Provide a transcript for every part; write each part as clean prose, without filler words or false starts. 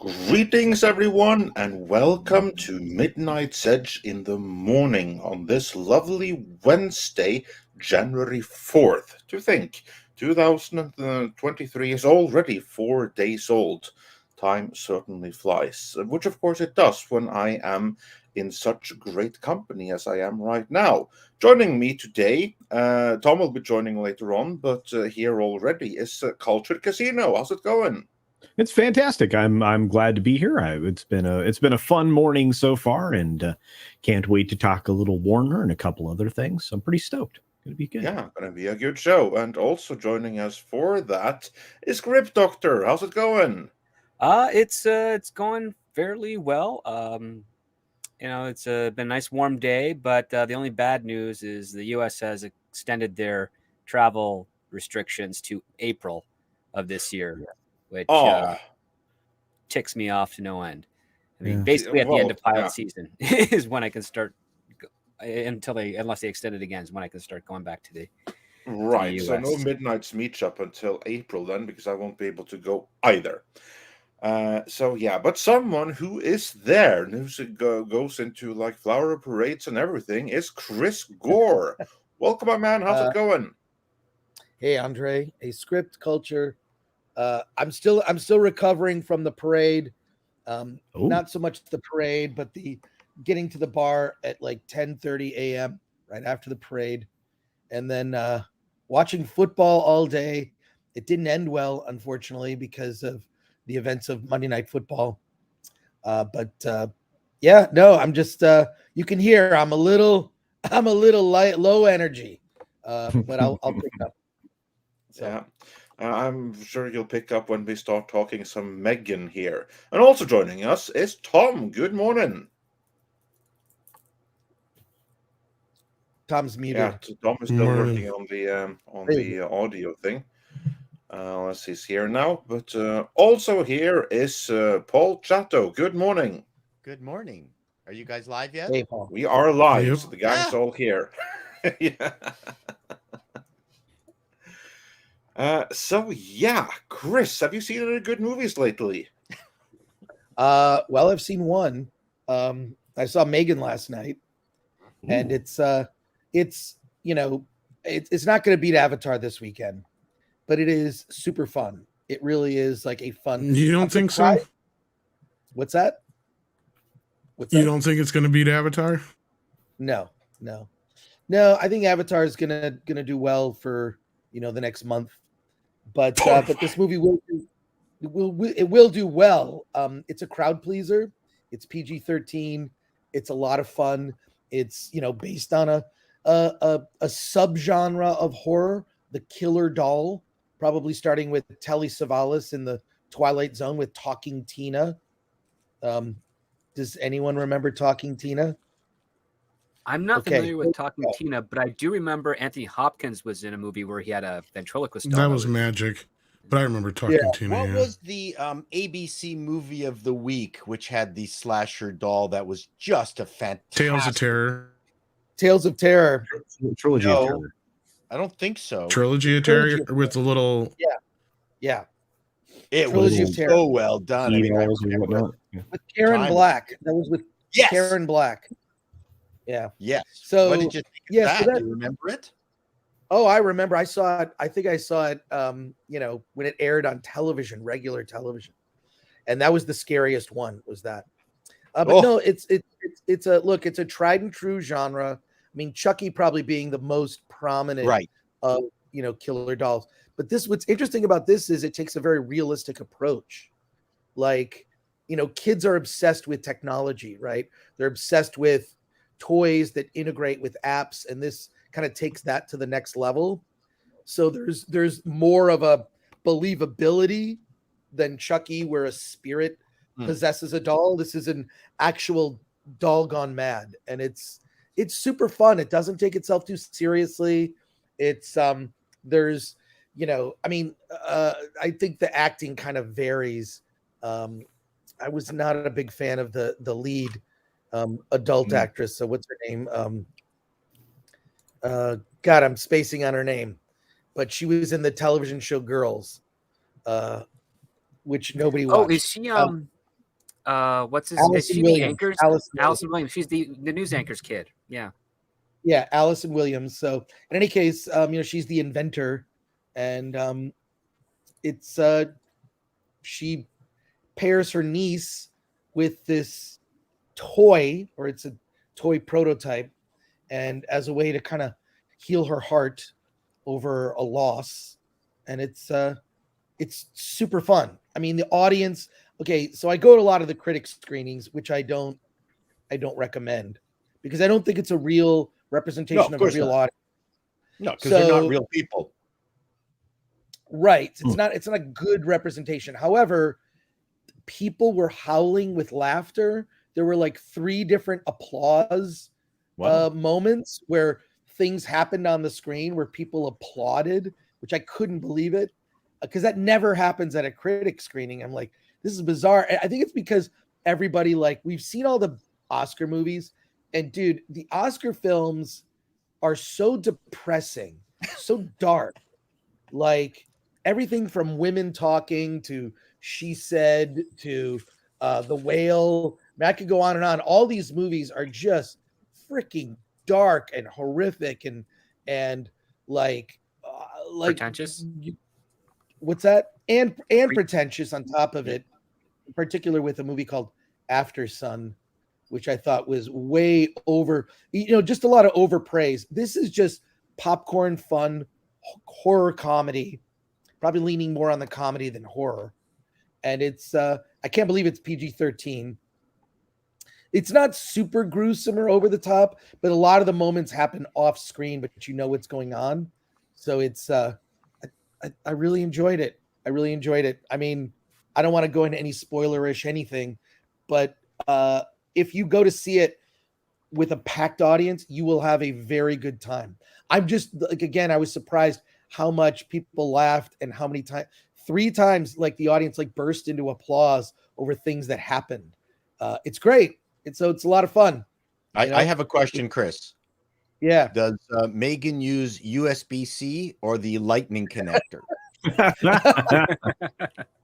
Greetings, everyone, and welcome to Midnight's Edge in the morning on this lovely Wednesday, January 4th. To think, 2023 is already 4 days old. Time certainly flies, which of course it does when I am in such great company as I am right now. Joining me today, Tom will be joining later on, but here already is Cultured Casino. How's it going? It's fantastic. I'm glad to be here. It's been a fun morning so far, and can't wait to talk a little Warner and a couple other things. I'm pretty stoked. Gonna be good. Yeah, gonna be a good show. And also joining us for that is Grip Doctor. How's it going? It's going fairly well. It's been a nice warm day, but the only bad news is the U.S. has extended their travel restrictions to April of this year, which ticks me off to no end. I mean, basically at the end of pilot season is when I can start, unless they extend it again, is when I can start going back to the Right. to the So US. no Midnight's meetup until April then, because I won't be able to go either. But someone who is there and who goes into like flower parades and everything is Chris Gore. Welcome, my man. How's it going? Hey, Andre. A script culture. I'm still recovering from the parade. Not so much the parade, but the getting to the bar at like 10:30 a.m. right after the parade, and then watching football all day. It didn't end well, unfortunately, because of the events of Monday Night Football. I'm just you can hear I'm a little low energy, but I'll pick up. So. Yeah. I'm sure you'll pick up when we start talking some Megan here. And also joining us is Tom. Good morning. Tom's muted. Yeah, Tom is still working on the audio thing. Let's see, he's here now. But also here is Paul Chato. Good morning. Good morning. Are you guys live yet? Hey, Paul. We are live. So the gang's all here. Yeah. Chris, have you seen any good movies lately? Well, I've seen one. I saw Megan last night, and it's not going to beat Avatar this weekend, but it is super fun. It really is like a fun. You don't think so? What's that? You don't think it's going to beat Avatar? No. I think Avatar is gonna do well for the next month. But this movie will do well. It's a crowd pleaser. It's PG-13. It's a lot of fun. It's based on a subgenre of horror, the killer doll, probably starting with Telly Savalas in the Twilight Zone with Talking Tina. Does anyone remember Talking Tina? I'm not familiar with Talking Tina, but I do remember Anthony Hopkins was in a movie where he had a ventriloquist doll. That was magic, but I remember Talking Tina. What was the ABC movie of the week, which had the slasher doll that was just a fantastic... Tales of Terror. Tales of Terror. Trilogy of Terror. I don't think so. Trilogy of Terror with the little... Yeah. It was so well done. With Karen Black. That was with Karen Black. Yeah. Yes. So what did you think of that? Do you remember it? Oh, I remember. I saw it. I think I saw it. When it aired on television, regular television, and that was the scariest one. Was that? No, it's a tried and true genre. I mean, Chucky probably being the most prominent, right? Killer dolls. But what's interesting about this is it takes a very realistic approach. Like, kids are obsessed with technology, right? They're obsessed with toys that integrate with apps, and this kind of takes that to the next level. So there's more of a believability than Chucky, where a spirit possesses a doll. This is an actual doll gone mad, and it's super fun. It doesn't take itself too seriously. It's I think the acting kind of varies. I was not a big fan of the lead adult actress. So what's her name? God, I'm spacing on her name, but she was in the television show Girls, which nobody watched. Oh, is she what's his? Is Allison she Williams. the anchor's? Allison Williams. She's the news anchor's kid. Yeah. Yeah, Allison Williams. So in any case, she's the inventor, and it's she pairs her niece with this toy, or it's a toy prototype, and as a way to kind of heal her heart over a loss, and it's super fun. I mean, the audience. Okay, so I go to a lot of the critic screenings, which I don't recommend because I don't think it's a real representation of a real audience. No, because they're not real people. Right. It's not a good representation. However, people were howling with laughter. There were like 3 different applause moments where things happened on the screen where people applauded, which I couldn't believe it because that never happens at a critic screening. I'm like, this is bizarre. I think it's because everybody, like, we've seen all the Oscar movies, and dude, the Oscar films are so depressing, so dark. Like everything from women talking to She Said to The Whale. I mean, I could go on and on. All these movies are just freaking dark and horrific and like pretentious. What's that? And pretentious on top of it. In particular with a movie called After Sun, which I thought was way over, just a lot of overpraise. This is just popcorn fun horror comedy, probably leaning more on the comedy than horror. And it's I can't believe it's PG-13. It's not super gruesome or over the top, but a lot of the moments happen off screen, but you know what's going on. So it's I really enjoyed it. I really enjoyed it. I mean, I don't want to go into any spoilerish anything, but if you go to see it with a packed audience, you will have a very good time. I'm just like, again, I was surprised how much people laughed and how many times, 3 times, like the audience like burst into applause over things that happened. It's great. It's a lot of fun. I have a question, Chris. Yeah. Does Megan use USB-C or the lightning connector?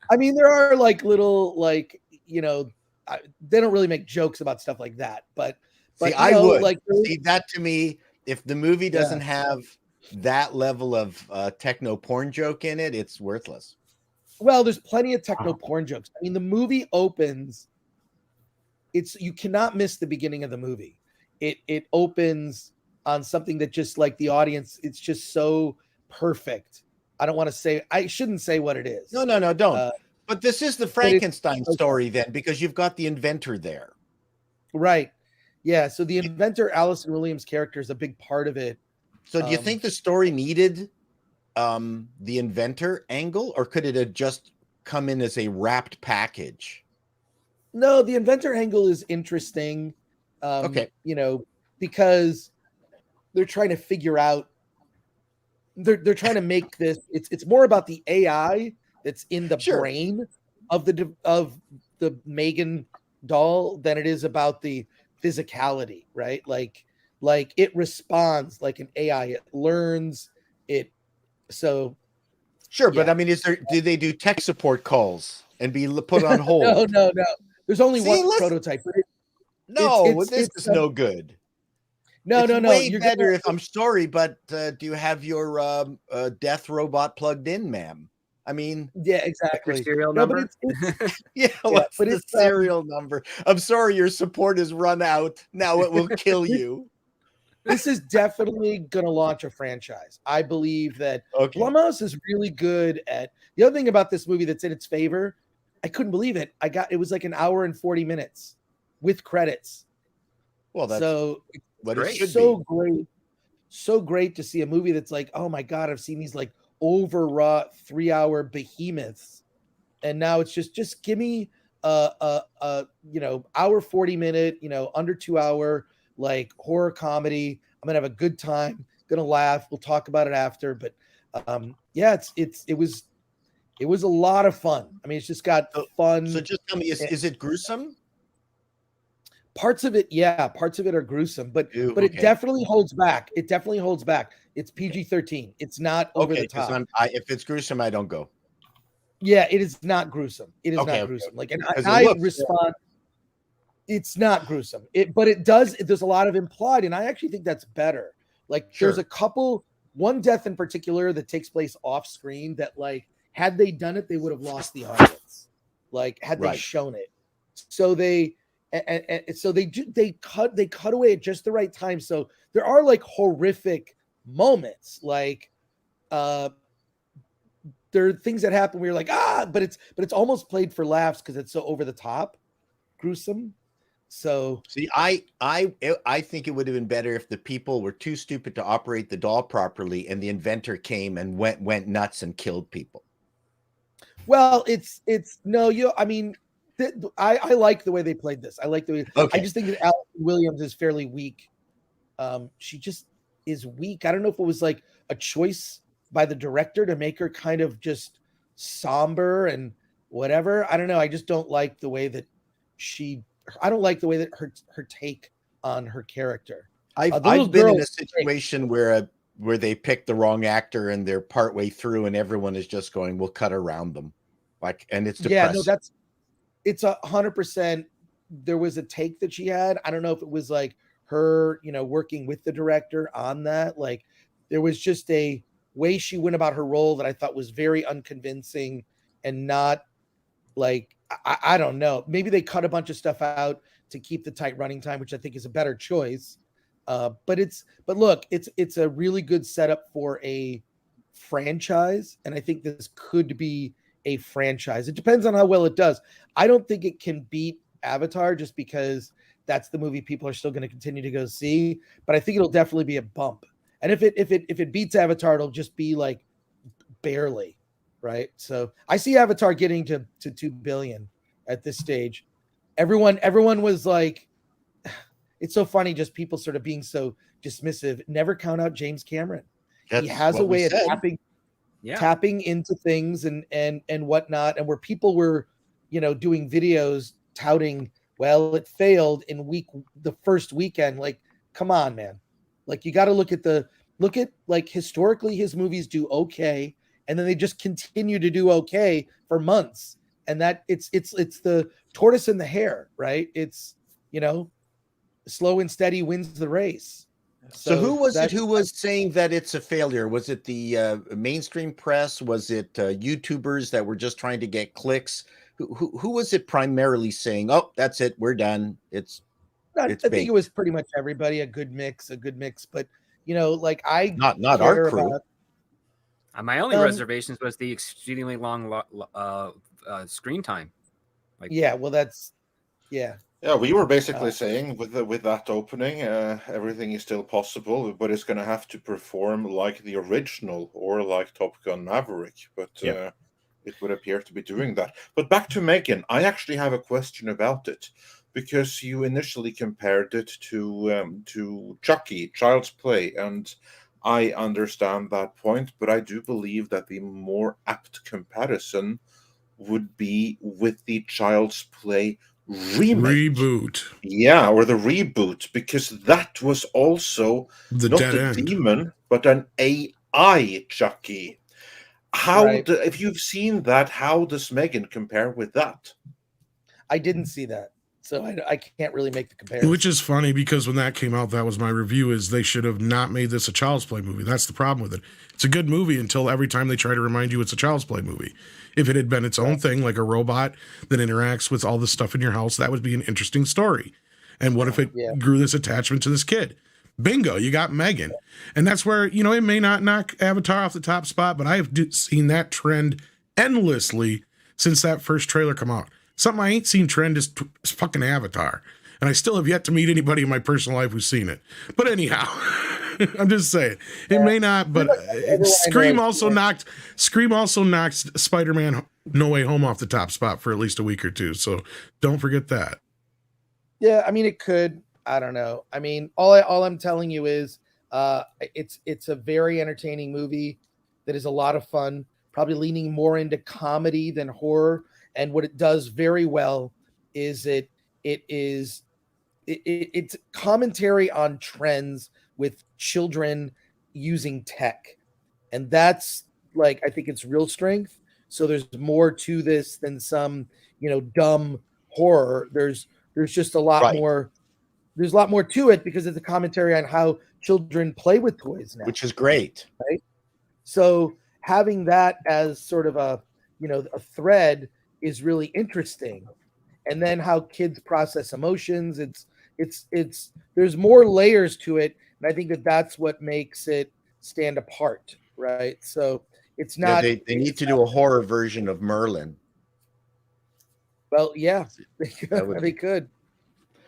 I mean, there are like little, like, they don't really make jokes about stuff like that, but see, I would like see that. To me, if the movie doesn't have that level of techno porn joke in it, it's worthless. Well, there's plenty of techno porn jokes. I mean, the movie opens. You cannot miss the beginning of the movie. It opens on something that just like the audience, it's just so perfect. I shouldn't say what it is. No, don't. But this is the Frankenstein story then, because you've got the inventor there. Right. Yeah. So the inventor, Allison Williams' character, is a big part of it. So do you think the story needed the inventor angle, or could it have just come in as a wrapped package? No, the inventor angle is interesting. Okay. Because they're trying to figure out, they're trying to make this, it's more about the AI that's in the brain of the Megan doll than it is about the physicality, right? Like it responds like an AI, it learns it. So sure, but I mean, do they do tech support calls and be put on hold? No. There's only one prototype. This is no good. No. Way better if I'm sorry, but do you have your death robot plugged in, ma'am? I mean, yeah, exactly. Your serial number? What's the serial number? I'm sorry, your support has run out. Now it will kill you. This is definitely going to launch a franchise. I believe that Blumhouse is really good at. The other thing about this movie that's in its favor, I couldn't believe it. It was like an hour and 40 minutes with credits. Well, that's what it should be. Great. So great to see a movie that's like, oh my God, I've seen these like overwrought 3-hour behemoths. And now it's just give me hour 40 minute, under 2 hour, like horror comedy. I'm gonna have a good time, gonna laugh. We'll talk about it after. But it was a lot of fun. I mean, it's just got fun. So just tell me, is it gruesome? Parts of it are gruesome, but it definitely holds back. It's PG-13. It's not over the top. If it's gruesome, I don't go. Yeah, it is not gruesome. It is not gruesome. Like, and I respond. It's not gruesome. But it does. There's a lot of implied, and I actually think that's better. Like, there's a couple, one death in particular that takes place off screen that, like, had they done it, they would have lost the audience. Like, had they shown it. So they cut away at just the right time. So there are like horrific moments, like there are things that happen where you're like, but it's almost played for laughs because it's so over the top gruesome. So see, I think it would have been better if the people were too stupid to operate the doll properly and the inventor came and went nuts and killed people. Well, I like the way they played this. I like the way. I just think that Allison Williams is fairly weak. She just is weak. I don't know if it was like a choice by the director to make her kind of just somber and whatever. I don't know. I just don't like the way that her take on her character. I've been in a situation where they picked the wrong actor and they're partway through and everyone is just going, we'll cut around them. Like, and it's depressing. Yeah, no, it's 100%. There was a take that she had. I don't know if it was like her, working with the director on that. Like, there was just a way she went about her role that I thought was very unconvincing and not like, I don't know. Maybe they cut a bunch of stuff out to keep the tight running time, which I think is a better choice. But look, it's a really good setup for a franchise. And I think this could be a franchise. It depends on how well it does. I don't think it can beat Avatar just because that's the movie people are still going to continue to go see, but I think it'll definitely be a bump. And if it beats Avatar, it'll just be like barely, right? So I see Avatar getting to 2 billion at this stage. Everyone was like, it's so funny, just people sort of being so dismissive. Never count out James Cameron. He has a way of tapping into things and whatnot, and where people were, doing videos touting, well, it failed in the first weekend. Like, come on, man. Like, you got to look at like historically his movies do okay, and then they just continue to do okay for months. And that it's the tortoise and the hare, right? It's, slow and steady wins the race. So who was it who was saying that it's a failure? Was it the mainstream press? Was it YouTubers that were just trying to get clicks? Who was it primarily saying, oh, that's it, we're done? I think it was pretty much everybody, a good mix, but like not our crew. My only reservations was the exceedingly long screen time. Yeah, we were basically saying with that opening, everything is still possible, but it's going to have to perform like the original or like Top Gun Maverick. But it would appear to be doing that. But back to Megan, I actually have a question about it, because you initially compared it to Chucky, Child's Play, and I understand that point, but I do believe that the more apt comparison would be with the Child's Play reboot. Yeah, or the reboot, because that was also not a demon, but an AI Chucky. If you've seen that, how does Megan compare with that? I didn't see that, so I can't really make the comparison. Which is funny, because when that came out, that was my review, is they should have not made this a Child's Play movie. That's the problem with it. It's a good movie until every time they try to remind you it's a Child's Play movie. If it had been its own thing, like a robot that interacts with all the stuff in your house, that would be an interesting story. And what if it grew this attachment to this kid? Bingo, you got Megan. And that's where, it may not knock Avatar off the top spot, but I've seen that trend endlessly since that first trailer come out. Something I ain't seen trend is fucking Avatar. And I still have yet to meet anybody in my personal life who's seen it. But anyhow, I'm just saying, it may not, but Scream also knocked Spider-Man No Way Home off the top spot for at least a week or two. So don't forget that. Yeah, I mean, it could. I don't know. I mean, all I'm telling you is it's a very entertaining movie that is a lot of fun, probably leaning more into comedy than horror. And what it does very well is it's commentary on trends with children using tech. And that's like, I think it's real strength. So there's more to this than some, dumb horror. There's There's just a lot more. There's a lot more to it because it's a commentary on how children play with toys now, which is great. Right. So having that as sort of a thread is really interesting, and then how kids process emotions. It's there's more layers to it, and I think that's what makes it stand apart, right? So it's not. They need to do a horror version of Merlin. Well, yeah, they could.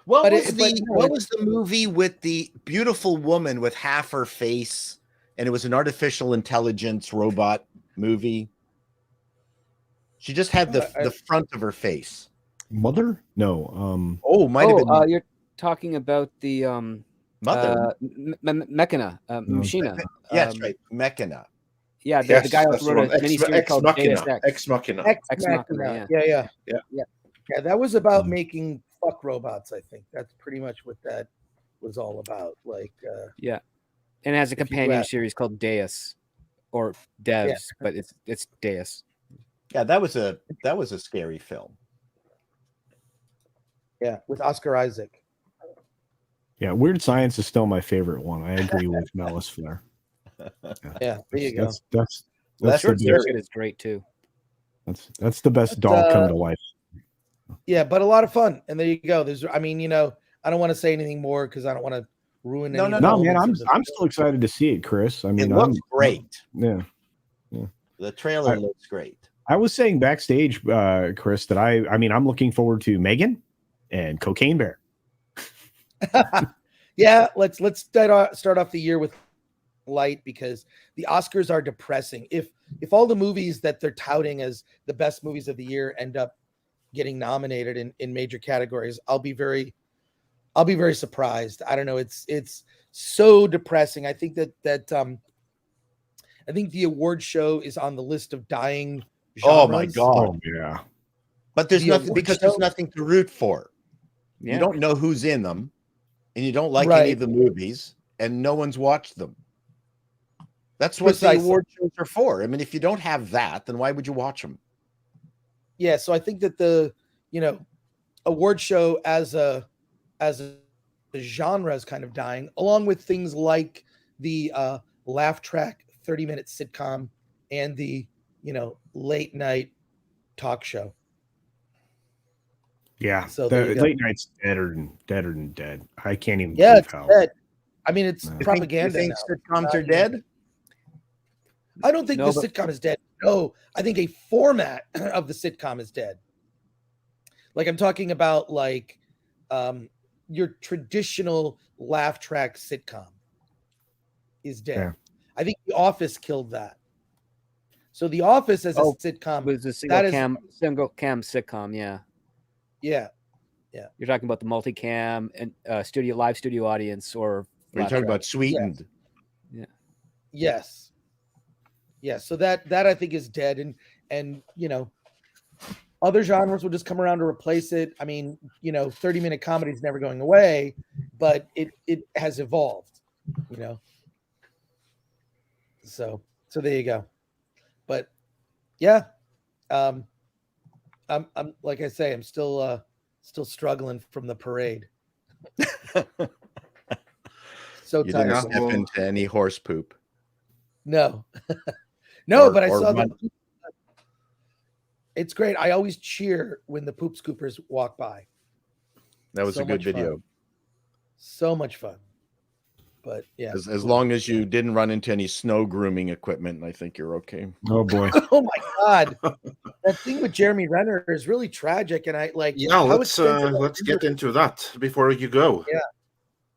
What was the movie with the beautiful woman with half her face, and it was an artificial intelligence robot movie? She just had the front of her face. Mother? No. Might have been. You're talking about the Mother. Mechana, Machina. Yes, right, Mechana. Yeah, the guy who wrote a miniseries called Ex Machina. Ex Machina. Yeah, that was about making fuck robots. I think that's pretty much what that was all about. Like, and it has a companion series called Deus or Devs, but it's Deus. Yeah, that was a scary film. Yeah, with Oscar Isaac. Yeah, Weird Science is still my favorite one. I agree with Mellis Flair. Yeah, there you go. That's Short Circuit is great too. That's the best doll come to life. Yeah, but a lot of fun. And there you go. I don't want to say anything more because I don't want to ruin. No, man. I'm still excited to see it, Chris. I mean, it looks great. Yeah. The trailer looks great. I was saying backstage, Chris, that I'm looking forward to Megan and Cocaine Bear. Yeah, let's start off the year with light because the Oscars are depressing. If all the movies that they're touting as the best movies of the year end up getting nominated in major categories, I'll be very surprised. I don't know. It's so depressing. I think that I think the award show is on the list of dying genres. Oh my God. Oh, yeah. But there's nothing because there's nothing to root for. Yeah. You don't know who's in them, and you don't like any of the movies, and no one's watched them. That's what the award shows are for. I mean, if you don't have that, then why would you watch them? Yeah, so I think that the award show as a genre is kind of dying, along with things like the laugh track 30-minute sitcom and the late night talk show. Yeah, so the late night's deader than dead. I can't even. Yeah, it's dead. I mean, it's propaganda. You think sitcoms are dead? I don't think the sitcom is dead. No, I think a format of the sitcom is dead. Like I'm talking about, like your traditional laugh track sitcom is dead. Yeah. I think The Office killed that. So The Office as a sitcom was a single cam sitcom. Yeah. Yeah. You're talking about the multicam and live studio audience, or you're talking about Sweetened. Yeah. Yes. Yeah. So that I think is dead, and other genres will just come around to replace it. I mean, 30-minute comedy is never going away, but it has evolved. So there you go. But yeah, I'm like I say, I'm still struggling from the parade. So you didn't step into any horse poop. No, no, but I saw that. It's great. I always cheer when the poop scoopers walk by. That was a good video. Fun. So much fun. But yeah, as long as you didn't run into any snow grooming equipment, I think you're okay. Oh boy! Oh my God, that thing with Jeremy Renner is really tragic, and I like. Yeah, let's get into that before you go.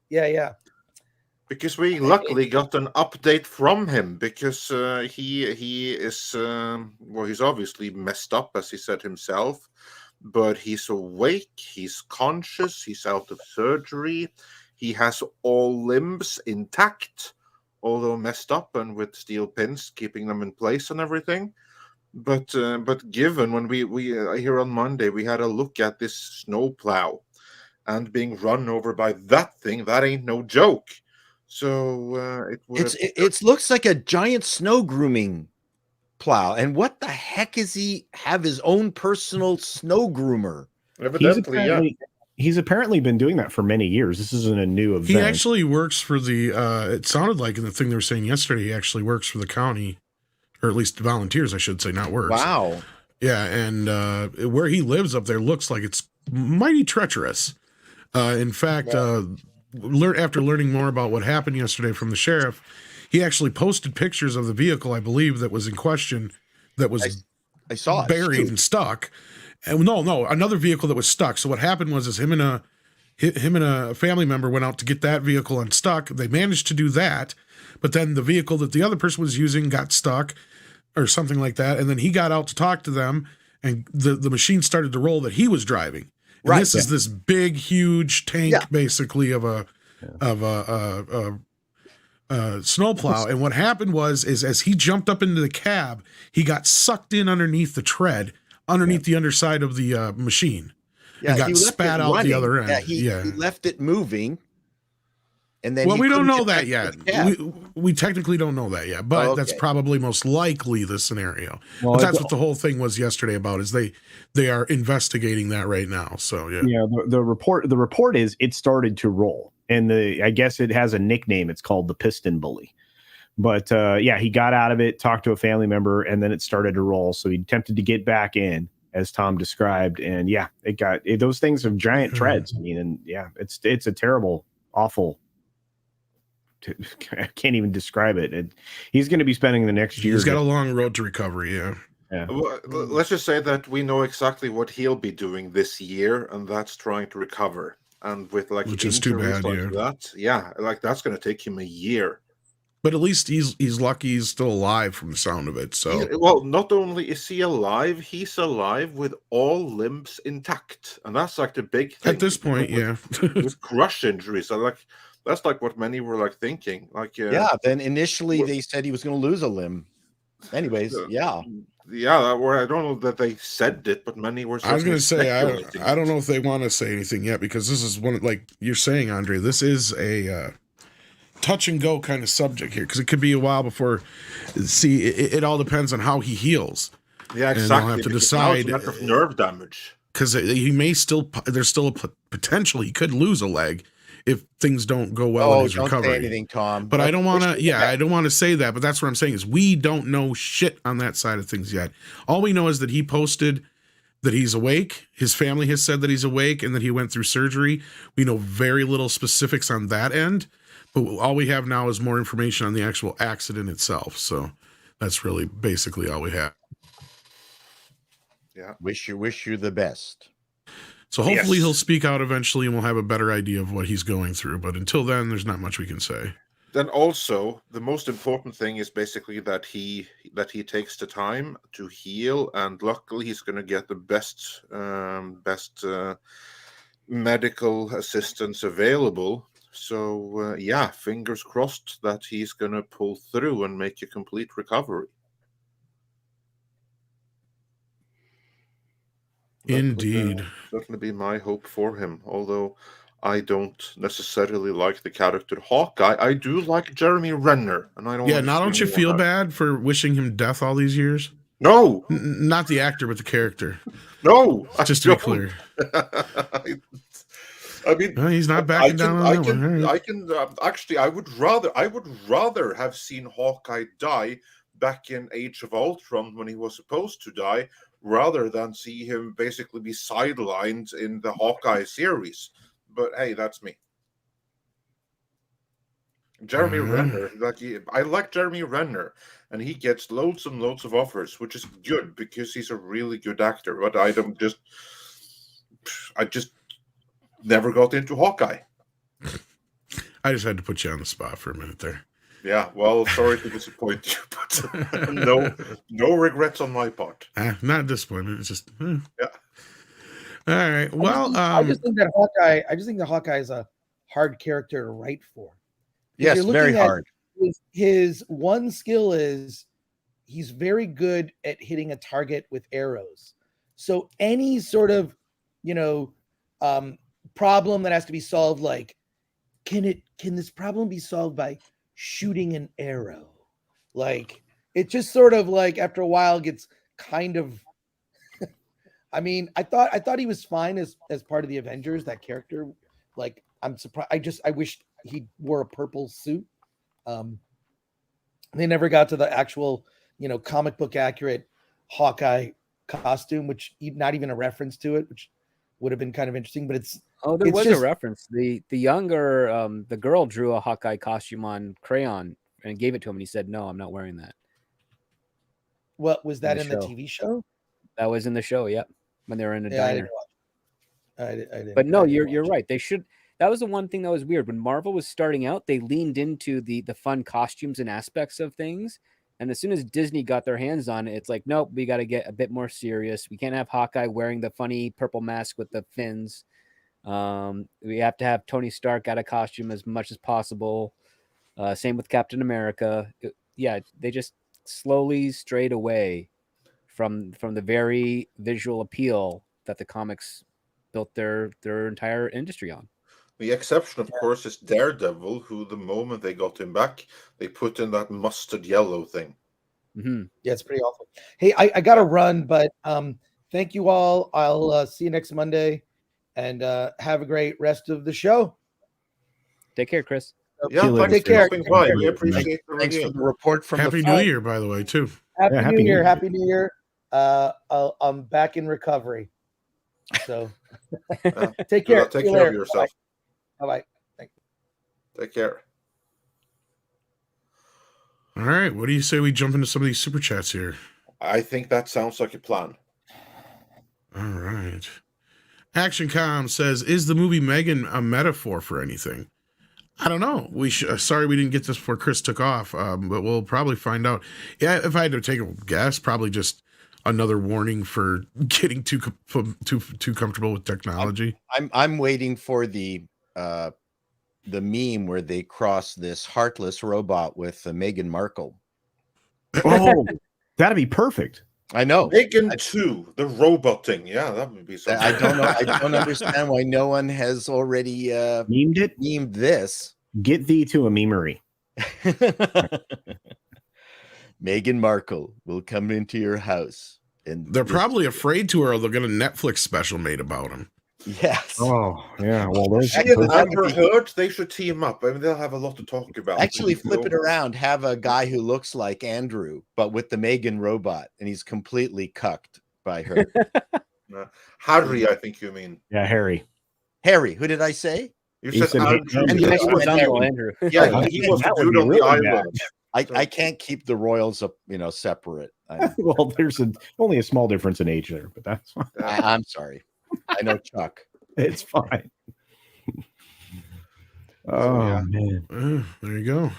Yeah. Because we luckily got an update from him because he is he's obviously messed up, as he said himself, but he's awake, he's conscious, he's out of surgery. He has all limbs intact, although messed up and with steel pins keeping them in place and everything. But given when we here on Monday, we had a look at this snowplow and being run over by that thing, that ain't no joke. So it looks like a giant snow grooming plow. And what the heck is he have his own personal snow groomer? Evidently, He's apparently been doing that for many years. This isn't a new event. He actually works for the, it sounded like in the thing they were saying yesterday, he actually works for the county, or at least volunteers, I should say, not works. Wow. Yeah, and where he lives up there looks like it's mighty treacherous. In fact, after learning more about what happened yesterday from the sheriff, he actually posted pictures of the vehicle, I believe, that was in question, that was I saw it. buried and stuck. And no, another vehicle that was stuck. So what happened was him and a family member went out to get that vehicle unstuck. They managed to do that, but then the vehicle that the other person was using got stuck or something like that. And then he got out to talk to them, and the machine started to roll that he was driving. And this is this big, huge tank, basically of a snowplow. And what happened was as he jumped up into the cab, he got sucked in underneath the tread, underneath the underside of the machine. Yeah, and got spat out the other end. He left it moving. And then we don't know that yet. We technically don't know that yet, but that's probably most likely the scenario. Well, but that's what the whole thing was yesterday about, is they are investigating that right now. So the report is it started to roll, and I guess it has a nickname. It's called the piston bully. But he got out of it, talked to a family member, and then it started to roll. So he attempted to get back in, as Tom described, and those things have giant treads. I mean, and it's a terrible, awful. I can't even describe it. He's going to be spending the next year. He's got a long road to recovery. Yeah. Well, let's just say that we know exactly what he'll be doing this year, and that's trying to recover. And with which is too bad. That's going to take him a year. But at least he's lucky he's still alive from the sound of it. So not only is he alive, he's alive with all limbs intact, and that's like the big thing at this point. With crush injuries, that's like what many were thinking. Then initially they said he was going to lose a limb. Anyways, or I don't know that they said it, but many were. I was going to say I don't know if they want to say anything yet, because this is one, like you're saying, Andre. This is a touch and go kind of subject here, because it could be a while before. See, it all depends on how he heals. Yeah, exactly. And they'll have to decide of nerve damage, because he may still. There's still a potential he could lose a leg if things don't go well in his recovery. Don't say anything, Tom. But I don't want to. I don't want to say that. But that's what I'm saying, is we don't know shit on that side of things yet. All we know is that he posted that he's awake. His family has said that he's awake and that he went through surgery. We know very little specifics on that end. But all we have now is more information on the actual accident itself. So that's really basically all we have. Yeah. Wish you the best. So hopefully he'll speak out eventually, and we'll have a better idea of what he's going through. But until then, there's not much we can say. Then also, the most important thing is basically that he takes the time to heal, and luckily he's going to get the best medical assistance available. So fingers crossed that he's going to pull through and make a complete recovery. Indeed. Certainly be my hope for him, although I don't necessarily like the character Hawkeye. I do like Jeremy Renner, and I don't. Yeah, now don't you feel bad for wishing him death all these years? No, not the actor, but the character. No, just to be clear. I mean, he's not backing down on that one. I can actually. I would rather have seen Hawkeye die back in Age of Ultron when he was supposed to die, rather than see him basically be sidelined in the Hawkeye series. But hey, that's me. Jeremy Renner, I like Jeremy Renner, and he gets loads and loads of offers, which is good because he's a really good actor. But I just never got into Hawkeye. I just had to put you on the spot for a minute there. Yeah, well, sorry to disappoint you, but no regrets on my part. Not disappointment. It's just yeah. All right. Well, I just think that Hawkeye is a hard character to write for. Yes, very hard. His one skill is he's very good at hitting a target with arrows. So any sort of, problem that has to be solved, like, can this problem be solved by shooting an arrow? Like, it just sort of like after a while gets kind of I mean, I thought he was fine as part of the Avengers. That character, like, I'm surprised. I wish he wore a purple suit. They never got to the actual, comic book accurate Hawkeye costume, which not even a reference to it, which would have been kind of interesting. But there was a reference. The younger the girl drew a Hawkeye costume on crayon and gave it to him, and he said, "No, I'm not wearing that." What was that in the TV show? That was in the show. Yep, when they were in a diner. I didn't. But no, you're right. They should. That was the one thing that was weird. When Marvel was starting out, they leaned into the fun costumes and aspects of things. And as soon as Disney got their hands on it, it's like, nope, we got to get a bit more serious. We can't have Hawkeye wearing the funny purple mask with the fins. We have to have Tony Stark out of costume as much as possible. Same with Captain America. They just slowly strayed away from the very visual appeal that the comics built their entire industry on. The exception, of course, is Daredevil, who the moment they got him back, they put in that mustard yellow thing. Mm-hmm. Yeah, it's pretty awful. Hey, I got to run, but thank you all. I'll see you next Monday, and have a great rest of the show. Take care, Chris. Yeah, take care. We appreciate Thanks for the report from Happy New Year, by the way, too. Happy New Year. Happy New Year. I'm back in recovery. So take care. Take care of yourself. Bye-bye. Thank you. Take care. All right. What do you say we jump into some of these super chats here? I think that sounds like a plan. All right. ActionCom says, is the movie Megan a metaphor for anything? I don't know. Sorry we didn't get this before Chris took off, but we'll probably find out. Yeah, if I had to take a guess, probably just another warning for getting too comfortable with technology. I'm waiting for the meme where they cross this heartless robot with Meghan Markle. Oh, that'd be perfect. I know. Megan 2, the robot thing. Yeah, that would be something. I don't know. I don't understand why no one has already memed it. Memed this. Get thee to a memery. Meghan Markle will come into your house. And they're probably afraid to, or they'll get a Netflix special made about him. Yes. Oh, yeah. Well, she and Amber Heard, they should team up. I mean, they'll have a lot to talk about. Actually, flip it around. Have a guy who looks like Andrew, but with the Megan robot, and he's completely cucked by her. Harry, I think you mean. Yeah, Harry. Harry. Who did I say? You said Andrew. Andrew. Yeah, he was the dude on the island. I can't keep the royals up, separate. Well, there's only a small difference in age there, but that's fine. I'm sorry. I know Chuck. It's fine. Man. There you go.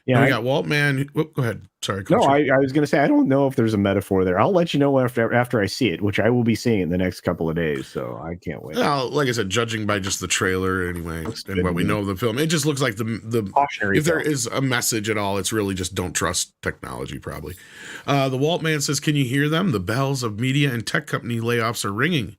Yeah, we got Walt Man. Go ahead. Sorry. No, I was going to say, I don't know if there's a metaphor there. I'll let you know after I see it, which I will be seeing in the next couple of days. So I can't wait. Well, like I said, judging by just the trailer anyway, and what we know of the film, it just looks like the cautionary. If there is a message at all, it's really just don't trust technology. Probably. The Walt Man says, "Can you hear them? The bells of media and tech company layoffs are ringing.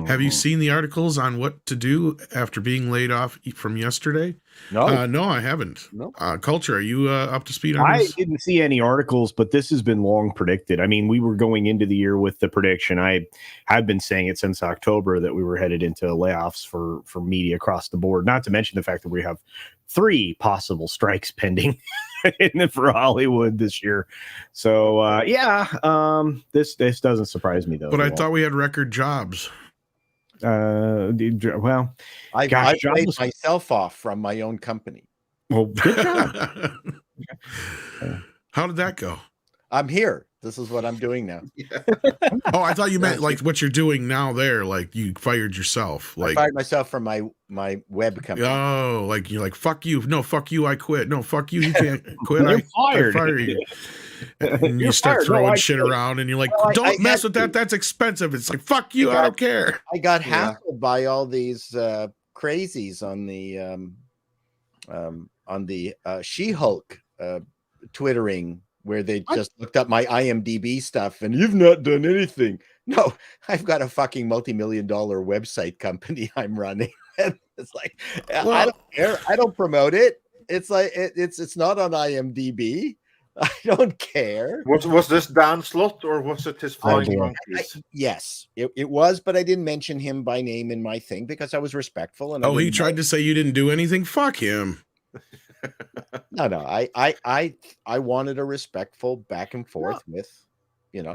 Have you seen the articles on what to do after being laid off from yesterday?" No, no, I haven't. No. Culture, are you up to speed on this? I didn't see any articles, but this has been long predicted. I mean, we were going into the year with the prediction. I have been saying it since October that we were headed into layoffs for media across the board, not to mention the fact that we have 3 possible strikes pending for Hollywood this year. So, this doesn't surprise me, though. But I thought we had record jobs. Well, I laid myself off from my own company. Well, good job. How did that go? I'm here. This is what I'm doing now. Oh, I thought you meant like what you're doing now there, like you fired yourself. Like I fired myself from my web company. Oh, like you're like, fuck you. No, fuck you, I quit. No, fuck you, you can't quit. You're fired. I fire you. And you start throwing shit around and you're like, don't mess with that. That's expensive. It's like, fuck you, I don't care. I got hassled by all these crazies on the She-Hulk twittering, where they just looked up my IMDb stuff and you've not done anything. No, I've got a fucking multi-million-dollar website company I'm running. It's like, I don't care. I don't promote it. It's like it's not on IMDb. I don't care. Was this Dan Slott or was it his flying monkeys? Yes, it was, but I didn't mention him by name in my thing because I was respectful. And he tried to say you didn't do anything. Fuck him. No. I wanted a respectful back and forth with,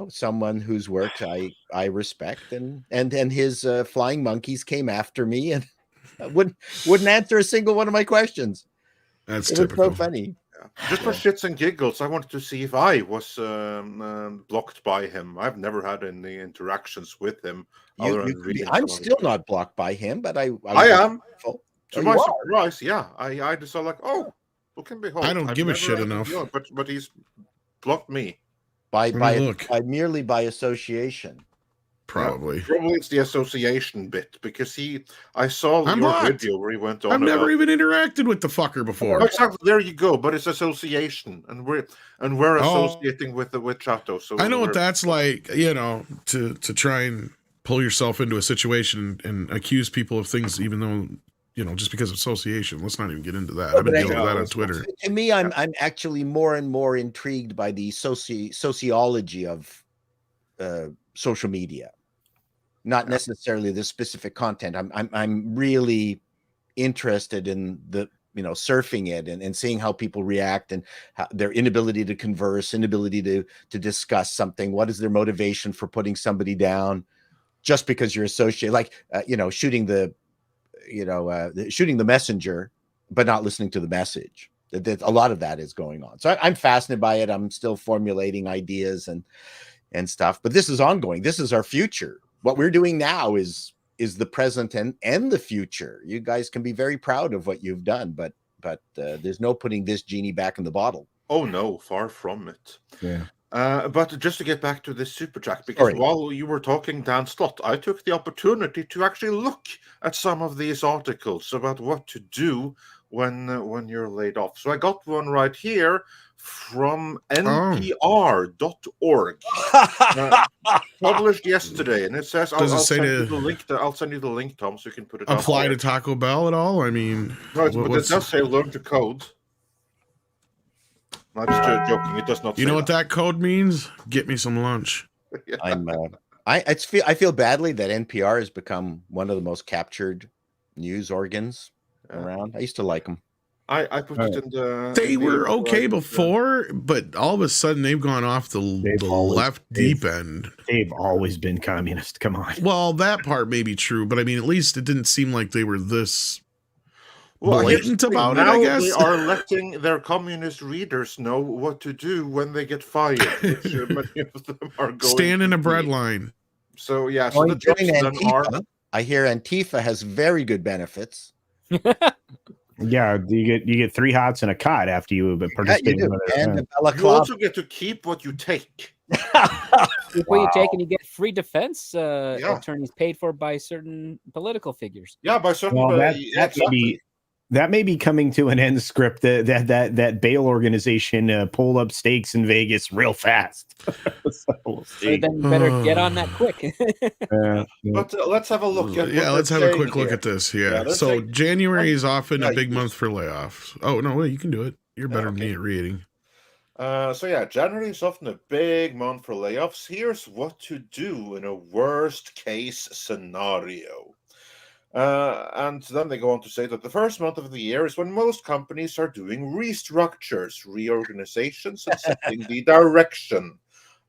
someone whose work I respect, and his flying monkeys came after me and wouldn't answer a single one of my questions. That's it typical. was so funny. Just for shits and giggles, I wanted to see if I was blocked by him. I've never had any interactions with him. I'm still not blocked by him, but I am. To my are? surprise, yeah. I just saw like, look and behold. I don't give a shit enough. But he's blocked me. Merely by association. Probably. Probably it's the association bit because I saw your video where he went on. I've never even interacted with the fucker before. Exactly. There you go. But it's association, and we're associating with Chato. So I know what that's like. To try and pull yourself into a situation and accuse people of things, even though just because of association. Let's not even get into that. I've been dealing with that on Twitter. To me, I'm actually more and more intrigued by the sociology of social media, not necessarily the specific content. I'm really interested in the surfing it and seeing how people react and their inability to converse, inability to discuss something. What is their motivation for putting somebody down just because you're associated? Like shooting the messenger, but not listening to the message. A lot of that is going on. So I'm fascinated by it. I'm still formulating ideas and stuff, but this is ongoing. This is our future. What we're doing now is the present and the future. You guys can be very proud of what you've done, but there's no putting this genie back in the bottle. Oh no, far from it. Yeah. But just to get back to this super chat, because while you were talking, Dan Slott, I took the opportunity to actually look at some of these articles about what to do when you're laid off. So I got one right here from NPR.org, published yesterday, and it says, I'll send you the link, Tom, so you can put it apply to Taco Bell at all? I mean, no, but it does say learn to code. I'm just joking. It does not. You know what that code means? Get me some lunch. Yeah. I feel badly that NPR has become one of the most captured news organs around. I used to like them. I put it in the. They were okay before, but all of a sudden they've gone off the left deep end. They've always been communist. Come on. Well, that part may be true, but I mean, at least it didn't seem like they were this. Blatant about now it, I guess. They are letting their communist readers know what to do when they get fired, which many of them are going stand in a bread line. So yeah, so the tips then are. I hear Antifa has very good benefits. Yeah, you get 3 hots and a cot after you participate. You also get to keep what you take. What you take, and you get free defense attorneys paid for by certain political figures. Yeah, by certain. That may be coming to an end. Script that bail organization pulled up stakes in Vegas real fast. So then you better get on that quick. But let's have a look. Let's have a quick look at this. Yeah. So January is often a big month for layoffs. Oh no, wait, you can do it. You're better than me at reading. January is often a big month for layoffs. Here's what to do in a worst case scenario. And then they go on to say that the first month of the year is when most companies are doing restructures, reorganizations, and setting the direction.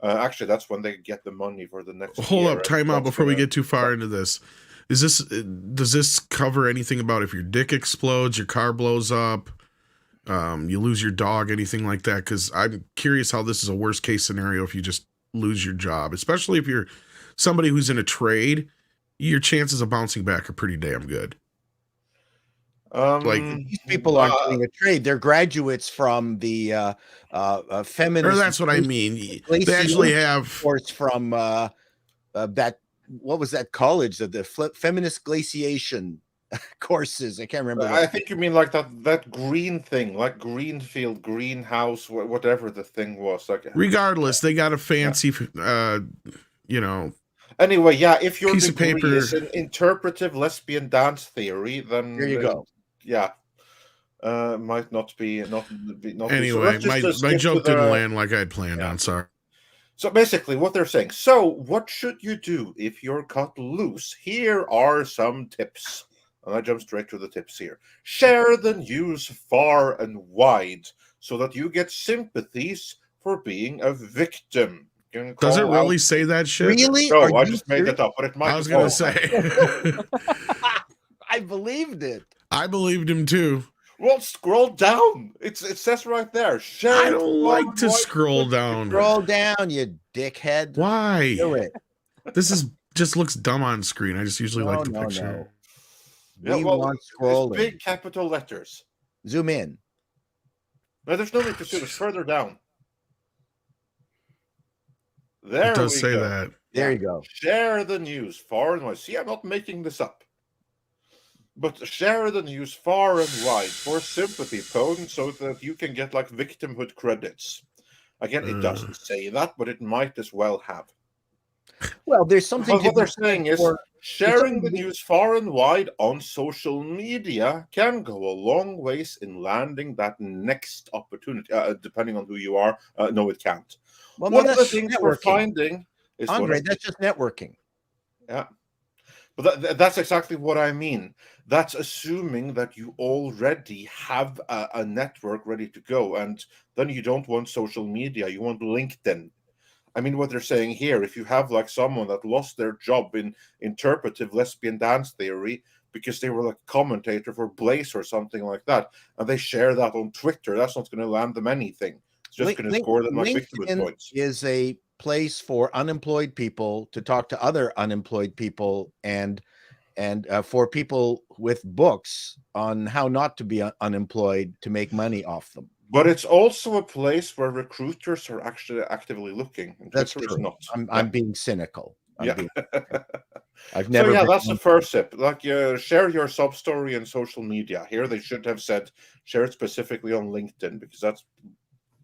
Actually, that's when they get the money for the next year. Hold up, time out before we get too far into this. Does this cover anything about if your dick explodes, your car blows up, you lose your dog, anything like that? Because I'm curious how this is a worst case scenario if you just lose your job, especially if you're somebody who's in a trade. Your chances of bouncing back are pretty damn good. These people aren't doing a trade; they're graduates from the feminist. Or that's what I mean. They actually have course from that. What was that college? The feminist glaciation courses. I can't remember. I think you mean like that green thing, like Greenfield, greenhouse, whatever the thing was. Like, regardless, they got a fancy, Anyway, yeah, if your piece of paper is an interpretive lesbian dance theory, then there you go. Yeah. might not be not. Anyway, So my skip joke to didn't land like I had planned Yeah. on. Sorry. So basically, what they're saying. So, what should you do if you're cut loose? Here are some tips. And I jump straight to the tips here. Share the news far and wide so that you get sympathies for being a victim. You can Does it call really out- say that shit? Really? No, Are I you just made serious? it up, but it might. I was as gonna well. say. I believed it. I believed him too. Well, scroll down. It says right there. Share I it don't far like and to wide. scroll down. Scroll down, you dickhead. Do Why? it. This is just looks dumb on screen. I just usually like the picture. No. Yeah, We well, want it's scrolling. big capital letters. Zoom in. No, there's no need to zoom. It's further down. There It does we say go. that. There you go. Share the news far and wide. See, I'm not making this up. But share the news far and wide for sympathy tone so that you can get like victimhood credits. Again, it doesn't say that, but it might as well have. Well, there's something But to what they're be said saying is for- sharing the news far and wide on social media can go a long ways in landing that next opportunity, depending on who you are. No, it can't. Well, no, One of the that's things we're networking. finding is Andre, that's just networking. Yeah. But that's exactly what I mean. That's assuming that you already have a network ready to go, and then you don't want social media, you want LinkedIn. I mean, what they're saying here, if you have like someone that lost their job in interpretive lesbian dance theory because they were like a commentator for Blaze or something like that, and they share that on Twitter, that's not going to land them anything. It's just going to score them like victimhood LinkedIn points. is a place for unemployed people to talk to other unemployed people and for people with books on how not to be unemployed to make money off them. But it's also a place where recruiters are actually actively looking. And That's Twitter true. is not. I'm being cynical. I've So never. yeah, that's the first tip. Like, share your sub story in social media. Here they should have said share it specifically on LinkedIn because that's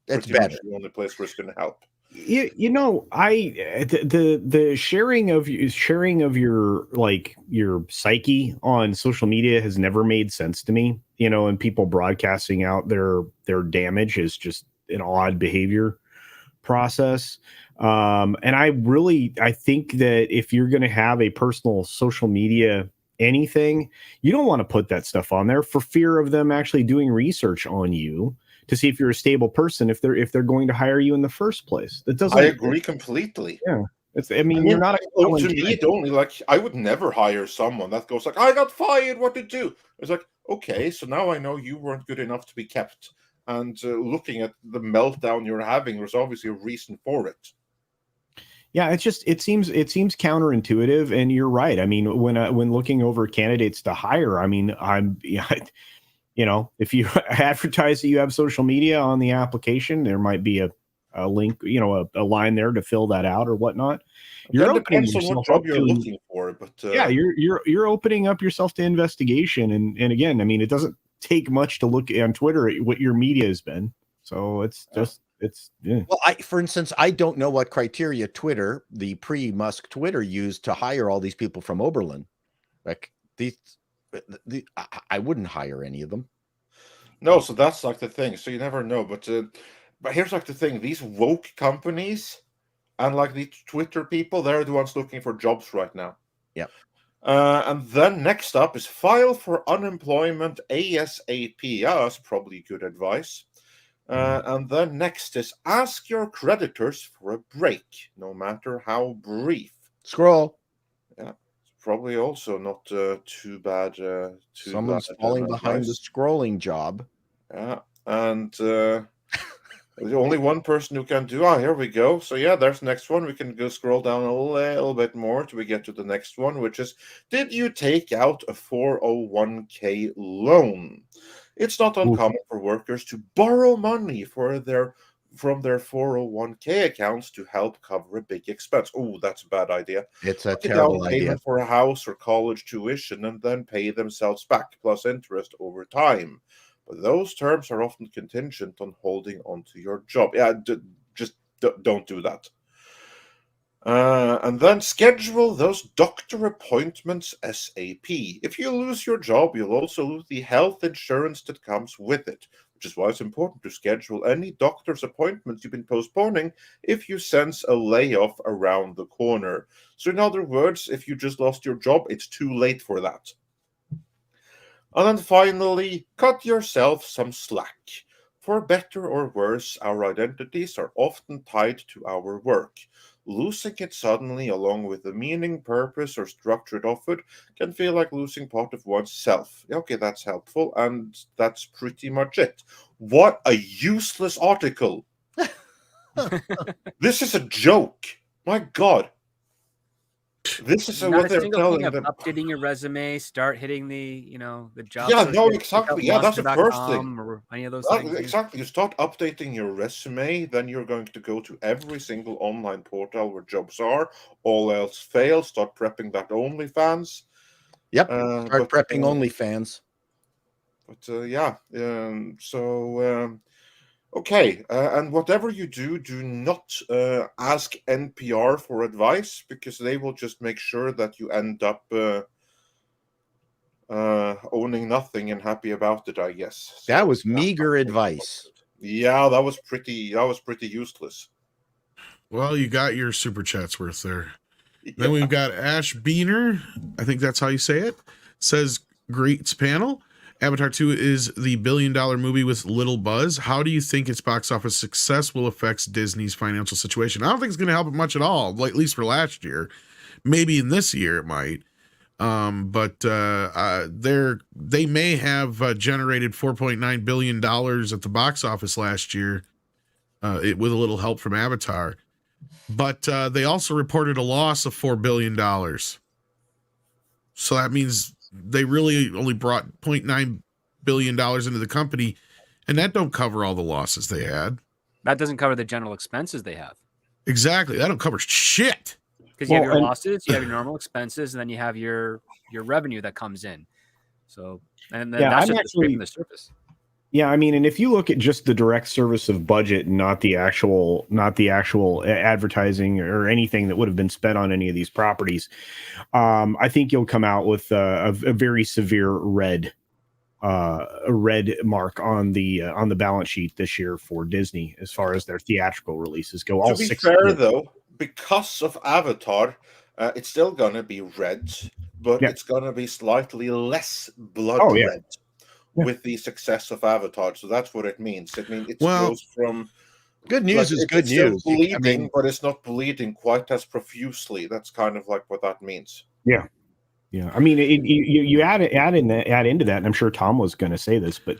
pretty much the only place where it's going to help. You know, the sharing of your like your psyche on social media has never made sense to me. You know, and people broadcasting out their damage is just an odd behavior process. And I think that if you're going to have a personal social media anything, you don't want to put that stuff on there for fear of them actually doing research on you to see if you're a stable person, if they're going to hire you in the first place. That doesn't. I agree completely. Yeah, I mean, you're not. To me, it only like I would never hire someone that goes like, "I got fired. What to do?" It's like, okay, so now I know you weren't good enough to be kept. And looking at the meltdown you're having, there's obviously a reason for it. Yeah, it seems counterintuitive, and you're right. I mean, when looking over candidates to hire, I mean, you know, if you advertise that you have social media on the application, there might be a link, you know, a line there to fill that out or whatnot. You're opening depends on what yourself job up you're to, looking for, but yeah, you're opening up yourself to investigation, and again, I mean, it doesn't take much to look on Twitter at what your media has been. So it's just yeah. Well, for instance, I don't know what criteria Twitter, the pre-Musk Twitter, used to hire all these people from Oberlin. Like I wouldn't hire any of them. No, so that's like the thing. So you never know. But here's like the thing: these woke companies and like the Twitter people, they're the ones looking for jobs right now. Yeah. And then next up is file for unemployment ASAP. Yeah, that's probably good advice. And then next is ask your creditors for a break, no matter how brief. Scroll. Yeah. Probably also not too bad. Someone's falling behind the scrolling job. Yeah, and there's only one person who can do. Here we go. So yeah, there's the next one. We can go scroll down a little bit more till we get to the next one, which is: did you take out a 401k loan? It's not uncommon for workers to borrow money from their 401k accounts to help cover a big expense. Oh, that's a bad idea. It's a terrible idea. Payment for a house or college tuition and then pay themselves back plus interest over time. But those terms are often contingent on holding onto your job. Yeah, just don't do that. And then schedule those doctor appointments ASAP. If you lose your job, you'll also lose the health insurance that comes with it, which is why it's important to schedule any doctor's appointments you've been postponing if you sense a layoff around the corner. So in other words, if you just lost your job, it's too late for that. And then finally, cut yourself some slack. For better or worse, our identities are often tied to our work. Losing it suddenly, along with the meaning, purpose, or structure of it, can feel like losing part of one's self. Okay, that's helpful, and that's pretty much it. What a useless article! This is a joke. My God. This is Not what a they're single telling thing of them. updating your resume, start hitting the the job. Yeah, search, no, check exactly. out Yeah, that's the first monster.com thing. or any of those Well, things. exactly. You start updating your resume, then you're going to go to every single online portal where jobs are. All else fails, start prepping that OnlyFans. Yep. Start prepping OnlyFans. But yeah, okay. And whatever you do, do not ask NPR for advice, because they will just make sure that you end up owning nothing and happy about it, I guess. So, That was meager advice. yeah, that was pretty useless. Well, you got your super chats worth there. Then we've got Ash Beener. I think that's how you say it. Says, great panel. Avatar 2 is the billion-dollar movie with little buzz. How do you think its box office success will affect Disney's financial situation? I don't think it's going to help it much at all, like, at least for last year. Maybe in this year it might. But they may have generated $4.9 billion at the box office last year with a little help from Avatar. But they also reported a loss of $4 billion. So that means they really only brought $0.9 billion into the company, and that don't cover all the losses they had. That doesn't cover the general expenses they have. Exactly. That don't cover shit. Because you have your losses, you have your normal expenses, and then you have your revenue that comes in. So, and then that's just scraping the surface. Yeah, I mean, and if you look at just the direct service of budget, not the actual advertising or anything that would have been spent on any of these properties, I think you'll come out with a very severe red mark on the balance sheet this year for Disney as far as their theatrical releases go. To be fair, though, because of Avatar, it's still gonna be red, but it's gonna be slightly less blood red. With the success of Avatar, so that's what it means. It means it goes from good news is good news. Bleeding, but it's not bleeding quite as profusely. That's kind of like what that means. Yeah. I mean, you add into that, and I'm sure Tom was going to say this, but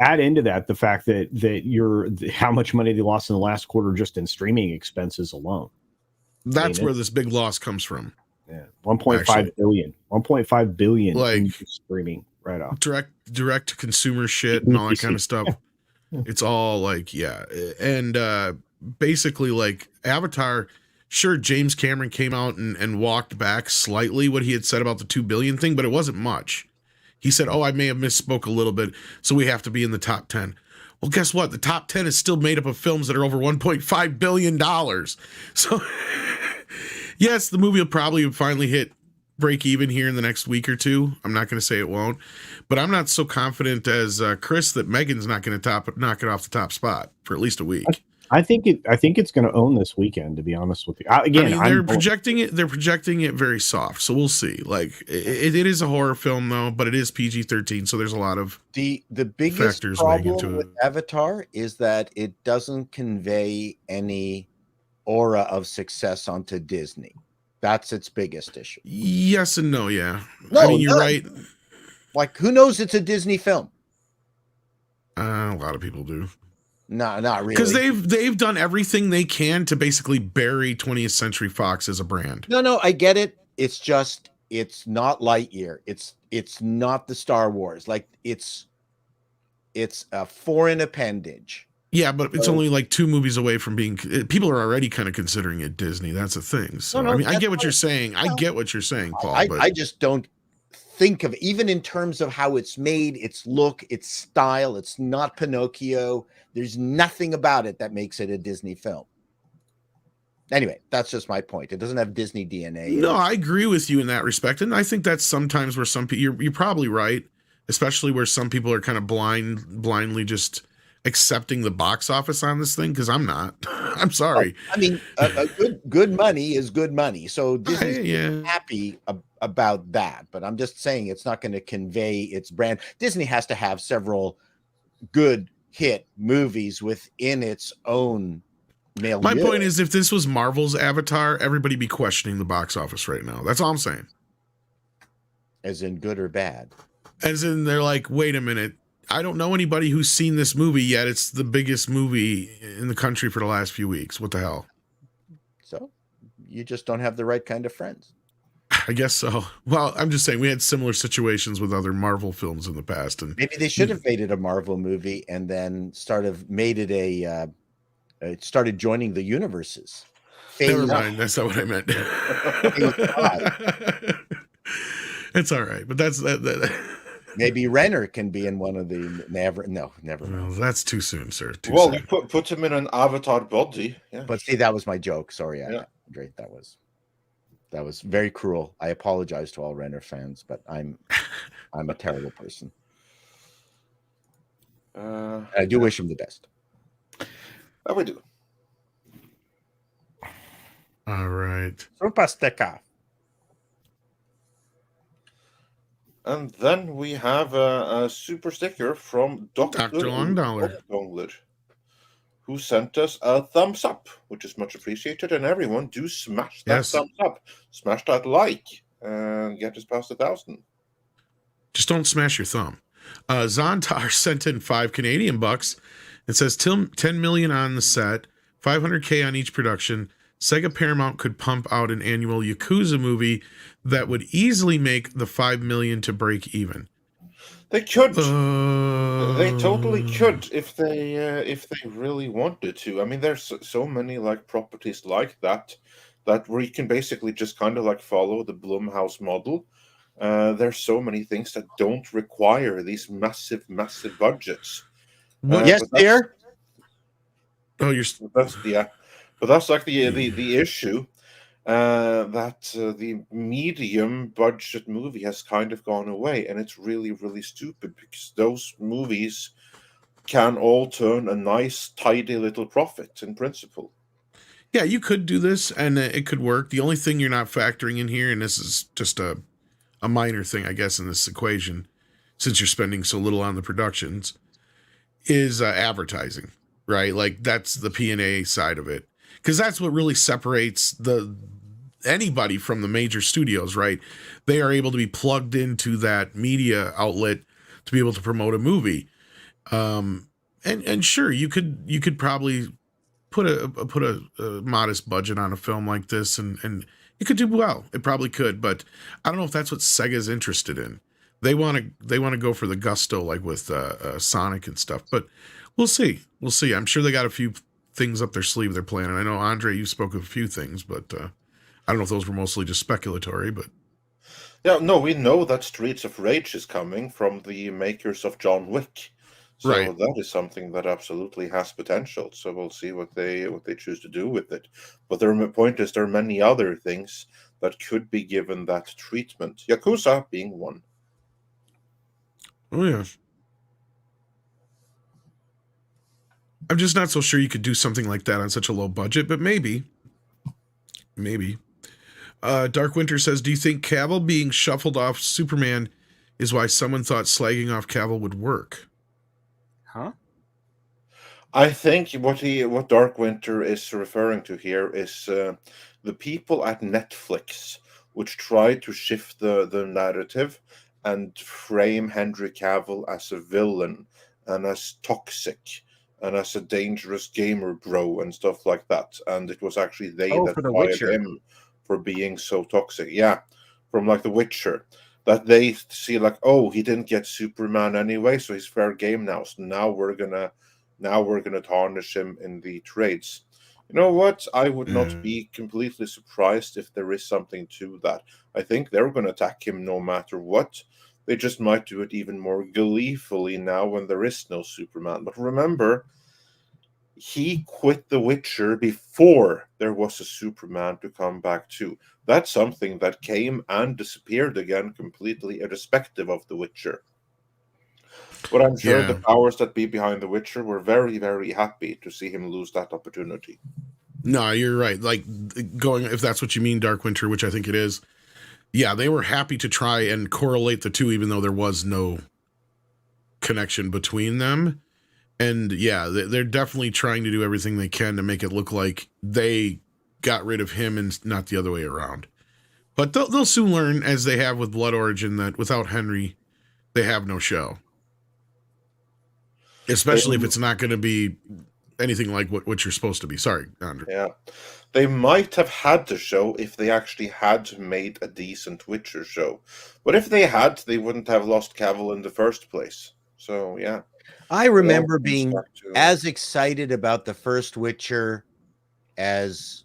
add into that the fact that how much money they lost in the last quarter just in streaming expenses alone. That's where this big loss comes from. Yeah, 1.5 billion. 1.5 billion in streaming. Right off. Direct to consumer shit and all that kind of stuff. It's all like, and basically like Avatar, sure, James Cameron came out and walked back slightly what he had said about the 2 billion thing, but it wasn't much. He said, I may have misspoke a little bit, so we have to be in the top 10. Well, guess what? The top 10 is still made up of films that are over $1.5 billion. So yes, the movie will probably finally hit break even here in the next week or two. I'm not going to say it won't, but I'm not so confident as Chris that Megan's not going to knock it off the top spot for at least a week. I think it's going to own this weekend, to be honest with you. Again, they're projecting it very soft, so we'll see. Like it is a horror film though, but it is PG-13, so there's a lot of the biggest factors problem with Avatar is that it doesn't convey any aura of success onto Disney. That's its biggest issue. Yes and no, yeah. No, I mean, you're right. Like, who knows it's a Disney film? A lot of people do. No, not really. Because they've done everything they can to basically bury 20th Century Fox as a brand. No, I get it. It's just it's not Lightyear. It's not the Star Wars. Like it's a foreign appendage. Yeah, but it's only like 2 movies away from being. People are already kind of considering it Disney. That's the thing. So I mean, I get what you're saying. I get what you're saying, Paul. I just don't think of, even in terms of how it's made, its look, its style. It's not Pinocchio. There's nothing about it that makes it a Disney film. Anyway, that's just my point. It doesn't have Disney DNA. No, I agree with you in that respect, and I think that's sometimes where some people you're probably right, especially where some people are kind of blindly just accepting the box office on this thing, because I'm not. I'm sorry. I mean, a good money is good money, so Disney's happy about that. But I'm just saying it's not going to convey its brand. Disney has to have several good hit movies within its own milieu. My point is, if this was Marvel's Avatar, everybody be questioning the box office right now. That's all I'm saying. As in good or bad? As in, they're like, wait a minute. I don't know anybody who's seen this movie yet. It's the biggest movie in the country for the last few weeks. What the hell? So you just don't have the right kind of friends. I guess so. Well, I'm just saying we had similar situations with other Marvel films in the past, and maybe they should have made it a Marvel movie and then made it a. It started joining the universes. Never mind. That's not what I meant. It's all right, but that's that. Maybe Renner can be in one of the never. Well, that's too soon, sir. Soon. Put him in an Avatar body. Yeah. But see, that was my joke. Sorry, Andre. That was very cruel. I apologize to all Renner fans, but I'm a terrible person. I do wish him the best. That we do. All right. Super sticker. And then we have a super sticker from Dr. Longdollar, who sent us a thumbs up, which is much appreciated. And everyone, do smash that thumbs up. Smash that like and get us past 1,000. Just don't smash your thumb. Zontar sent in $5 Canadian. It says 10 million on the set, $500K on each production. Sega Paramount could pump out an annual Yakuza movie that would easily make the $5 million to break even. They could. They totally could if they really wanted to. I mean, there's so many like properties like that where you can basically just kind of like follow the Blumhouse model. There's so many things that don't require these massive budgets. Yes, dear. Oh, you're. But that's like the issue that the medium budget movie has kind of gone away, and it's really, really stupid because those movies can all turn a nice, tidy little profit in principle. Yeah, you could do this, and it could work. The only thing you're not factoring in here, and this is just a minor thing, I guess, in this equation, since you're spending so little on the productions, is advertising, right? Like that's the P&A side of it. Because that's what really separates anybody from the major studios, right? They are able to be plugged into that media outlet to be able to promote a movie. And sure, you could probably put a modest budget on a film like this, and it could do well. It probably could, but I don't know if that's what Sega's interested in. They want to go for the gusto, like with Sonic and stuff. But we'll see. I'm sure they got a few things up their sleeve they're planning. I know, Andre, you spoke of a few things, but I don't know if those were mostly just speculatory. But yeah, no, we know that Streets of Rage is coming from the makers of John Wick. So that is something that absolutely has potential. So we'll see what they choose to do with it. But the point is, there are many other things that could be given that treatment. Yakuza being one. Oh yeah. I'm just not so sure you could do something like that on such a low budget, but maybe. Dark Winter says, do you think Cavil being shuffled off Superman is why someone thought slagging off Cavil would work? Huh? I think what Dark Winter is referring to here is the people at Netflix which tried to shift the narrative and frame Henry Cavill as a villain and as toxic and as a dangerous gamer bro and stuff like that. And it was actually they that fired him for being so toxic. Yeah, from like The Witcher. That they see like, oh, he didn't get Superman anyway, so he's fair game now. So now we're gonna tarnish him in the trades. You know what? I would not be completely surprised if there is something to that. I think they're gonna attack him no matter what. They just might do it even more gleefully now when there is no Superman. But remember, he quit The Witcher before there was a Superman to come back to. That's something that came and disappeared again completely, irrespective of The Witcher. But I'm sure Yeah. the powers that be behind The Witcher were very, very happy to see him lose that opportunity. No, you're right. Like going, if that's what you mean, Dark Winter, which I think it is. Yeah, they were happy to try and correlate the two, even though there was no connection between them. And yeah, they're definitely trying to do everything they can to make it look like they got rid of him and not the other way around. But they'll soon learn, as they have with Blood Origin, that without Henry, they have no show. Especially if it's not going to be anything like what you're supposed to be. Sorry, Andrew. Yeah. They might have had the show if they actually had made a decent Witcher show. But if they had, they wouldn't have lost Cavil in the first place. So, yeah. I remember being as excited about the first Witcher as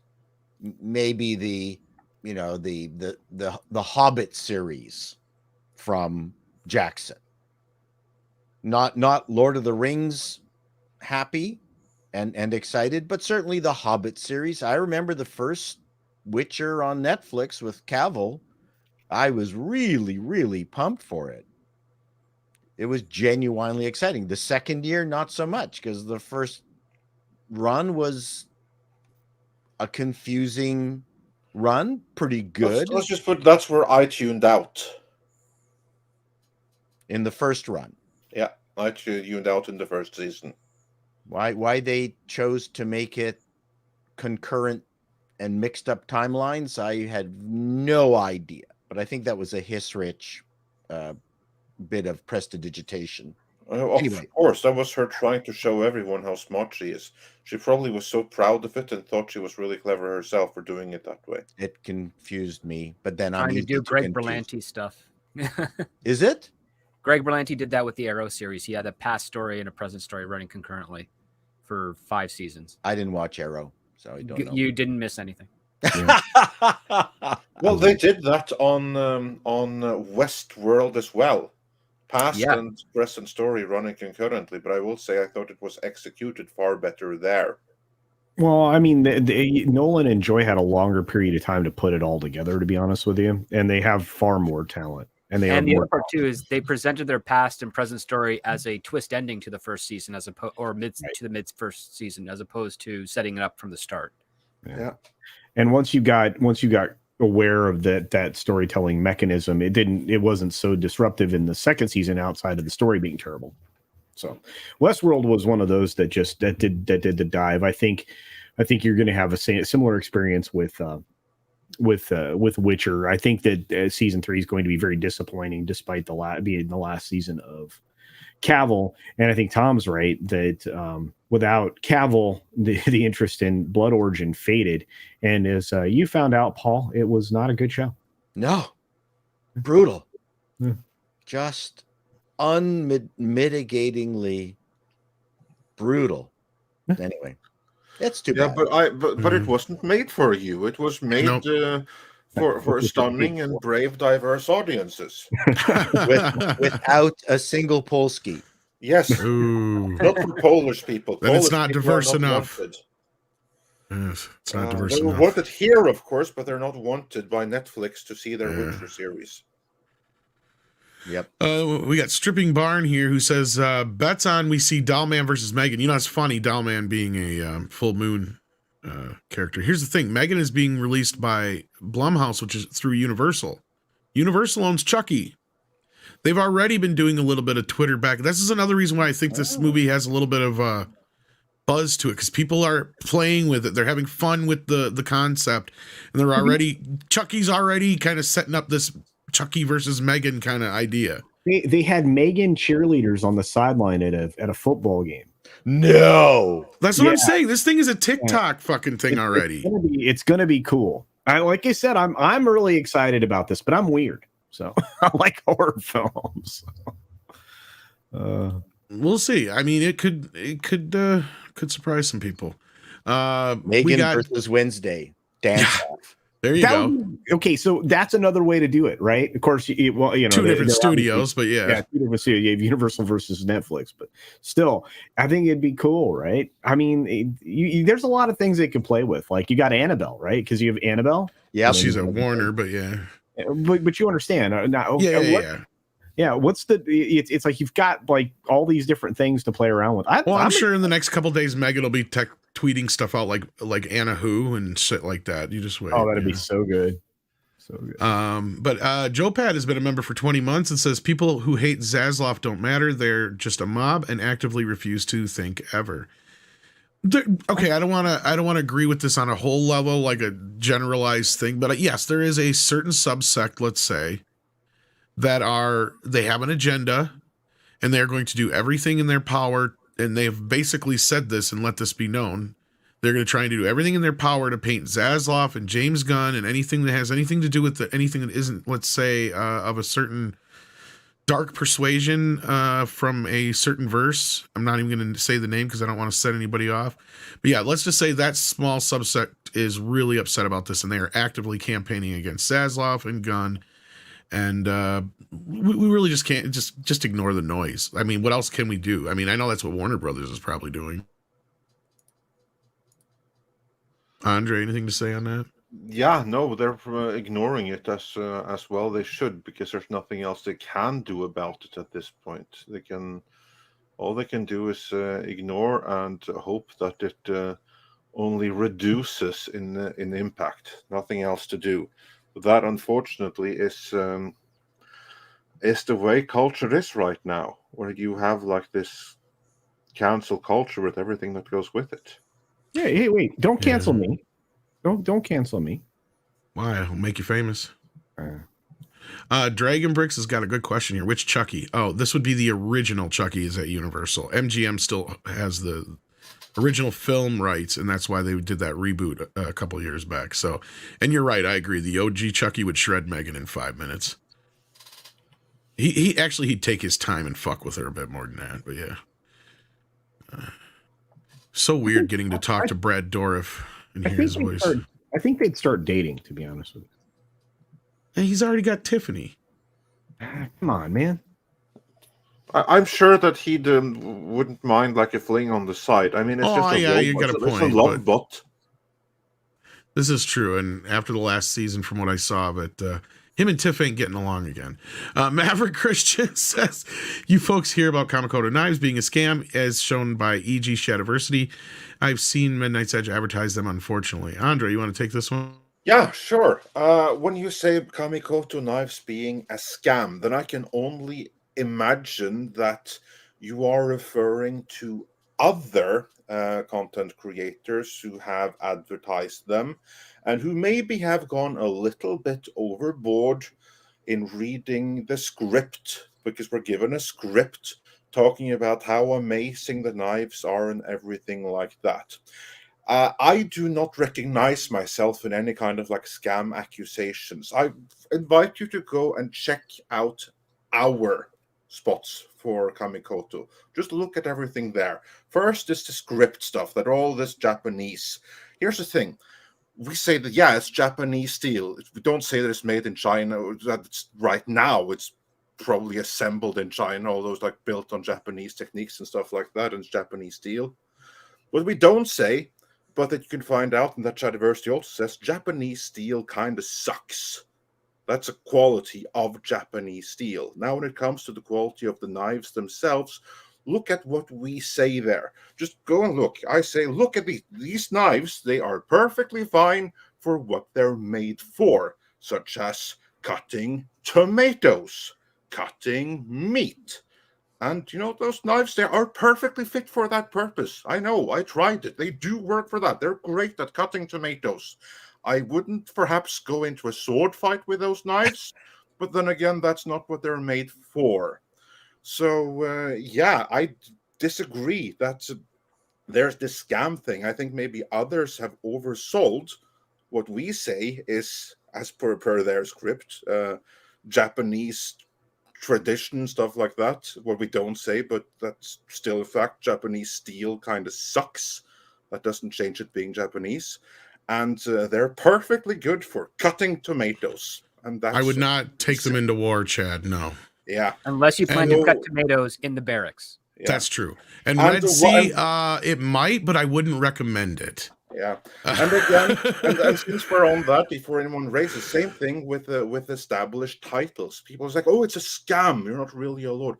maybe the Hobbit series from Jackson. Not Lord of the Rings happy and excited, but certainly the Hobbit series. I remember the first Witcher on Netflix with Cavil. I was really, really pumped for it. It was genuinely exciting. The second year, not so much, because the first run was a confusing run. Pretty good. Let's just put that's where I tuned out. In the first run. Yeah, I tuned out in the first season. Why they chose to make it concurrent and mixed up timelines, I had no idea. But I think that was a Hiss-Rich bit of prestidigitation. Anyway. Of course, that was her trying to show everyone how smart she is. She probably was so proud of it and thought she was really clever herself for doing it that way. It confused me, but then I'm trying to do Greg Berlanti stuff. Is it? Greg Berlanti did that with the Arrow series. He had a past story and a present story running concurrently for 5 seasons. I didn't watch Arrow, so I don't know. You didn't miss anything. Yeah. Well, they did that on Westworld as well. Past and present story running concurrently, but I will say I thought it was executed far better there. Well, I mean, Nolan and Joy had a longer period of time to put it all together, to be honest with you, and they have far more talent. And the other part too is they presented their past and present story as a twist ending to the first season, as opposed to the mid first season, as opposed to setting it up from the start. Yeah. And once you got aware of that storytelling mechanism, it wasn't so disruptive in the second season outside of the story being terrible. So Westworld was one of those that did the dive. I think you're going to have a similar experience with Witcher. I think that season 3 is going to be very disappointing, despite being the last season of Cavil. And I think Tom's right that without Cavil, the interest in Blood Origin faded. And as you found out, Paul, it was not a good show. No, brutal, yeah. Just unmitigatingly brutal. Anyway. It's too bad. But it wasn't made for you. It was made for stunning and brave, diverse audiences. Without a single Polski. Yes. Ooh. Not for Polish people. Then Polish it's not diverse enough. Wanted. Yes, it's not diverse they enough. They wanted here, of course, but they're not wanted by Netflix to see their Witcher series. Yep. We got Stripping Barn here who says, bets on we see Dollman versus Megan. You know, it's funny, Dollman being a full moon character. Here's the thing. Megan is being released by Blumhouse, which is through Universal. Universal owns Chucky. They've already been doing a little bit of Twitter back. This is another reason why I think this movie has a little bit of buzz to it, because people are playing with it. They're having fun with the concept. And they're already, Chucky's already kind of setting up this Chucky versus Megan kind of idea. They had Megan cheerleaders on the sideline at a football game. No, that's what I'm saying. This thing is a TikTok fucking thing already. It's gonna be cool. Like I said, I'm really excited about this, but I'm weird, so I like horror films. We'll see. I mean, it could surprise some people. Megan versus Wednesday. Dance off. There you go. Okay, so that's another way to do it, right? Of course, well, you know, Two different studios, but yeah, two different studios. You have Universal versus Netflix, but still, I think it'd be cool, right? I mean, there's a lot of things they can play with. Like you got Annabelle, right? Because you have Annabelle. Yeah, she's at Warner, but yeah, but you understand now? Yeah. What's the? It's like you've got like all these different things to play around with. I'm sure in the next couple days, Megan will be tweeting stuff out like Anna Who and shit like that. You just wait. Oh, that'd be so good. So good. But Joe Pat has been a member for 20 months and says people who hate Zaslav don't matter. They're just a mob and actively refuse to think ever. Okay, I don't want to agree with this on a whole level, like a generalized thing, but yes, there is a certain subsect, let's say, that they have an agenda and they're going to do everything in their power. And they've basically said this and let this be known. They're going to try and do everything in their power to paint Zaslav and James Gunn and anything that has anything to do with anything that isn't, let's say, of a certain dark persuasion from a certain verse. I'm not even going to say the name because I don't want to set anybody off. But yeah, let's just say that small subset is really upset about this and they are actively campaigning against Zaslav and Gunn. And we really just can't just ignore the noise. I mean, what else can we do? I mean, I know that's what Warner Brothers is probably doing. Andre, anything to say on that? Yeah, no, they're ignoring it as well. They should, because there's nothing else they can do about it at this point. All they can do is ignore and hope that it only reduces in impact. Nothing else to do. That, unfortunately, is the way culture is right now, where you have like this cancel culture with everything that goes with it. Yeah, hey, wait! Don't cancel me. Don't cancel me. Why? I'll make you famous. Dragon Bricks has got a good question here. Which Chucky? Oh, this would be the original Chucky is at Universal. MGM still has the original film rights, and that's why they did that reboot a couple years back. So, and you're right, I agree. The OG Chucky would shred Megan in 5 minutes. He'd take his time and fuck with her a bit more than that, but yeah. So weird getting to talk to Brad Dourif and hear his voice. I think they'd start dating, to be honest with you. And he's already got Tiffany. Come on, man. I'm sure that he wouldn't mind like a fling on the side. I mean, it's just you got a point. It's a love bot. This is true, and after the last season, from what I saw, but him and Tiff ain't getting along again. Maverick Christian says, you folks hear about Comic Code Knives being a scam, as shown by E.G. Shadiversity. I've seen Midnight's Edge advertise them, unfortunately. Andre, you want to take this one? Yeah, sure. When you say Kamikoto Knives being a scam, then I can only imagine that you are referring to other content creators who have advertised them and who maybe have gone a little bit overboard in reading the script, because we're given a script talking about how amazing the knives are and everything like that. I do not recognize myself in any kind of like scam accusations. I invite you to go and check out our spots for Kamikoto. Just look at everything there. First is the script stuff, that all this Japanese. Here's the thing. We say that, yeah, it's Japanese steel. We don't say that it's made in China. That it's, right now, it's probably assembled in China, all those like built on Japanese techniques and stuff like that, and it's Japanese steel. What we don't say, but that you can find out, and that Chadiversity also says, Japanese steel kind of sucks. That's a quality of Japanese steel. Now, when it comes to the quality of the knives themselves, look at what we say there. Just go and look. I say, look at these knives. They are perfectly fine for what they're made for, such as cutting tomatoes, cutting meat. And, you know, those knives, they are perfectly fit for that purpose. I know, I tried it. They do work for that. They're great at cutting tomatoes. I wouldn't perhaps go into a sword fight with those knives, but then again, that's not what they're made for. So, yeah, I disagree. There's this scam thing. I think maybe others have oversold what we say is, as per their script, Japanese tradition, stuff like that. What we don't say, but that's still a fact. Japanese steel kind of sucks. That doesn't change it being Japanese. and they're perfectly good for cutting tomatoes. And that's I would not take them into war, Chad. No. Yeah. Unless you plan to cut tomatoes in the barracks. Yeah. That's true. And Red Sea, it might, but I wouldn't recommend it. Yeah. And again, and since we're on that, before anyone raises, same thing with established titles. People are like, oh, it's a scam. You're not really a lord.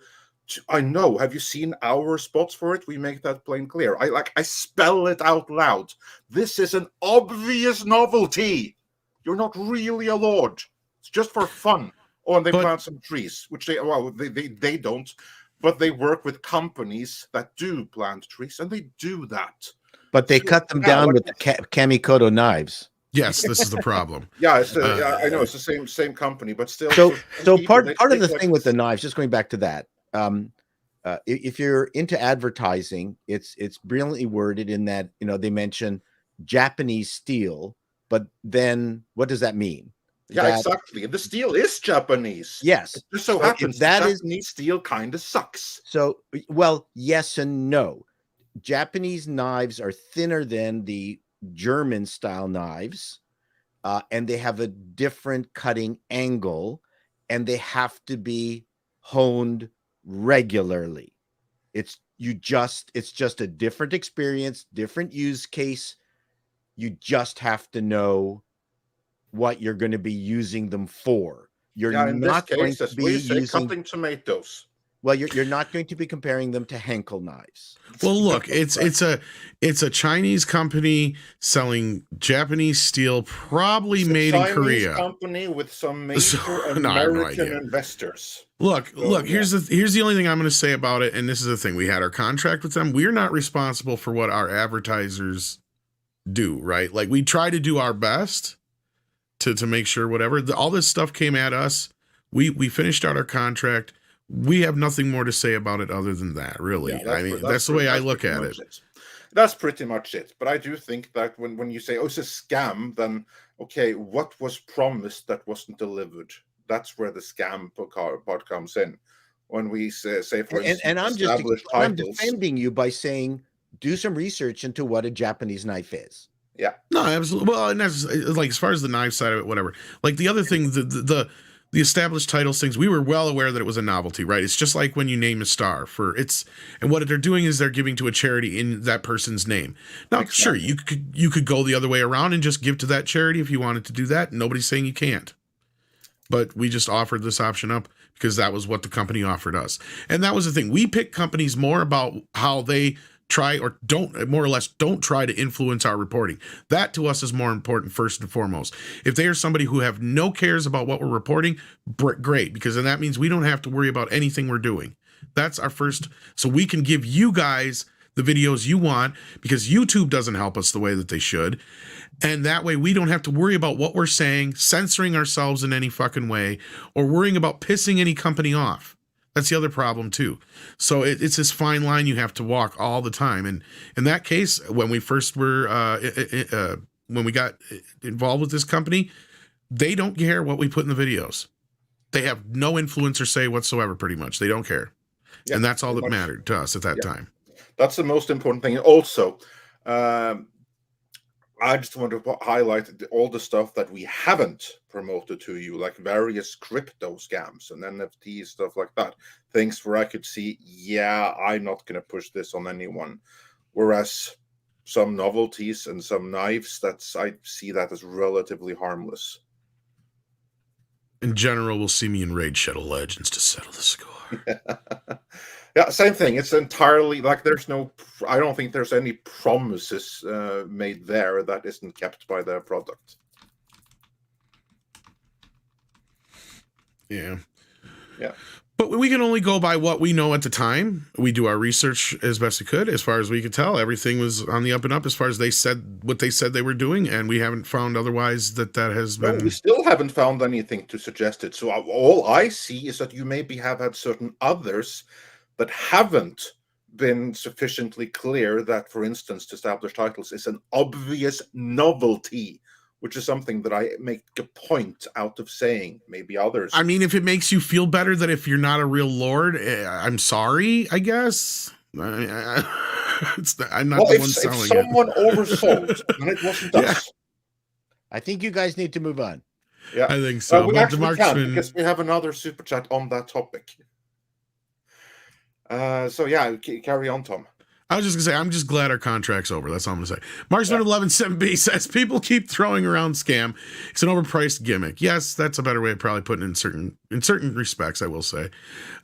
I know. Have you seen our spots for it? We make that plain clear. I spell it out loud. This is an obvious novelty. You're not really a lord. It's just for fun. Oh, and they plant some trees, which they don't, but they work with companies that do plant trees, and they do that. But they cut them down with the Kamikoto knives. Yes, this is the problem. Yeah, I know it's the same company, but still. So part of the thing with the knives, just going back to that, if you're into advertising, it's brilliantly worded in that they mention Japanese steel, but then what does that mean? Yeah, exactly. The steel is Japanese. Yes. It just so happens that Japanese steel kind of sucks. So, well, yes and no. Japanese knives are thinner than the German style knives, and they have a different cutting angle, and they have to be honed regularly. It's just a different experience, different use case. You just have to know what you're going to be using them for. You're not going to be using cutting tomatoes. Well, you're not going to be comparing them to Henkel knives. Well, look, it's a Chinese company selling Japanese steel, probably made in Korea. Chinese company with some major American investors. Look. Here's the only thing I'm going to say about it, and this is the thing: we had our contract with them. We're not responsible for what our advertisers do, right? Like we try to do our best to make sure whatever all this stuff came at us. We finished out our contract. We have nothing more to say about it other than that, really. Yeah, that's the way I look at it. That's pretty much it. But I do think that when you say, oh, it's a scam, then, okay, what was promised that wasn't delivered? That's where the scam part comes in. When we say for instance, and I'm defending you by saying, do some research into what a Japanese knife is. Yeah. No, absolutely. Well, and that's like, as far as the knife side of it, whatever. Like the other thing, the established titles things, we were well aware that it was a novelty, right? It's just like when you name a star and what they're doing is they're giving to a charity in that person's name. Now, sure, you could go the other way around and just give to that charity if you wanted to do that. Nobody's saying you can't. But we just offered this option up because that was what the company offered us. And that was the thing. We pick companies more about how they try or don't try to influence our reporting. That to us is more important first and foremost. If they are somebody who have no cares about what we're reporting, great, because then that means we don't have to worry about anything we're doing. That's our first, so we can give you guys the videos you want because YouTube doesn't help us the way that they should. And that way we don't have to worry about what we're saying, censoring ourselves in any fucking way, or worrying about pissing any company off. That's the other problem too. So it's this fine line you have to walk all the time. And in that case, when we first were, when we got involved with this company, they don't care what we put in the videos. They have no influence or say whatsoever, pretty much. They don't care. Yeah, and that's all that mattered to us at that time. That's the most important thing. Also, I just want to highlight all the stuff that we haven't promoted to you, like various crypto scams and NFT stuff like that. Things where I could see, I'm not going to push this on anyone. Whereas some novelties and some knives, I see that as relatively harmless. In general, we'll see me in Raid Shadow Legends to settle the score. Yeah, same thing. It's entirely like I don't think there's any promises made there that isn't kept by the product. Yeah. But we can only go by what we know at the time. We do our research as best we could. As far as we could tell, everything was on the up and up as far as they said what they said they were doing, and we haven't found otherwise that has been. No, we still haven't found anything to suggest it. So all I see is that you maybe have had certain others that haven't been sufficiently clear that, for instance, established titles is an obvious novelty, which is something that I make a point out of saying. Maybe others. I mean, if it makes you feel better that if you're not a real lord, I'm sorry, I guess. I'm not the one selling it. If someone oversold, and it wasn't us. I think you guys need to move on. Yeah, I think so. we But the actually can't marksman, because we have another super chat on that topic. So yeah, carry on, Tom. I was just gonna say, I'm just glad our contract's over. That's all I'm gonna say. Marksman 117B says people keep throwing around scam. It's an overpriced gimmick. Yes, that's a better way of probably putting it in certain respects. I will say,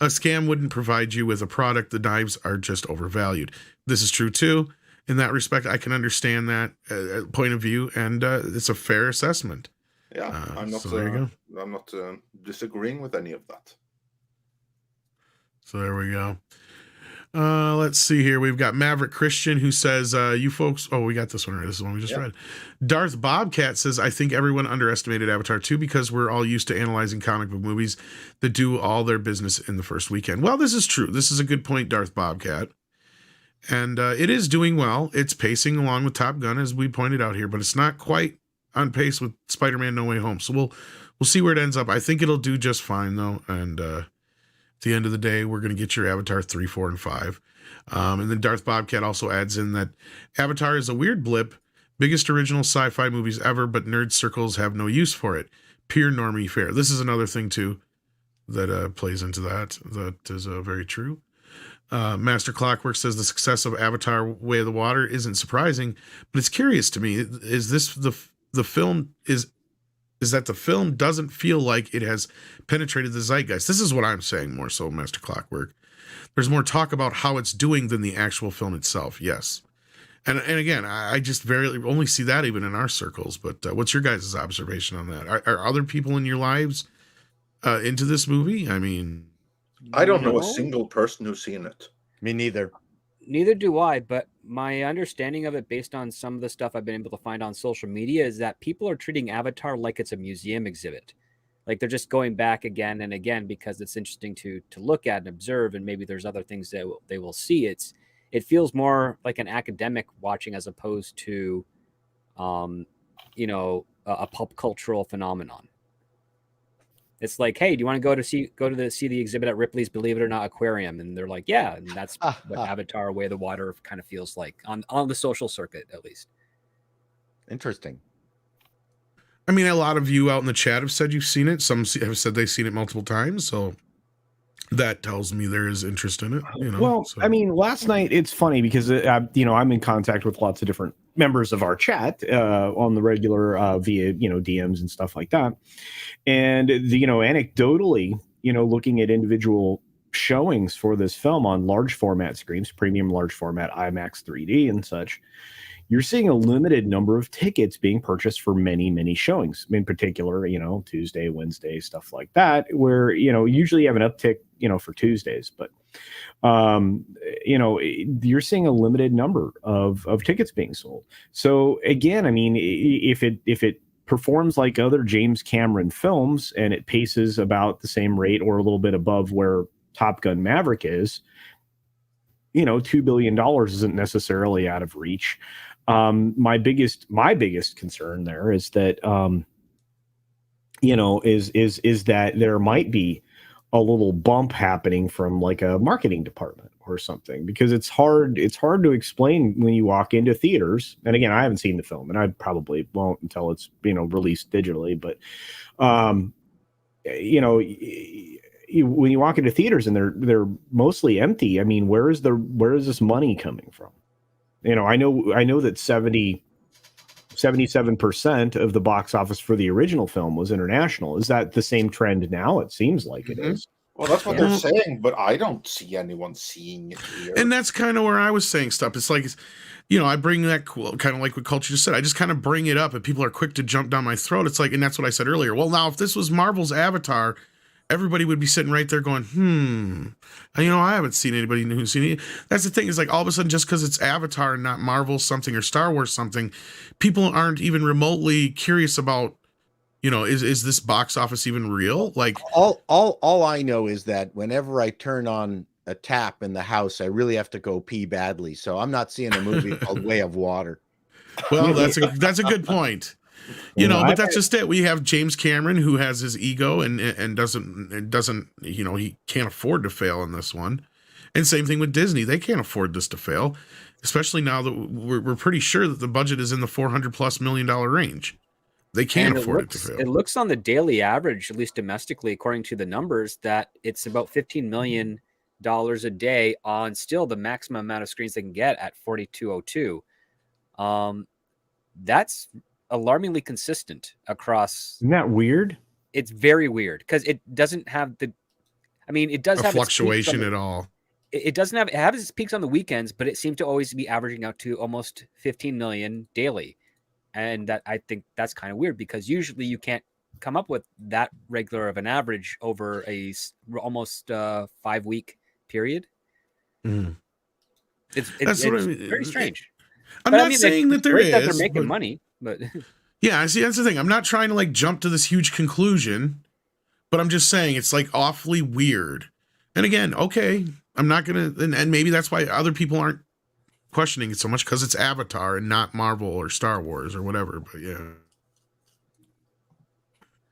a scam wouldn't provide you with a product. The knives are just overvalued. This is true too. In that respect, I can understand that point of view, and it's a fair assessment. Yeah, I'm not. So there you go. I'm not disagreeing with any of that. So there we go. Let's see here. We've got Maverick Christian who says, you folks, we got this one right. This is the one we just read. Darth Bobcat says, I think everyone underestimated Avatar 2 because we're all used to analyzing comic book movies that do all their business in the first weekend. Well, this is true. This is a good point, Darth Bobcat. And it is doing well. It's pacing along with Top Gun, as we pointed out here, but it's not quite on pace with Spider-Man No Way Home. So we'll see where it ends up. I think it'll do just fine, though. And at the end of the day, we're going to get your Avatar 3, 4, and 5. And then Darth Bobcat also adds in that Avatar is a weird blip, biggest original sci-fi movies ever, but nerd circles have no use for it. Pure normie fare. This is another thing, too, that plays into that. That is very true. Master Clockwork says the success of Avatar Way of the Water isn't surprising, but it's curious to me. Is this the film is that the film doesn't feel like it has penetrated the zeitgeist. This is what I'm saying more so, Master Clockwork. There's more talk about how it's doing than the actual film itself. Yes. And again, I just very only see that even in our circles. But what's your guys' observation on that? Are other people in your lives into this movie? I mean, I don't know a single person who's seen it. Me neither. Neither do I, but my understanding of it based on some of the stuff I've been able to find on social media is that people are treating Avatar like it's a museum exhibit. Like they're just going back again and again because it's interesting to look at and observe, and maybe there's other things that they will see. It feels more like an academic watching as opposed to, a pop cultural phenomenon. It's like, hey, do you want to go to see the exhibit at Ripley's Believe It or Not Aquarium? And they're like, yeah, and that's what Avatar: Way of the Water kind of feels like on the social circuit, at least. Interesting. I mean, a lot of you out in the chat have said you've seen it. Some have said they've seen it multiple times, so that tells me there is interest in it. Well, I mean, last night it's funny because I'm in contact with lots of different members of our chat on the regular via DMs and stuff like that, and anecdotally, looking at individual showings for this film on large format screens, premium large format IMAX 3D and such, you're seeing a limited number of tickets being purchased for many, many showings. In particular, Tuesday, Wednesday, stuff like that, where, usually you have an uptick, for Tuesdays, but, you're seeing a limited number of tickets being sold. So again, I mean, if it performs like other James Cameron films and it paces about the same rate or a little bit above where Top Gun Maverick is, $2 billion isn't necessarily out of reach. My biggest concern there is that, is that there might be a little bump happening from like a marketing department or something, because it's hard to explain when you walk into theaters. And again, I haven't seen the film and I probably won't until it's, released digitally, but, when you walk into theaters and they're mostly empty, I mean, where is this money coming from? I know that 77% of the box office for the original film was international. Is that the same trend now? It seems like it is. Well, that's what they're saying, but I don't see anyone seeing it here. And that's kind of where I was saying stuff. It's like, I bring that kind of like what Culture just said. I just kind of bring it up and people are quick to jump down my throat. It's like, and that's what I said earlier. Well, now if this was Marvel's Avatar, everybody would be sitting right there going, I haven't seen anybody who's seen it. That's the thing, is like all of a sudden, just because it's Avatar and not Marvel something or Star Wars something, people aren't even remotely curious about, is this box office even real? Like all I know is that whenever I turn on a tap in the house, I really have to go pee badly. So I'm not seeing a movie called Way of Water. Well, that's a good point. But that's just it. We have James Cameron, who has his ego and doesn't he can't afford to fail in this one. And same thing with Disney. They can't afford this to fail, especially now that we're pretty sure that the budget is in the $400+ million range. They can't And afford it to fail. It looks on the daily average, at least domestically, according to the numbers, that it's about $15 million a day on still the maximum amount of screens they can get at 4202. That's alarmingly consistent across. Isn't that weird? It's very weird because it doesn't have the. I mean, it does A have fluctuation at all. It doesn't have. It has its peaks on the weekends, but it seems to always be averaging out to almost 15 million daily. And that, I think that's kind of weird because usually you can't come up with that regular of an average over a almost 5-week period. Mm. It's what I mean. very strange. I'm not saying that there is. They're making money, but yeah, I see. That's the thing. I'm not trying to like jump to this huge conclusion, but I'm just saying it's like awfully weird. And again, okay, I'm not gonna, and maybe that's why other people aren't questioning it so much because it's Avatar and not Marvel or Star Wars or whatever. But yeah,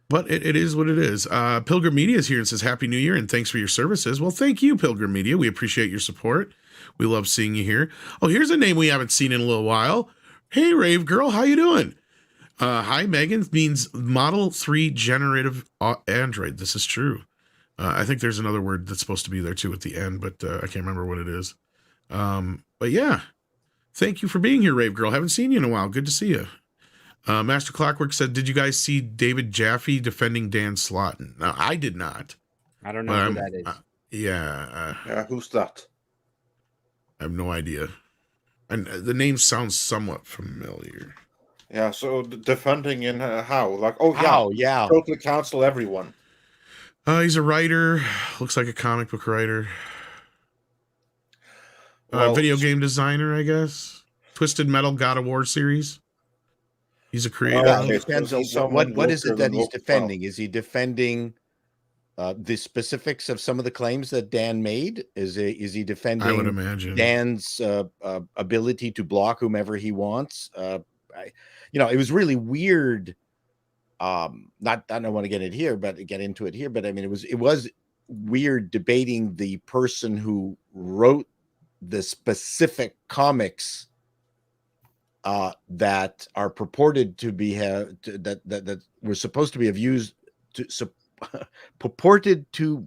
but it is what it is. Pilgrim Media is here and says Happy New Year and thanks for your services. Well, thank you, Pilgrim Media. We appreciate your support. We love seeing you here. Oh, here's a name we haven't seen in a little while. Hey, Rave Girl, how you doing? Hi, Megan means Model 3 generative Android. This is true. I think there's another word that's supposed to be there too at the end, but I can't remember what it is. But yeah, thank you for being here, Rave Girl. Haven't seen you in a while. Good to see you. Master Clockwork said, did you guys see David Jaffe defending Dan Slaughton? No, I did not. I don't know who that is. Yeah, who's that? I have no idea. And the name sounds somewhat familiar. Yeah, so defending in how? Like, oh, How? Yeah. Totally cancel everyone. He's a writer. Looks like a comic book writer. Well, video game designer, I guess. Twisted Metal God of War series. He's a creator. Okay, It depends so on he's someone what is local it that and he's local. defending? Is he defending the specifics of some of the claims that Dan made? Is he defending I would imagine Dan's ability to block whomever he wants? It was really weird. I don't want to get into it here, but I mean, it was weird debating the person who wrote the specific comics that are purported to be that were supposed to be of use to purported to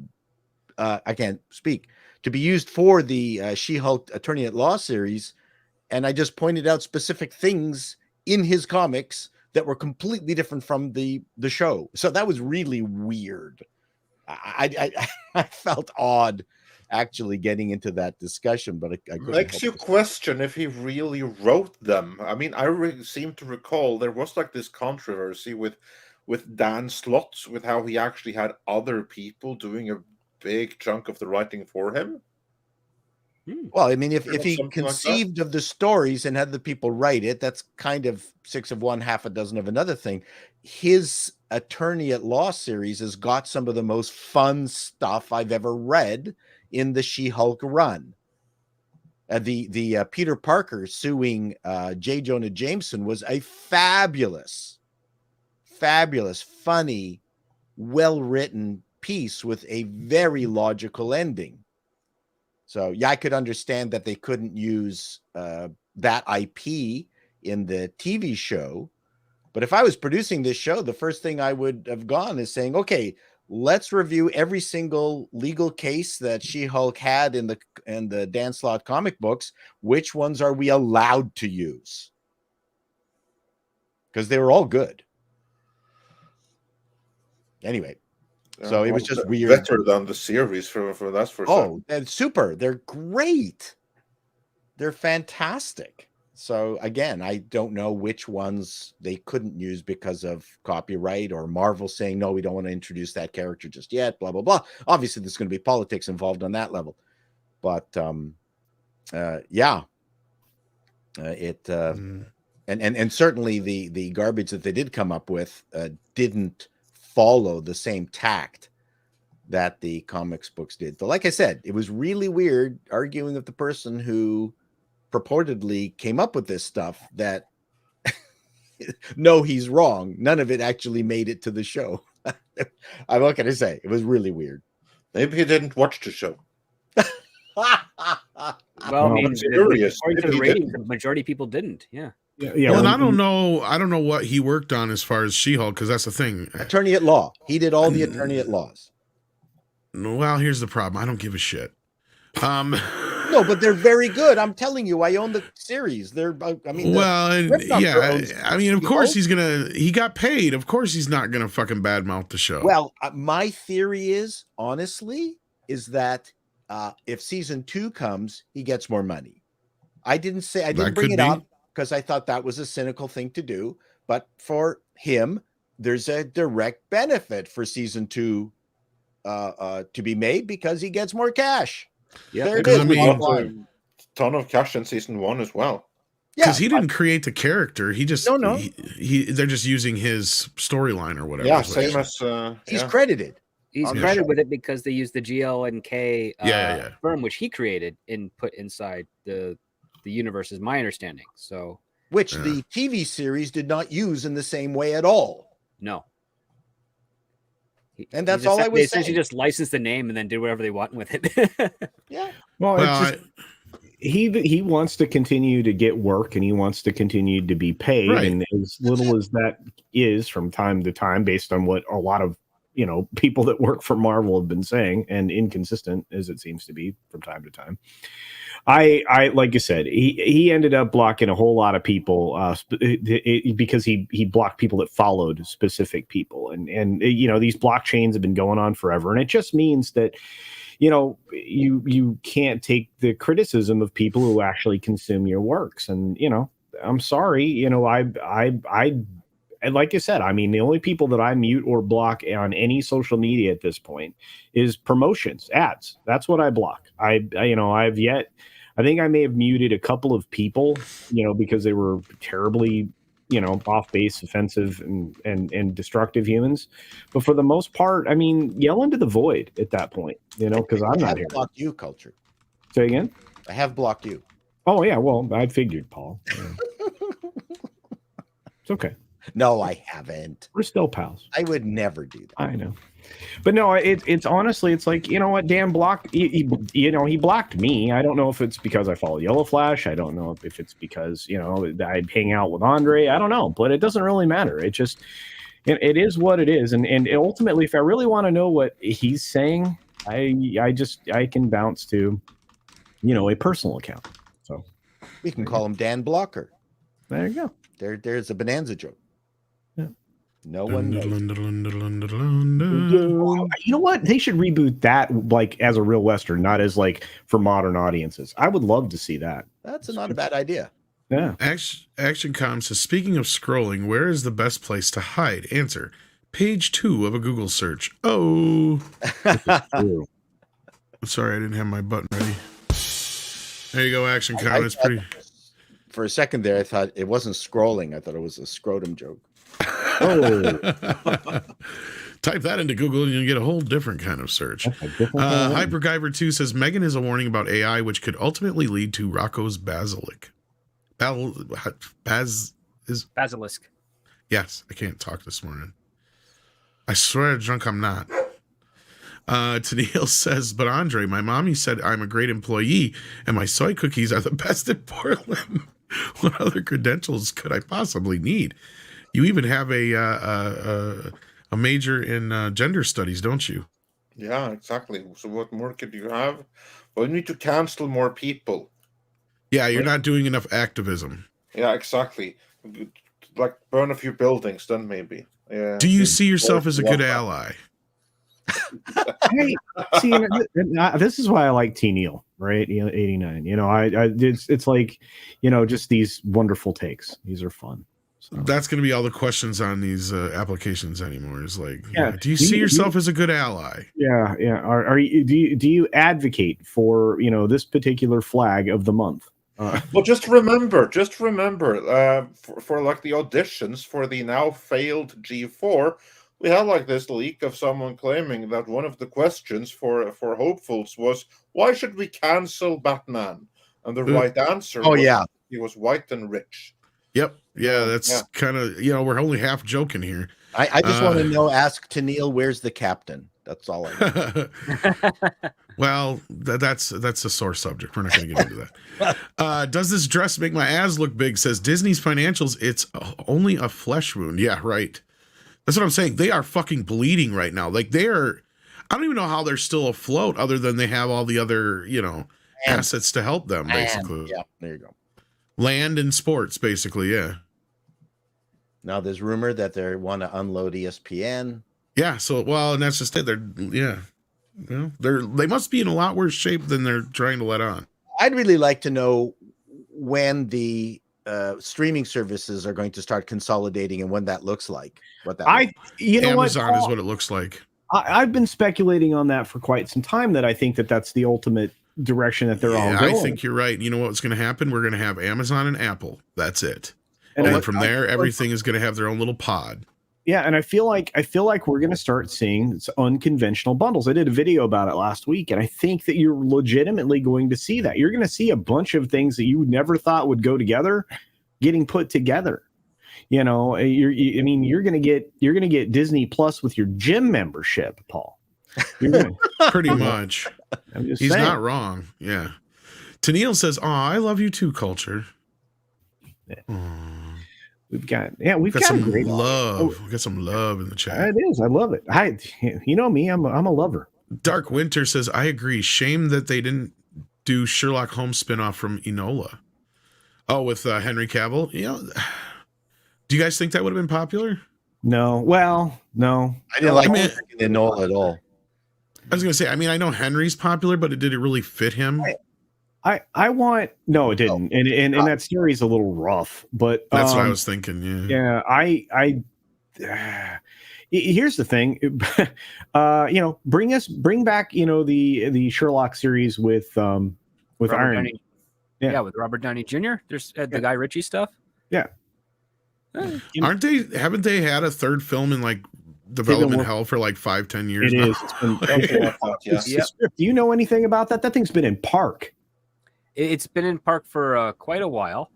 I can't speak, to be used for the She-Hulk Attorney at Law series, and I just pointed out specific things in his comics that were completely different from the show. So that was really weird. I felt odd actually getting into that discussion, but I couldn't Makes you help it. question if he really wrote them. I mean, I seem to recall there was like this controversy with Dan Slott, with how he actually had other people doing a big chunk of the writing for him. Well, I mean, if Something he like that. conceived of the stories and had the people write it, that's kind of 6 of one, half a dozen of another thing. His Attorney at Law series has got some of the most fun stuff I've ever read in the She-Hulk run. The Peter Parker suing J. Jonah Jameson was a fabulous, funny, well-written piece with a very logical ending. So yeah, I could understand that they couldn't use that IP in the TV show. But if I was producing this show, the first thing I would have gone is saying, okay, let's review every single legal case that She-Hulk had in the Dan Slott comic books. Which ones are we allowed to use? Because they were all good. Anyway. So it was just weird. Better than the series for that's for sure. Oh, and super. They're great. They're fantastic. So again, I don't know which ones they couldn't use because of copyright or Marvel saying, no, we don't want to introduce that character just yet, blah, blah, blah. Obviously, there's going to be politics involved on that level. But yeah. And certainly the garbage that they did come up with didn't follow the same tact that the comics books did. So like I said, it was really weird arguing with the person who purportedly came up with this stuff that no, he's wrong. None of it actually made it to the show. What can I say? It was really weird. Maybe he didn't watch the show. Well, I mean, I'm serious. according to the Maybe he ratings, didn't. the majority of people didn't. Yeah. Yeah. Well, and I don't know what he worked on as far as She-Hulk, because that's the thing. Attorney at law. He did all the attorney at laws. Well, here's the problem. I don't give a shit. No, but they're very good. I'm telling you, I own the series. They're, I mean, of course he got paid. Of course he's not gonna fucking badmouth the show. Well, my theory is, honestly, is that if season 2 comes, he gets more money. I didn't bring it up because I thought that was a cynical thing to do. But for him, there's a direct benefit for season 2 to be made because he gets more cash. Yeah, there it is. A ton of cash in season 1 as well. Because he didn't create the character. He just they're just using his storyline or whatever. Yeah, same as he's credited. He's credited with it because they used the GL&K firm, which he created and put inside the universe, is my understanding. So, which the TV series did not use in the same way at all. No. And that's all I was saying. They essentially just licensed the name and then did whatever they want with it. Yeah. Well, he wants to continue to get work and he wants to continue to be paid, and as little as that is from time to time, based on what a lot of people that work for Marvel have been saying, and inconsistent as it seems to be from time to time. I like you said, he ended up blocking a whole lot of people because he blocked people that followed specific people, and these blockchains have been going on forever, and it just means that you can't take the criticism of people who actually consume your works, and I'm sorry, and like I said, I mean, the only people that I mute or block on any social media at this point is promotions, ads. That's what I block. I think I may have muted a couple of people, because they were terribly, off base, offensive and destructive humans. But for the most part, I mean, yell into the void at that point, because I'm not here. Blocked you, Culture. Say again? I have blocked you. Oh, yeah. Well, I figured, Paul. Yeah. It's okay. No, I haven't. We're still pals. I would never do that. I know. But no, it's honestly, it's like, what, Dan blocked, he blocked me. I don't know if it's because I follow Yellow Flash. I don't know if it's because, I hang out with Andre. I don't know, but it doesn't really matter. It just, it is what it is. And ultimately, if I really want to know what he's saying, I can bounce to, a personal account. So we can call him Dan Blocker. There you go. There's a Bonanza joke. Yeah. No one knows. You know what? They should reboot that like as a real Western, not as like for modern audiences. I would love to see that. That's not a bad idea. Yeah. ActionCom says, speaking of scrolling, where is the best place to hide? Answer, page 2 of a Google search. Oh. I'm sorry, I didn't have my button ready. There you go, ActionCom. It's pretty. For a second there, I thought it wasn't scrolling. I thought it was a scrotum joke. Oh. Type that into Google and you'll get a whole different kind of search. HyperGyver2 says Megan is a warning about AI, which could ultimately lead to Rocco's basilisk. Basilisk. Yes, I can't talk this morning. I swear drunk I'm not. Tennille says, but Andre, my mommy said I'm a great employee and my soy cookies are the best in Portland. What other credentials could I possibly need? You even have a major in gender studies, don't you? Yeah, exactly. So what more could you have? Well, you need to cancel more people. Yeah, you're not doing enough activism. Yeah, exactly. Like burn a few buildings, then maybe. Yeah. Do you see yourself as a good ally? Hey, see, this is why I like T. Neal, right? 89. It's like, just these wonderful takes. These are fun. So. That's going to be all the questions on these applications anymore. Is like, do you see yourself as a good ally? Yeah. Are you? Do you advocate for this particular flag of the month? Well, just remember, for like the auditions for the now failed G4. We had like this leak of someone claiming that one of the questions for hopefuls was, why should we cancel Batman? And the right answer was, he was white and rich. Yep. Yeah, that's kind of, we're only half joking here. I just want to know, ask Tennille, where's the captain? That's all I know. Well, that's a sore subject. We're not going to get into that. Does this dress make my ass look big? Says Disney's financials. It's only a flesh wound. Yeah, right. That's what I'm saying. They are fucking bleeding right now. Like they're, I don't even know how they're still afloat other than they have all the other, assets to help them, basically. Yeah, there you go. Land and sports, basically, yeah. Now there's rumor that they want to unload ESPN. Yeah, so, well, and that's just it. They must be in a lot worse shape than they're trying to let on. I'd really like to know when the streaming services are going to start consolidating and when that looks like. Amazon is what it looks like. I've been speculating on that for quite some time, that I think that's the ultimate direction that they're all going. I think you're right. You know what's going to happen? We're going to have Amazon and Apple. That's it. And then from there, everything is going to have their own little pod. Yeah, and I feel like we're going to start seeing unconventional bundles. I did a video about it last week, and I think that you're legitimately going to see that. You're going to see a bunch of things that you never thought would go together getting put together. You're going to get Disney Plus with your gym membership, Paul. Pretty much. He's not wrong. Yeah. Tennille says, "Oh, I love you too, Culture." Yeah. We've got some great love. We got some love in the chat. It is. I love it. You know me. I'm a lover. Dark Winter says, "I agree. Shame that they didn't do Sherlock Holmes spinoff from Enola." Oh, with Henry Cavill. Do you guys think that would have been popular? No. Well, no. I didn't like Enola at all. I was going to say, I know Henry's popular, but did it really fit him? No, it didn't. And that series a little rough, but that's what I was thinking. Yeah. Here's the thing, bring back, the Sherlock series with Iron. Downey. Yeah. With Robert Downey Jr. There's the Guy Ritchie stuff. Yeah. Haven't they had a third film in like development hell for like 5-10 years? It is. It's been, do you know anything about that? That thing's been in park. It's been in park for quite a while.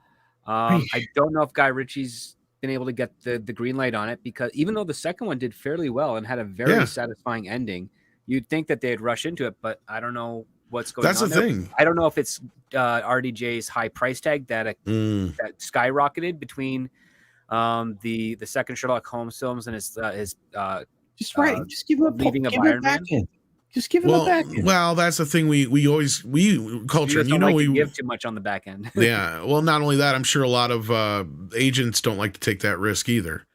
I don't know if Guy Ritchie's been able to get the green light on it, because even though the second one did fairly well and had a very satisfying ending, you'd think that they'd rush into it, but I don't know what's going on. That's the thing. I don't know if it's RDJ's high price tag that skyrocketed between the second Sherlock Holmes films and his just give him leaving of Iron Man. Just give him the back end. Well, that's the thing we culture. We give too much on the back end. Yeah. Well, not only that, I'm sure a lot of agents don't like to take that risk either,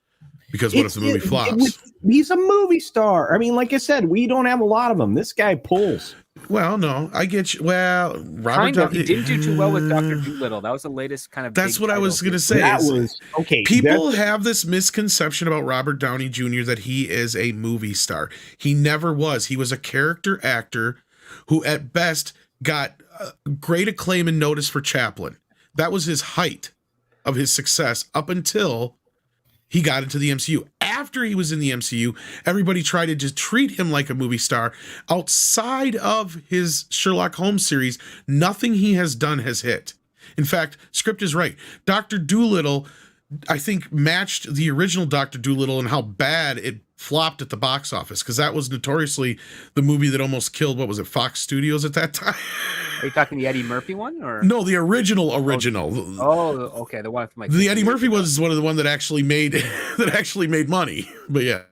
because what if the movie flops? He's a movie star. I mean, like I said, we don't have a lot of them. This guy pulls. Well, no, I get you. Well, He didn't do too well with Dr. Dolittle. That was the latest kind of. That's what I was going to say. That was okay. People have this misconception about Robert Downey Jr. that he is a movie star. He never was. He was a character actor who, at best, got great acclaim and notice for Chaplin. That was his height of his success up until he got into the MCU. After he was in the MCU, everybody tried to just treat him like a movie star. Outside of his Sherlock Holmes series, nothing he has done has hit. In fact, Script is right. Dr. Dolittle, I think, matched the original Dr. Dolittle in how bad it flopped at the box office, because that was notoriously the movie that almost killed, what was it, Fox Studios at that time? Are you talking the Eddie Murphy one, or no, the original? Oh, okay, the one from like the Eddie Murphy was one of the one that actually made money. But yeah,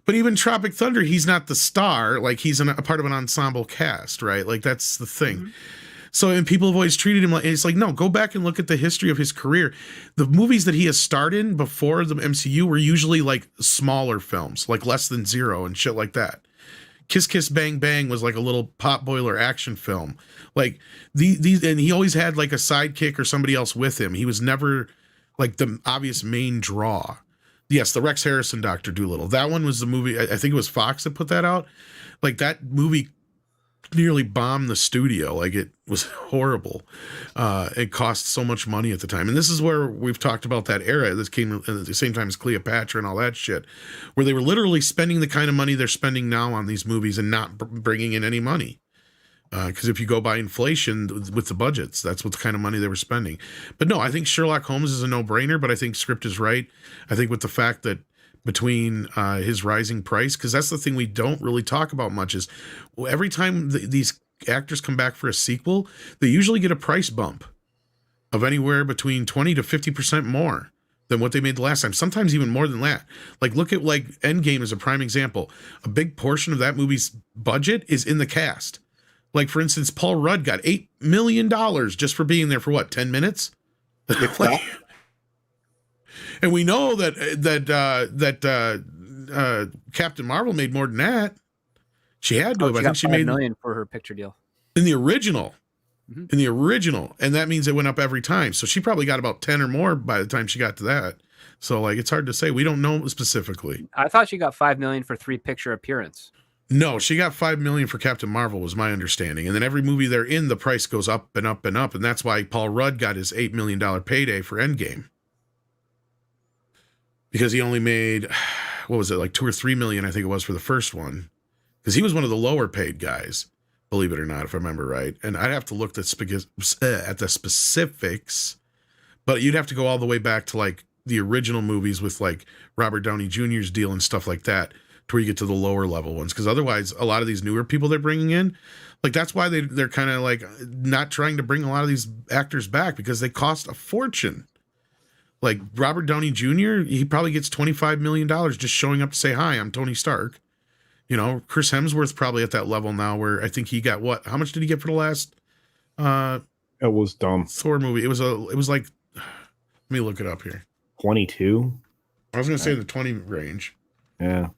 but even Tropic Thunder, he's not the star. Like, he's a part of an ensemble cast, right? Like, that's the thing. Mm-hmm. So, and people have always treated him like, it's like, no, go back and look at the history of his career. The movies that he has starred in before the MCU were usually like smaller films, like Less Than Zero and shit like that. Kiss Kiss Bang Bang was like a little potboiler action film. Like these, and he always had like a sidekick or somebody else with him. He was never like the obvious main draw. Yes, the Rex Harrison Dr. Dolittle. That one was the movie. I think it was Fox that put that out. Like, that movie nearly bombed the studio. Like, it was horrible. It cost so much money at the time. And this is where we've talked about that era. This came at the same time as Cleopatra and all that shit, where they were literally spending the kind of money they're spending now on these movies and not bringing in any money. Because if you go by inflation with the budgets, that's what the kind of money they were spending. But no, I think Sherlock Holmes is a no-brainer, but I think Script is right. I think with the fact that between his rising price, because that's the thing we don't really talk about much is every time these actors come back for a sequel, they usually get a price bump of anywhere between 20 to 50% more than what they made the last time. Sometimes even more than that. Like look at like Endgame as a prime example. A big portion of that movie's budget is in the cast. Like for instance, Paul Rudd got $8 million just for being there for what, 10 minutes? Like, and we know that Captain Marvel made more than that. She had to have. I think she made $5 million for her picture deal in the original. Mm-hmm. In the original, and that means it went up every time. So she probably got about 10 or more by the time she got to that. So like it's hard to say. We don't know specifically. I thought she got $5 million for 3 picture appearance. No, she got $5 million for Captain Marvel, was my understanding. And then every movie they're in, the price goes up and up and up, and that's why Paul Rudd got his $8 million payday for Endgame. Because he only made, what was it, like 2 or 3 million, I think it was, for the first one. Because he was one of the lower paid guys. Believe it or not, if I remember right. And I'd have to look at the specifics, but you'd have to go all the way back to like the original movies with like Robert Downey Jr.'s deal and stuff like that to where you get to the lower level ones. Because otherwise, a lot of these newer people they're bringing in, like that's why they're kind of like not trying to bring a lot of these actors back because they cost a fortune. Like Robert Downey Jr., he probably gets $25 million just showing up to say, hi, I'm Tony Stark. You know, Chris Hemsworth probably at that level now where I think he got what? How much did he get for the last it was dumb Thor movie? It was like, let me look it up here. 22. I was going to say the 20 range. Yeah.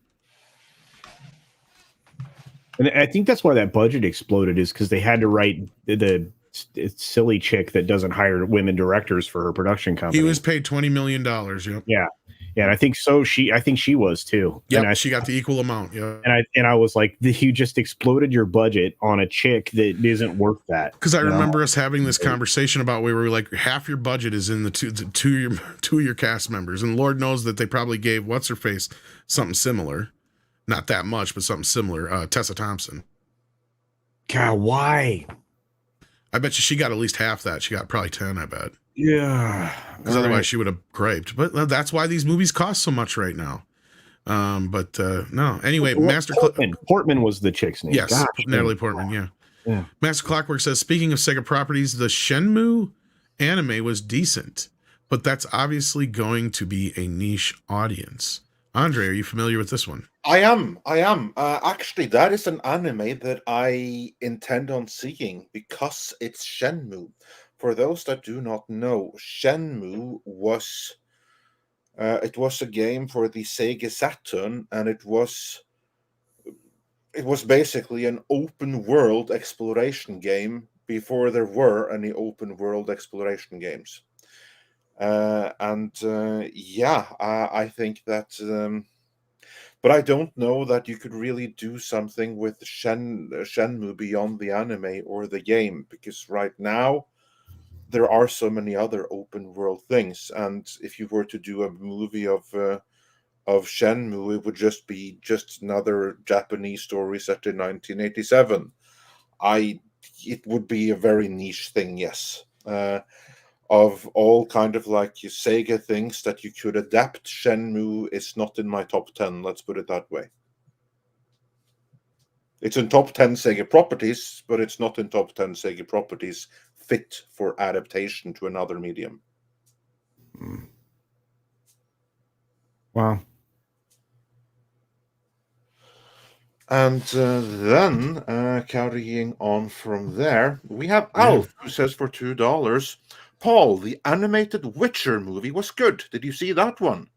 And I think that's why that budget exploded is because they had to write the silly chick that doesn't hire women directors for her production company. He was paid $20 million. Yep. Yeah. Yeah, and I think so. I think she was too. Yeah, she got the equal amount. Yeah, and I was like, you just exploded your budget on a chick that isn't worth that. Because I remember us having this conversation about where we were like, half your budget is in the two of your cast members, and Lord knows that they probably gave what's her face something similar, not that much, but something similar. Tessa Thompson. God, why? I bet you she got at least half that. She got probably 10. I bet. Yeah, because otherwise she would have griped. But that's why these movies cost so much right now. No. Anyway, Portman was the chick's name. Yes, Natalie Portman. Yeah. Master Clockwork says, speaking of Sega properties, the Shenmue anime was decent, but that's obviously going to be a niche audience. Andre, are you familiar with this one? I am. Actually, that is an anime that I intend on seeing because it's Shenmue. For those that do not know, Shenmue was a game for the Sega Saturn, and it was basically an open world exploration game before there were any open world exploration games. I think that, but I don't know that you could really do something with Shenmue beyond the anime or the game, because right now there are so many other open world things, and if you were to do a movie of Shenmue, it would just be another Japanese story set in 1987. It would be a very niche thing, yes. Of all kind of like Sega things that you could adapt, Shenmue is not in my top 10. Let's put it that way. It's in top 10 Sega properties, but it's not in top 10 Sega properties fit for adaptation to another medium. Wow. And then, carrying on from there, we have Alf, who says for $2, Paul, the animated Witcher movie was good. Did you see that one?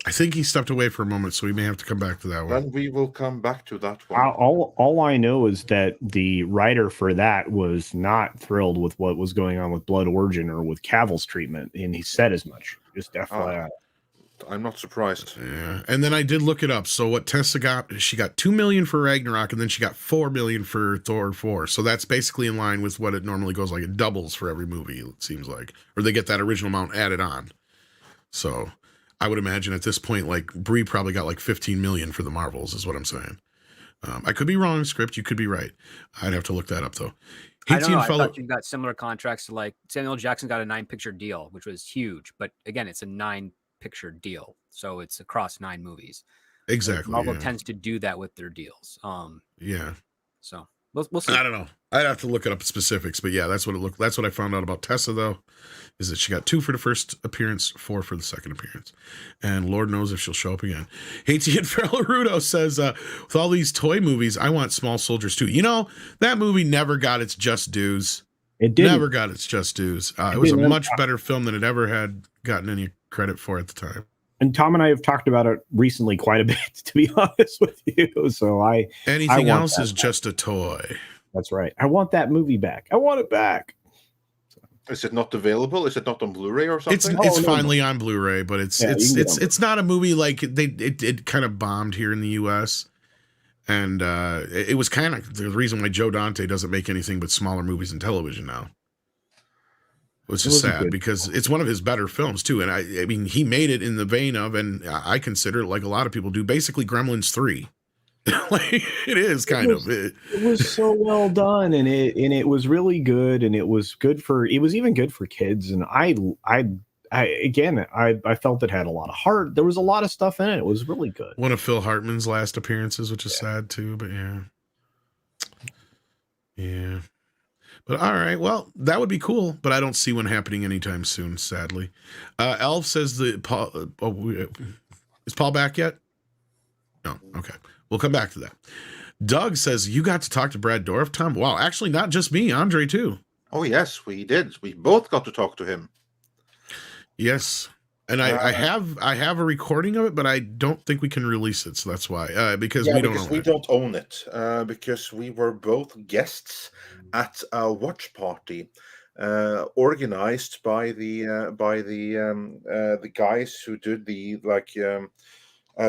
I think he stepped away for a moment, so we may have to come back to that one. Then we will come back to that one. All I know is that the writer for that was not thrilled with what was going on with Blood Origin or with Cavil's treatment, and he said as much. Just FYI. I'm not surprised. Yeah, and then I did look it up. So what Tessa got, she got $2 million for Ragnarok, and then she got $4 million for Thor 4. So that's basically in line with what it normally goes like. It doubles for every movie, it seems like, or they get that original amount added on. So I would imagine at this point, like Brie probably got like 15 million for the Marvels, is what I'm saying. I could be wrong, script. You could be right. I'd have to look that up though. I don't know. I thought you got similar contracts to like Samuel Jackson got a 9-picture deal, which was huge. But again, it's a 9-picture deal. so it's across 9 movies. Exactly. Marvel yeah. tends to do that with their deals. Yeah. So we'll see. I don't know. I'd have to look it up specifics, but yeah, that's what it looked. That's what I found out about Tessa, though, is that she got 2 for the first appearance, 4 for the second appearance, and Lord knows if she'll show up again. Haiti and Ferrarudo says, with all these toy movies, I want Small Soldiers too. You know, that movie never got its just dues. It didn't. Never got its just dues. It was a much better film than it ever had gotten any credit for at the time. And Tom and I have talked about it recently quite a bit, to be honest with you. So anything else is just a toy. That's right. I want that movie back. I want it back. Is it not available? Is it not on Blu-ray or something? It's finally on Blu-ray, but it's not a movie like it kind of bombed here in the U.S. And it was kind of the reason why Joe Dante doesn't make anything but smaller movies and television now. Which is sad because it's one of his better films too. And I mean, he made it in the vein of, and I consider it like a lot of people do, basically Gremlins 3. Like it is kind of. It was so well done, and it was really good, and it was even good for kids. And I felt it had a lot of heart. There was a lot of stuff in it. It was really good. One of Phil Hartman's last appearances, which is sad too, but yeah. But all right, well, that would be cool, but I don't see one happening anytime soon, sadly. Elf says is Paul back yet? No, okay. We'll come back to that. Doug says, you got to talk to Brad Dourif, Tom? Wow, actually, not just me, Andre, too. Oh, yes, we did. We both got to talk to him. Yes. And I have a recording of it, but I don't think we can release it. So that's why, because we don't own it. Because we were both guests at a watch party organized by the guys who did the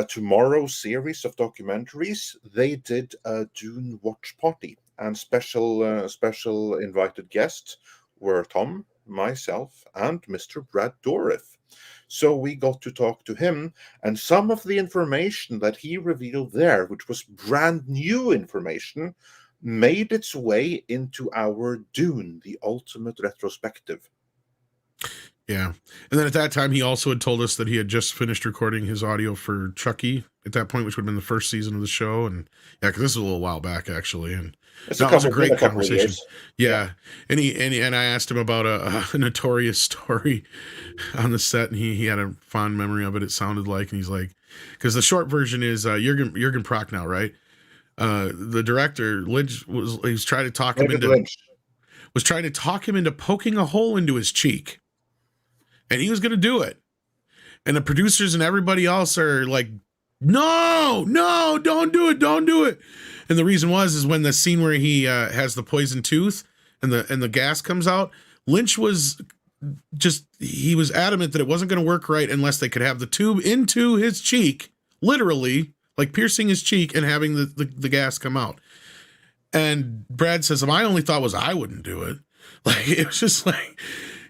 Tomorrow series of documentaries. They did a Dune watch party, and special invited guests were Tom, myself, and Mr. Brad Dourif. So we got to talk to him, and some of the information that he revealed there, which was brand new information, made its way into our Dune, the ultimate retrospective. Yeah. And then at that time, he also had told us that he had just finished recording his audio for Chucky at that point, which would have been the first season of the show. And yeah, because this is a little while back, actually. And that was a great conversation. Yeah. And I asked him about a notorious story on the set, and he had a fond memory of it, it sounded like. And he's like, because the short version is Jürgen Prochnow, right? The director, Lynch, was trying to talk him into poking a hole into his cheek. And he was going to do it. And the producers and everybody else are like, no, don't do it. And the reason is when the scene where he has the poison tooth and the gas comes out, Lynch was he was adamant that it wasn't going to work right unless they could have the tube into his cheek, literally, like piercing his cheek and having the gas come out. And Brad says, my only thought was I wouldn't do it. Like, it was just like,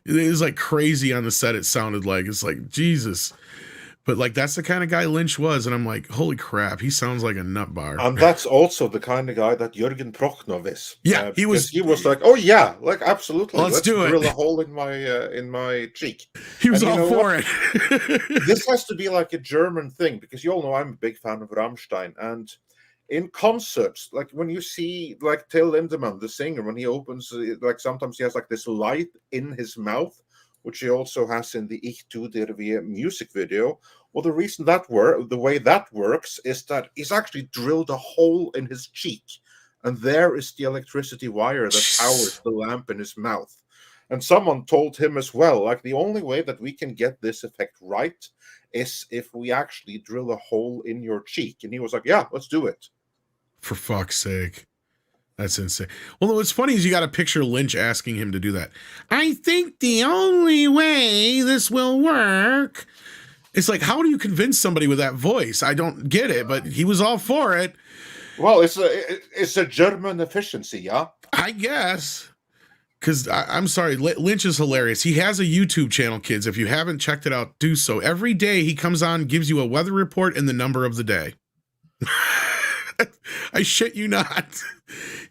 it was like crazy on the set. It sounded like, it's like, Jesus. But like, that's the kind of guy Lynch was. And I'm like, holy crap, he sounds like a nut bar. And that's also the kind of guy that Jürgen Prochnow is. Yeah, he was like, oh yeah, like absolutely. Let's do it. Drill a hole in my cheek. He was all for it. This has to be like a German thing, because you all know I'm a big fan of Rammstein. And in concerts, like when you see like Till Lindemann, the singer, when he opens, like sometimes he has like this light in his mouth, which he also has in the Ich tu dir weh music video. Well, the reason the way that works is that he's actually drilled a hole in his cheek, and there is the electricity wire that powers the lamp in his mouth. And someone told him as well, like, the only way that we can get this effect right is if we actually drill a hole in your cheek. And he was like, yeah, let's do it. For fuck's sake. That's insane. Well, what's funny is you got to picture Lynch asking him to do that. I think the only way this will work. It's like, how do you convince somebody with that voice? I don't get it, but he was all for it. Well, it's a German efficiency, yeah? I guess. Because I'm sorry, Lynch is hilarious. He has a YouTube channel, kids. If you haven't checked it out, do so. Every day he comes on, gives you a weather report and the number of the day. I shit you not.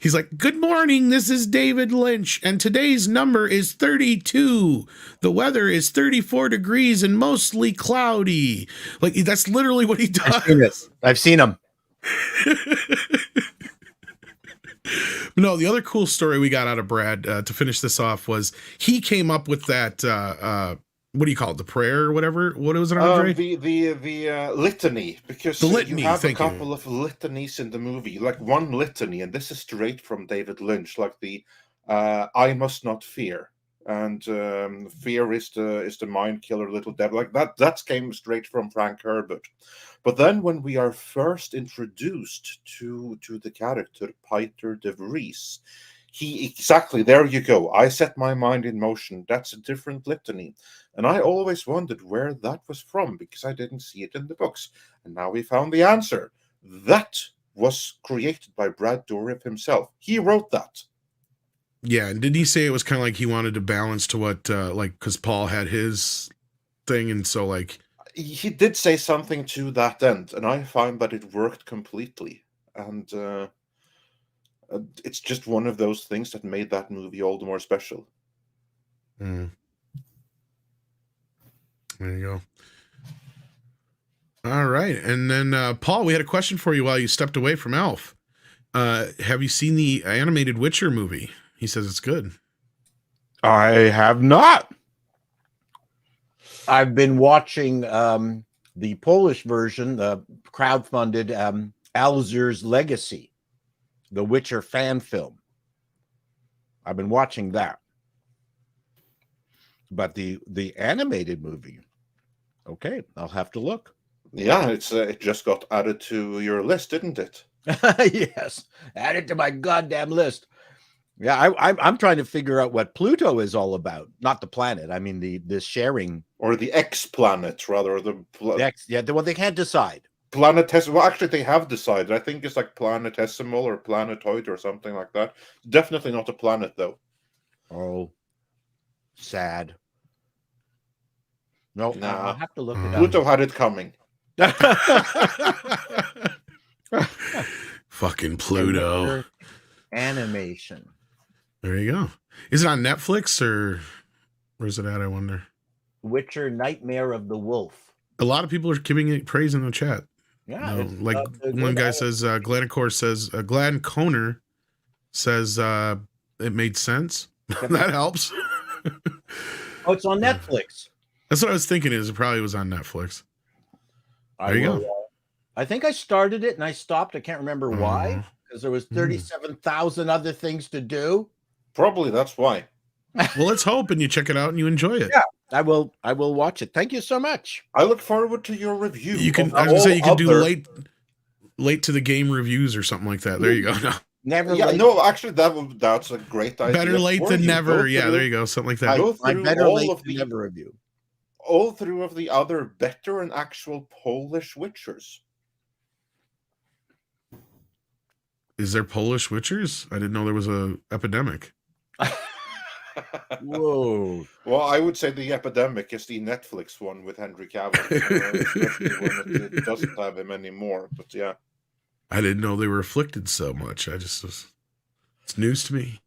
He's like, "Good morning, this is David Lynch, and today's number is 32. The weather is 34 degrees and mostly cloudy." Like, that's literally what he does. I've seen him. No, the other cool story we got out of Brad to finish this off was he came up with that, what do you call it, the prayer or whatever? What was it, Andre? The litany, because the litany, you have a couple of litanies in the movie, like one litany, and this is straight from David Lynch, like the "I must not fear," and fear is the mind killer, little devil, like that came straight from Frank Herbert. But then when we are first introduced to the character Peter de Vries, there you go. I set my mind in motion. That's a different litany. And I always wondered where that was from because I didn't see it in the books. And now we found the answer. That was created by Brad Dourif himself. He wrote that. Yeah, and did he say it was kind of like he wanted to balance to what, like, because Paul had his thing, and so, like... He did say something to that end, and I find that it worked completely. And it's just one of those things that made that movie all the more special. Mm. There you go. All right. And then, Paul, we had a question for you while you stepped away from Elf. Have you seen the animated Witcher movie? He says it's good. I have not. I've been watching the Polish version, the crowdfunded Alzur's Legacy, the Witcher fan film. I've been watching that. But the animated movie, okay, I'll have to look. Yeah, it just got added to your list, didn't it? Yes, add it to my goddamn list. Yeah, I'm trying to figure out what Pluto is all about. Not the planet. I mean the sharing, or the X planet, rather. The X. Yeah, well, they can't decide. Planetesimal. Well, actually, they have decided. I think it's like planetesimal or planetoid or something like that. Definitely not a planet, though. Oh, sad. No, nah. I'll have to look it up. Pluto had it coming. Fucking Pluto. Animation. There you go. Is it on Netflix or where's it at, I wonder? Witcher Nightmare of the Wolf. A lot of people are giving it praise in the chat. Yeah. You know, like one guy says, Glenn Conner says it made sense. That helps. Oh, it's on Netflix. That's what I was thinking, is it probably was on Netflix. There you go. I think I started it and I stopped. I can't remember why, because there was 37,000 other things to do. Probably that's why. Well, let's hope and you check it out and you enjoy it. Yeah, I will watch it. Thank you so much. I look forward to your review. You can, I was gonna say, you can do late to the game reviews or something like that. There you go. No. Never. Yeah, no, actually, that's a great idea. Better late than never. Yeah, there you go. Something like that. I better late than never review. All through of the other better and actual Polish Witchers. Is there Polish Witchers? I didn't know there was a epidemic. Whoa. Well, I would say the epidemic is the Netflix one with Henry Cavil. Especially when it doesn't have him anymore. But yeah. I didn't know they were afflicted so much. It's news to me.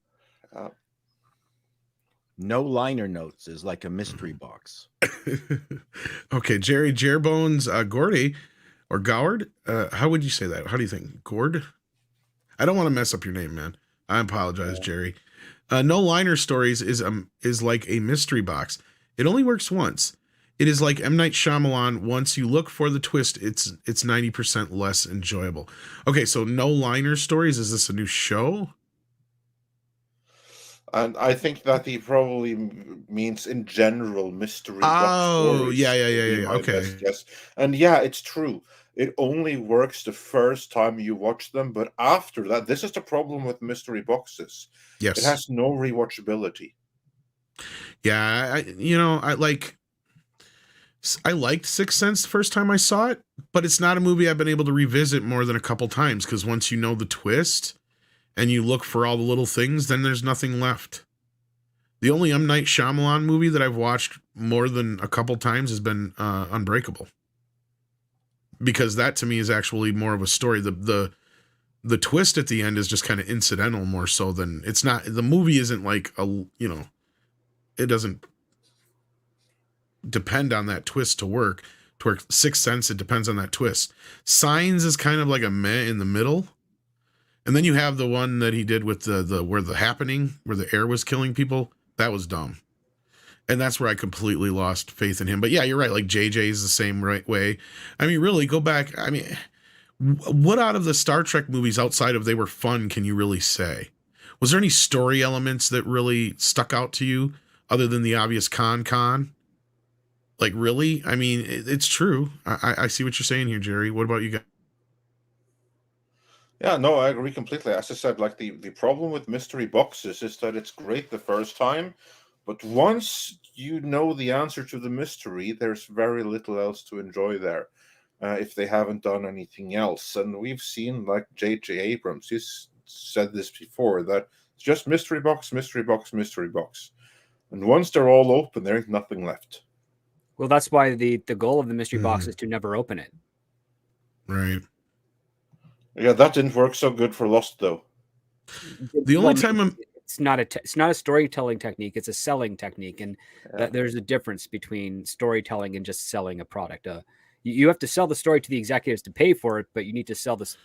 No liner notes is like a mystery box. Okay, Jerry Jerbones Gordy or Goward. How would you say that? How do you think? Gord? I don't want to mess up your name, man. I apologize, Jerry. No liner stories is like a mystery box. It only works once. It is like M. Night Shyamalan. Once you look for the twist, it's 90% less enjoyable. Okay, so no liner stories. Is this a new show? And I think that he probably means in general mystery. Oh, yeah. Okay. Yes, and yeah, it's true. It only works the first time you watch them, but after that, this is the problem with mystery boxes. Yes, it has no rewatchability. Yeah, I liked Sixth Sense the first time I saw it, but it's not a movie I've been able to revisit more than a couple times, because once you know the twist and you look for all the little things, then there's nothing left. The only M. Night Shyamalan movie that I've watched more than a couple times has been Unbreakable, because that to me is actually more of a story. The the twist at the end is just kind of incidental more so than it's not. The movie isn't like it doesn't depend on that twist to work. To work Sixth Sense, it depends on that twist. Signs is kind of like a meh in the middle. And then you have the one that he did with the where the air was killing people. That was dumb. And that's where I completely lost faith in him. But yeah, you're right. Like JJ is the same right way. I mean, really go back. I mean, what out of the Star Trek movies outside of they were fun can you really say? Was there any story elements that really stuck out to you other than the obvious con? Like, really? I mean, it's true. I see what you're saying here, Jerry. What about you guys? Yeah, no, I agree completely. As I said, like the problem with mystery boxes is that it's great the first time, but once you know the answer to the mystery, there's very little else to enjoy there if they haven't done anything else. And we've seen, like J.J. Abrams, he's said this before, that it's just mystery box, mystery box, mystery box. And once they're all open, there ain't nothing left. Well, that's why the goal of the mystery box is to never open it. Right. Yeah, that didn't work so good for Lost, though. The only time it's not a storytelling technique; it's a selling technique, and there's a difference between storytelling and just selling a product. You have to sell the story to the executives to pay for it, but you need to sell this,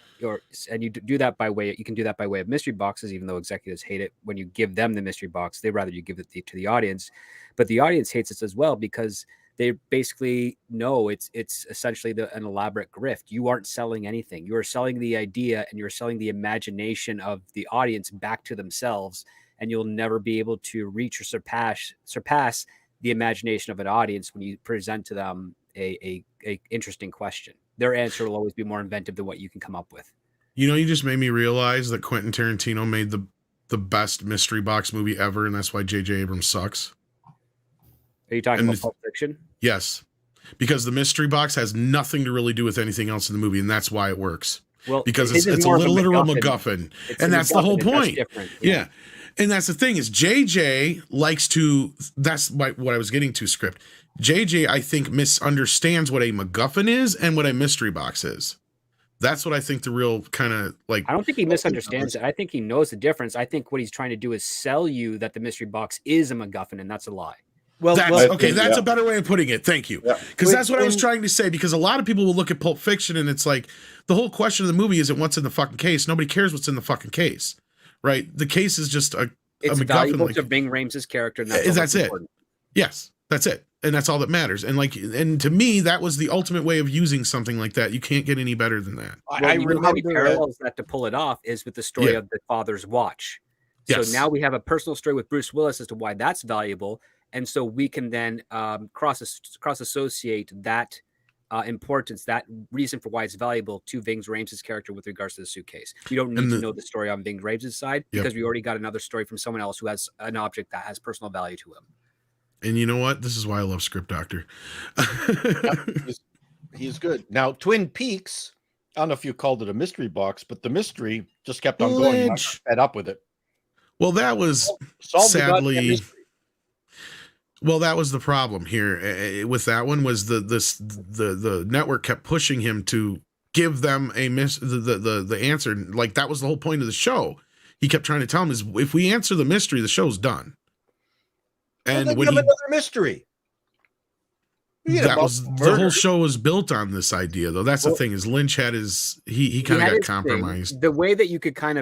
and you do that by way. You can do that by way of mystery boxes, even though executives hate it when you give them the mystery box. They rather you give it to the audience, but the audience hates it as well because they basically know it's essentially an elaborate grift. You aren't selling anything. You are selling the idea and you're selling the imagination of the audience back to themselves, and you'll never be able to reach or surpass the imagination of an audience when you present to them a interesting question. Their answer will always be more inventive than what you can come up with. You just made me realize that Quentin Tarantino made the best mystery box movie ever, and that's why J.J. Abrams sucks. Are you talking about Pulp Fiction? Yes, because the mystery box has nothing to really do with anything else in the movie, and that's why it works. Well, because it's a literal MacGuffin, and that's the whole point. Yeah. And that's the thing is JJ likes to. That's what I was getting to. Script. JJ, I think, misunderstands what a MacGuffin is and what a mystery box is. That's what I think the real kind of like. I don't think he misunderstands it. I think he knows the difference. I think what he's trying to do is sell you that the mystery box is a MacGuffin, and that's a lie. That's a better way of putting it. Thank you. Because that's what I was trying to say, because a lot of people will look at Pulp Fiction and it's like the whole question of the movie isn't what's in the fucking case. Nobody cares what's in the fucking case, right? The case is just a valuable to Ving Rhames' character. And that's it. Yes, that's it. And that's all that matters. And to me, that was the ultimate way of using something like that. You can't get any better than that. I remember how he parallels that to pull it off is with the story of the father's watch. So now we have a personal story with Bruce Willis as to why that's valuable. And so we can then cross associate that importance, that reason for why it's valuable to Ving Rhames' character with regards to the suitcase. We don't need to know the story on Ving Rhames' side because we already got another story from someone else who has an object that has personal value to him. And you know what? This is why I love Script Doctor. He's good. Now, Twin Peaks, I don't know if you called it a mystery box, but the mystery just kept on going. I got fed up with it. Well, that was sadly... Well, that was the problem here with that one was the network kept pushing him to give them the answer. Like that was the whole point of the show. He kept trying to tell him is if we answer the mystery, the show's done. And when another mystery. The whole show was built on this idea, though. That's the thing is Lynch had he kind of got compromised. The way that you could kind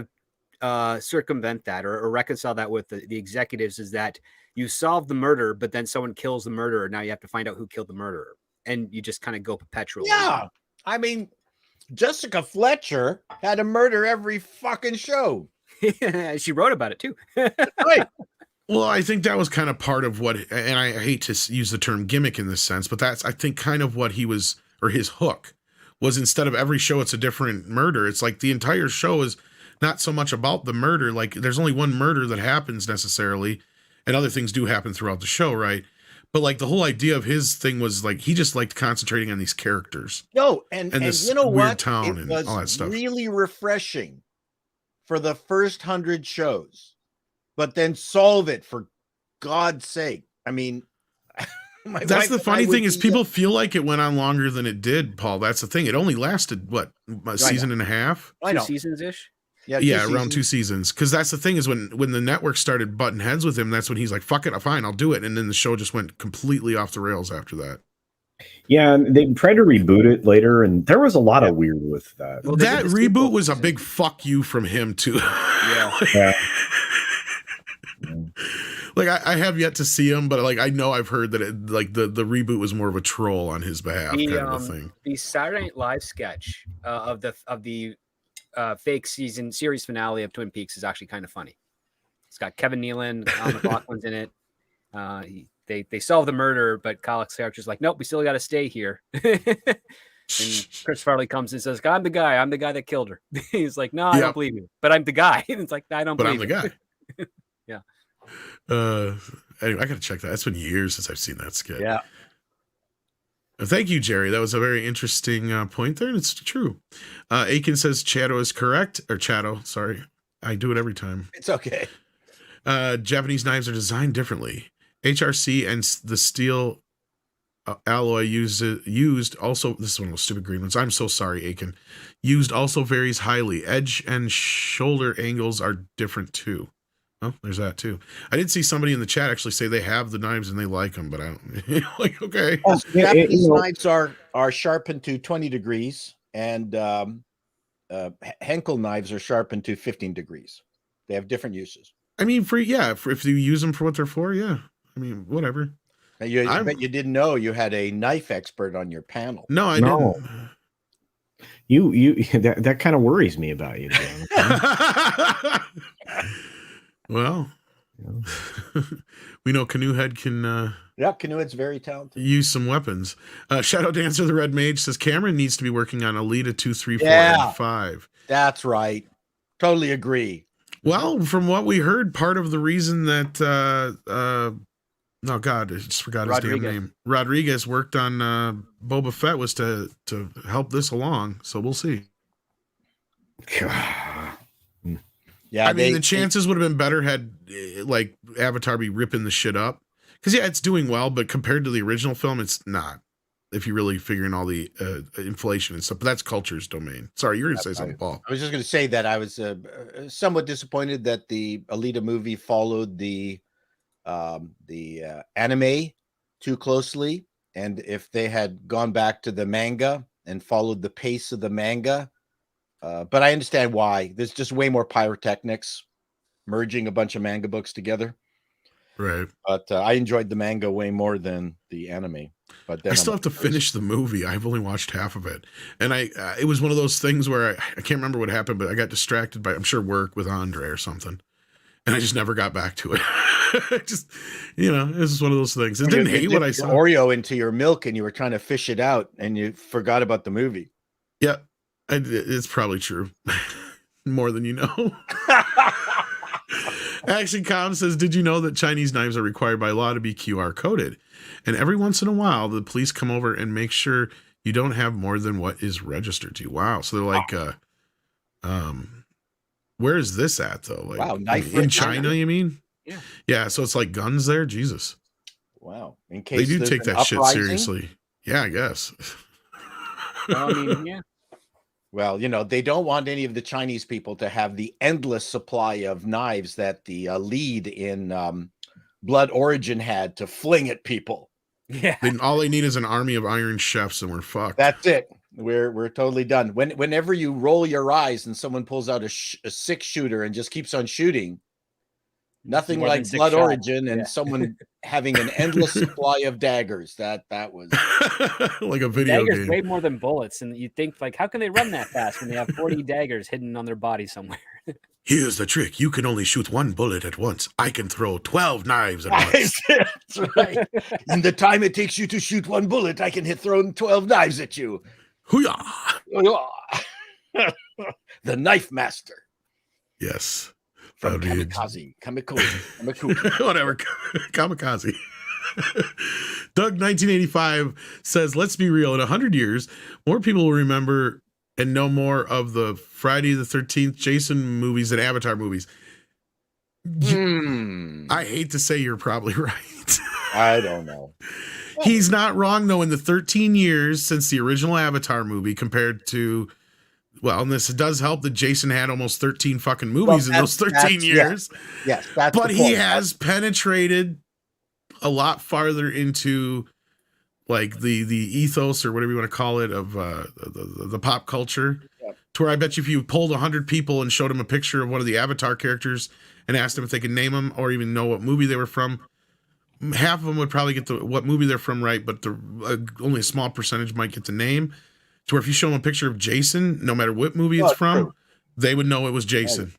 of circumvent that or reconcile that with the executives is that you solve the murder, but then someone kills the murderer. Now you have to find out who killed the murderer. And you just kind of go perpetually. Yeah. I mean, Jessica Fletcher had a murder every fucking show. She wrote about it too. Right. Well, I think that was kind of part of what, and I hate to use the term gimmick in this sense, but that's, I think, kind of what he was, or his hook was instead of every show, it's a different murder. It's like the entire show is not so much about the murder. Like there's only one murder that happens necessarily. And other things do happen throughout the show, right? But like the whole idea of his thing was like he just liked concentrating on these characters. No, and this you know weird what? town it and was all that stuff. Really refreshing for the first 100 shows, but then solve it for God's sake. I mean, That's the funny thing is people feel like it went on longer than it did, Paul. That's the thing. It only lasted what, a season and a half? 2 seasons ish. Yeah, around 2 seasons. Because that's the thing is when the network started butting heads with him, that's when he's like, "Fuck it, fine, I'll do it." And then the show just went completely off the rails after that. Yeah, and they tried to reboot it later, and there was a lot of weird with that. Well, that reboot was a big fuck you from him too. Yeah. Like I have yet to see him, but like I know I've heard that it, like the reboot was more of a troll on his behalf, kind of a thing. The Saturday Night Live sketch of the fake series finale of Twin Peaks is actually kind of funny. It's got Kevin Nealon, Al McLaughlin's in it. They solve the murder, but Kylie's character's like, nope, we still got to stay here. And Chris Farley comes and says, I'm the guy that killed her. He's like, no, I don't believe you, but I'm the guy. And it's like, I don't believe you. But I'm the guy. Yeah. Anyway, I gotta check that. It's been years since I've seen that skit. Yeah. Thank you, Jerry. That was a very interesting point there, and it's true. Aiken says Chato is correct, or Chato. Sorry, I do it every time. It's okay. Japanese knives are designed differently. HRC and the steel alloy used also. This is one of those stupid green ones. I'm so sorry, Aiken. Used also varies highly. Edge and shoulder angles are different too. Oh, there's that too. I did see somebody in the chat actually say they have the knives and they like them, but I don't like. Okay, Japanese knives are sharpened to 20 degrees, and Henkel knives are sharpened to 15 degrees. They have different uses. I mean, if you use them for what they're for, yeah. I mean, whatever. I bet you didn't know you had a knife expert on your panel. No, I didn't. You that kind of worries me about you, John. Well, we know Canoehead can. Canoehead's very talented. Use some weapons. Shadow Dancer, the Red Mage says Cameron needs to be working on Alita 2, 3, 4, and 5. That's right. Totally agree. Well, from what we heard, part of the reason that oh God, I just forgot his damn name. Rodriguez worked on Boba Fett was to help this along. So we'll see. Yeah, I mean, the chances would have been better had like Avatar be ripping the shit up. Because it's doing well, but compared to the original film, it's not. If you're really figuring all the inflation and stuff, but that's culture's domain. Sorry, you're going to say something, Paul. I was just going to say that I was somewhat disappointed that the Alita movie followed the anime too closely, and if they had gone back to the manga and followed the pace of the manga. But I understand why. There's just way more pyrotechnics merging a bunch of manga books together. Right. But I enjoyed the manga way more than the anime. But then I still have to finish the movie. I've only watched half of it. And it was one of those things where I can't remember what happened, but I got distracted by, I'm sure, work with Andre or something. And I just never got back to it. Just, it was just one of those things. I didn't hate what I saw. Oreo into your milk and you were trying to fish it out and you forgot about the movie. Yeah. It's probably true. More than you know. Action Com says, did you know that Chinese knives are required by law to be QR coded? And every once in a while, the police come over and make sure you don't have more than what is registered to you. Wow. So they're like, where is this at though? Like, wow, knife in China, you mean? Yeah. Yeah. So it's like guns there. Jesus. Wow. In case they do take that shit seriously. Yeah, I guess. Well, I mean, yeah. Well, they don't want any of the Chinese people to have the endless supply of knives that the lead in Blood Origin had to fling at people. Yeah. Then all they need is an army of iron chefs and we're fucked. That's it. We're totally done. Whenever you roll your eyes and someone pulls out a 6-shooter and just keeps on shooting, nothing More like Blood Origin and someone having an endless supply of daggers. That was like a video daggers game. Way more than bullets, and you think like, how can they run that fast when they have 40 daggers hidden on their body somewhere? Here's the trick: you can only shoot one bullet at once. I can throw 12 knives at once. That's right. In the time it takes you to shoot one bullet, I can throw 12 knives at you. Hoo-yah! The Knife Master. Yes. From Kamikaze. Whatever. Kamikaze. Doug 1985 says, let's be real, in 100 years, more people will remember and know more of the Friday the 13th Jason movies than Avatar movies. I hate to say you're probably right. I don't know. He's not wrong, though. In the 13 years since the original Avatar movie compared to, well, and this does help that Jason had almost 13 fucking movies in those 13 years. Yes, that's but the he point. has penetrated a lot farther into like the ethos or whatever you want to call it of the pop culture. To where I bet you if you pulled 100 people and showed them a picture of one of the Avatar characters and asked them if they could name them or even know what movie they were from, half of them would probably get what movie they're from right, but only a small percentage might get the name. To where if you show them a picture of Jason, no matter what movie it's from, they would know it was Jason.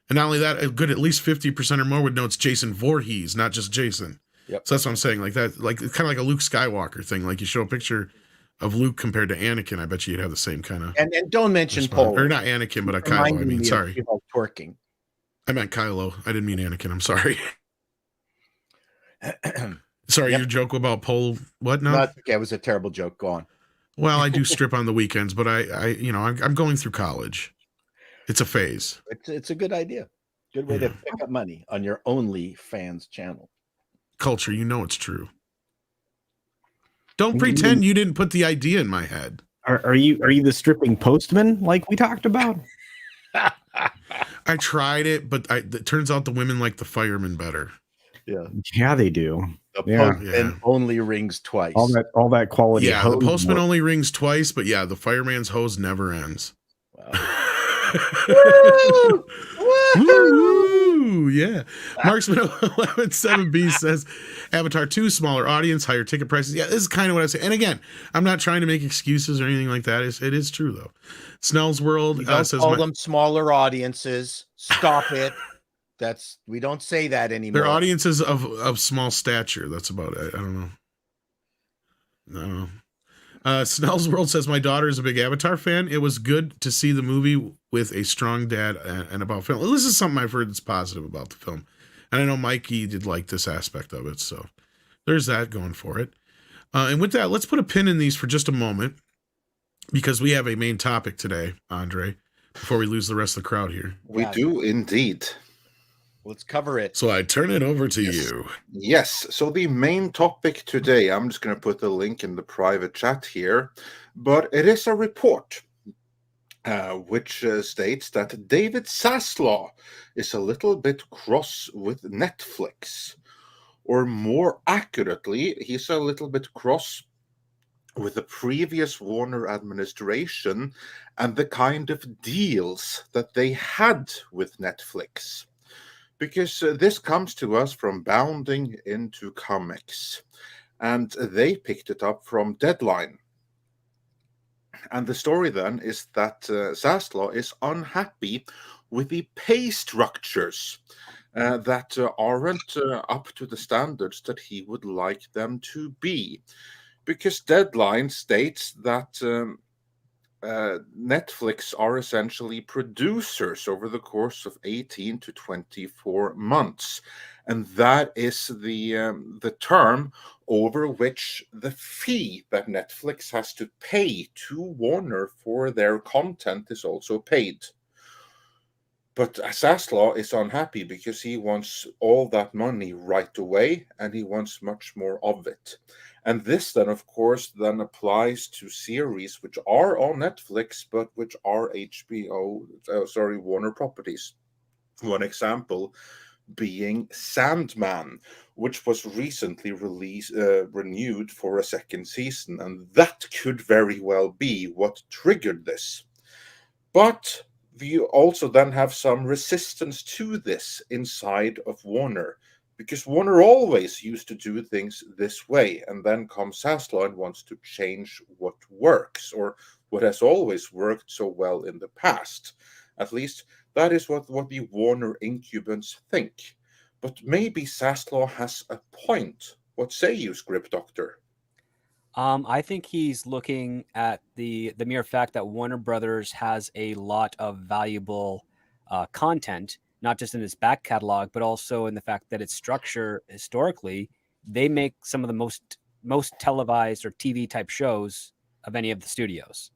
And not only that, a good at least 50% or more would know it's Jason Voorhees, not just Jason. So that's what I'm saying. Like that, like it's kind of like a Luke Skywalker thing. Like you show a picture of Luke compared to Anakin, I bet you'd have the same kind of. And don't mention Paul. Or not Anakin, but a Kylo. I mean, sorry. Twerking. I meant Kylo. I didn't mean Anakin. I'm sorry. Sorry, your joke about Paul. What? No, okay. It was a terrible joke. Go on. Well, I do strip on the weekends, but I'm going through college. It's a phase. It's a good idea. Good way to pick up money on your OnlyFans channel. Culture, it's true. Don't pretend you didn't put the idea in my head. Are you the stripping postman like we talked about? I tried it, but it turns out the women like the firemen better. Yeah, they do. The postman only rings twice. All that quality. Yeah, the postman only rings twice, but yeah, the fireman's hose never ends. Wow. Woo! Yeah. Marksman 117B says Avatar 2, smaller audience, higher ticket prices. Yeah, this is kind of what I say. And again, I'm not trying to make excuses or anything like that. It is true though. Snell's World says call them smaller audiences. Stop it. We don't say that anymore. They're audiences of small stature. That's about it. I don't know. No. Snell's World says my daughter is a big Avatar fan. It was good to see the movie with a strong dad and about film. This is something I've heard that's positive about the film. And I know Mikey did like this aspect of it. So there's that going for it. And with that, let's put a pin in these for just a moment because we have a main topic today, Andre, before we lose the rest of the crowd here. We do indeed. Let's cover it. So I turn it over to you. Yes. So the main topic today, I'm just going to put the link in the private chat here, but it is a report which states that David Zaslav is a little bit cross with Netflix, or more accurately, he's a little bit cross with the previous Warner administration and the kind of deals that they had with Netflix. Because this comes to us from Bounding Into Comics, and they picked it up from Deadline. And the story then is that Zaslav is unhappy with the pay structures that aren't up to the standards that he would like them to be. Because Deadline states that Netflix are essentially producers over the course of 18 to 24 months. And that is the term over which the fee that Netflix has to pay to Warner for their content is also paid. But Zaslav is unhappy because he wants all that money right away and he wants much more of it. And this then, of course, then applies to series which are on Netflix, but which are Warner properties. One example being Sandman, which was recently renewed for a second season. And that could very well be what triggered this. But we also then have some resistance to this inside of Warner. Because Warner always used to do things this way, and then comes Zaslav and wants to change what works, or what has always worked so well in the past. At least that is what the Warner incubants think. But maybe Zaslav has a point. What say you, Script Doctor? I think he's looking at the mere fact that Warner Brothers has a lot of valuable content, not just in its back catalog, but also in the fact that its structure historically, they make some of the most televised or TV type shows of any of the studios.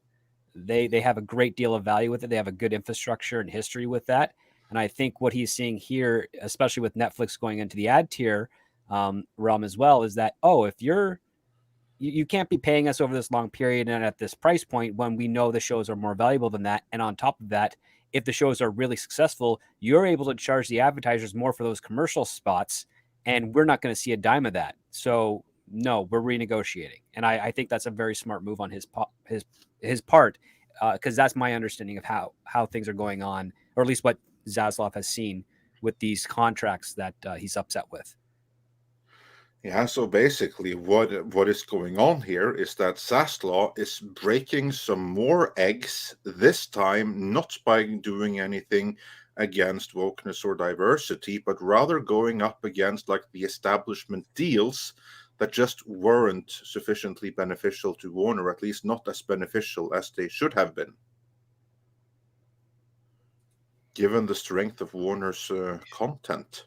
They have a great deal of value with it. They have a good infrastructure and history with that. And I think what he's seeing here, especially with Netflix going into the ad tier realm as well, is that, if you're you can't be paying us over this long period and at this price point when we know the shows are more valuable than that. And on top of that, if the shows are really successful, you're able to charge the advertisers more for those commercial spots, and we're not going to see a dime of that. So no, we're renegotiating. And I think that's a very smart move on his part, because that's my understanding of how things are going on, or at least what Zaslav has seen with these contracts that he's upset with. Yeah, so basically what is going on here is that Zaslav is breaking some more eggs, this time not by doing anything against wokeness or diversity, but rather going up against like the establishment deals that just weren't sufficiently beneficial to Warner, at least not as beneficial as they should have been, given the strength of Warner's content.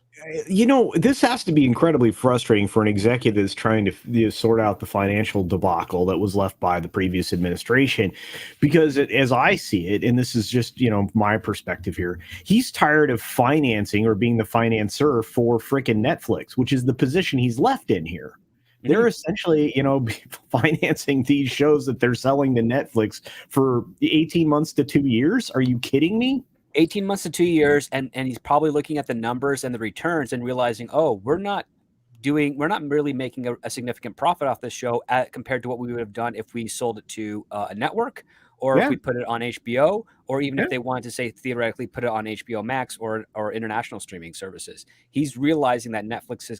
This has to be incredibly frustrating for an executive that's trying to sort out the financial debacle that was left by the previous administration, because as I see it, and this is just, my perspective here, he's tired of financing or being the financier for frickin' Netflix, which is the position he's left in here. They're essentially, financing these shows that they're selling to Netflix for 18 months to 2 years. Are you kidding me? 18 months to 2 years, and he's probably looking at the numbers and the returns and realizing, we're not really making a significant profit off this show compared to what we would have done if we sold it to a network, or if we put it on HBO, or even if they wanted to say theoretically put it on HBO Max or international streaming services. He's realizing that Netflix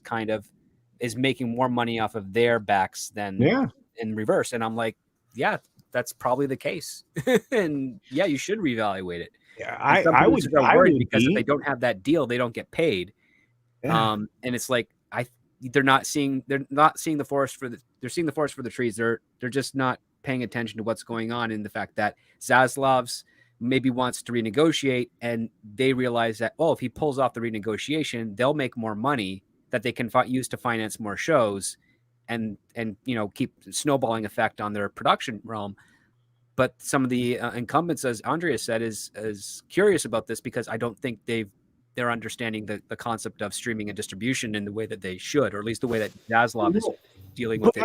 is making more money off of their backs than in reverse. And I'm like, yeah, that's probably the case. And yeah, you should reevaluate it. Yeah, I was worried because if they don't have that deal, they don't get paid. Yeah. And it's like they're seeing the forest for the trees. They're just not paying attention to what's going on in the fact that Zaslav's maybe wants to renegotiate, and they realize that if he pulls off the renegotiation, they'll make more money that they can use to finance more shows, and keep snowballing effect on their production realm. But some of the incumbents, as Andrea said, is curious about this, because I don't think they're understanding the concept of streaming and distribution in the way that they should, or at least the way that Zaslav is dealing with it.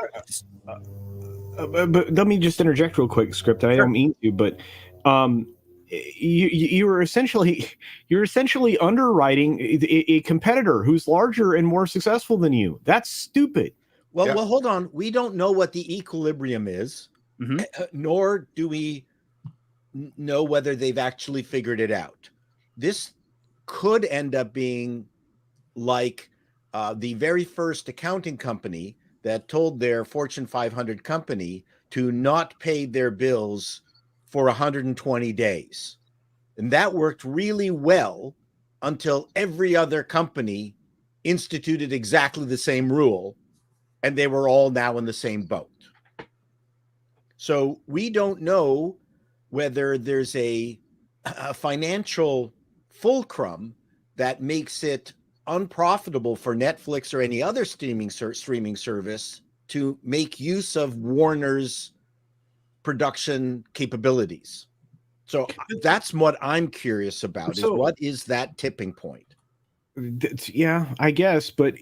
But let me just interject real quick, Script. I don't mean to, but you're essentially underwriting a competitor who's larger and more successful than you. That's stupid. Well, hold on. We don't know what the equilibrium is. Mm-hmm. Nor do we know whether they've actually figured it out. This could end up being like the very first accounting company that told their Fortune 500 company to not pay their bills for 120 days. And that worked really well until every other company instituted exactly the same rule, and they were all now in the same boat. So we don't know whether there's a financial fulcrum that makes it unprofitable for Netflix or any other streaming service to make use of Warner's production capabilities. So that's what I'm curious about, is what is that tipping point? Yeah, I guess. But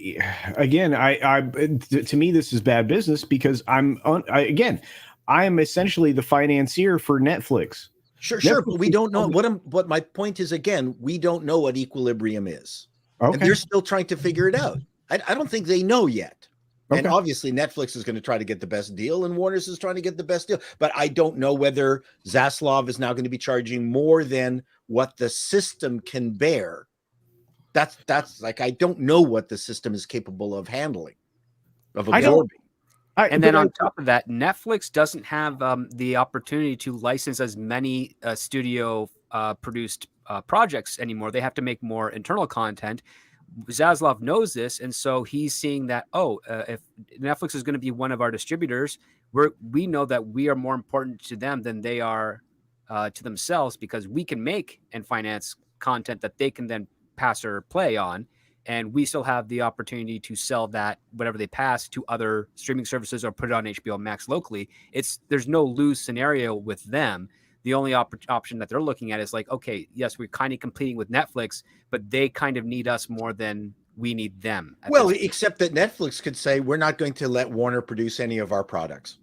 again, to me, this is bad business, because I am essentially the financier for Netflix. Sure, but we don't know what my point is. Again, we don't know what equilibrium is. Okay. And they're still trying to figure it out. I don't think they know yet. Okay. And obviously Netflix is going to try to get the best deal, and Warner's is trying to get the best deal. But I don't know whether Zaslav is now going to be charging more than what the system can bear. That's like, I don't know what the system is capable of handling, of absorbing. And then on top of that, Netflix doesn't have the opportunity to license as many studio produced projects anymore. They have to make more internal content. Zaslav knows this, and so he's seeing that, if Netflix is going to be one of our distributors, we know that we are more important to them than they are to themselves, because we can make and finance content that they can then pass or play on. And we still have the opportunity to sell that, whatever they pass, to other streaming services or put it on HBO Max locally. There's no lose scenario with them. The only option that they're looking at is like, okay, yes, we're kind of competing with Netflix, but they kind of need us more than we need them. Well, except that Netflix could say, we're not going to let Warner produce any of our products.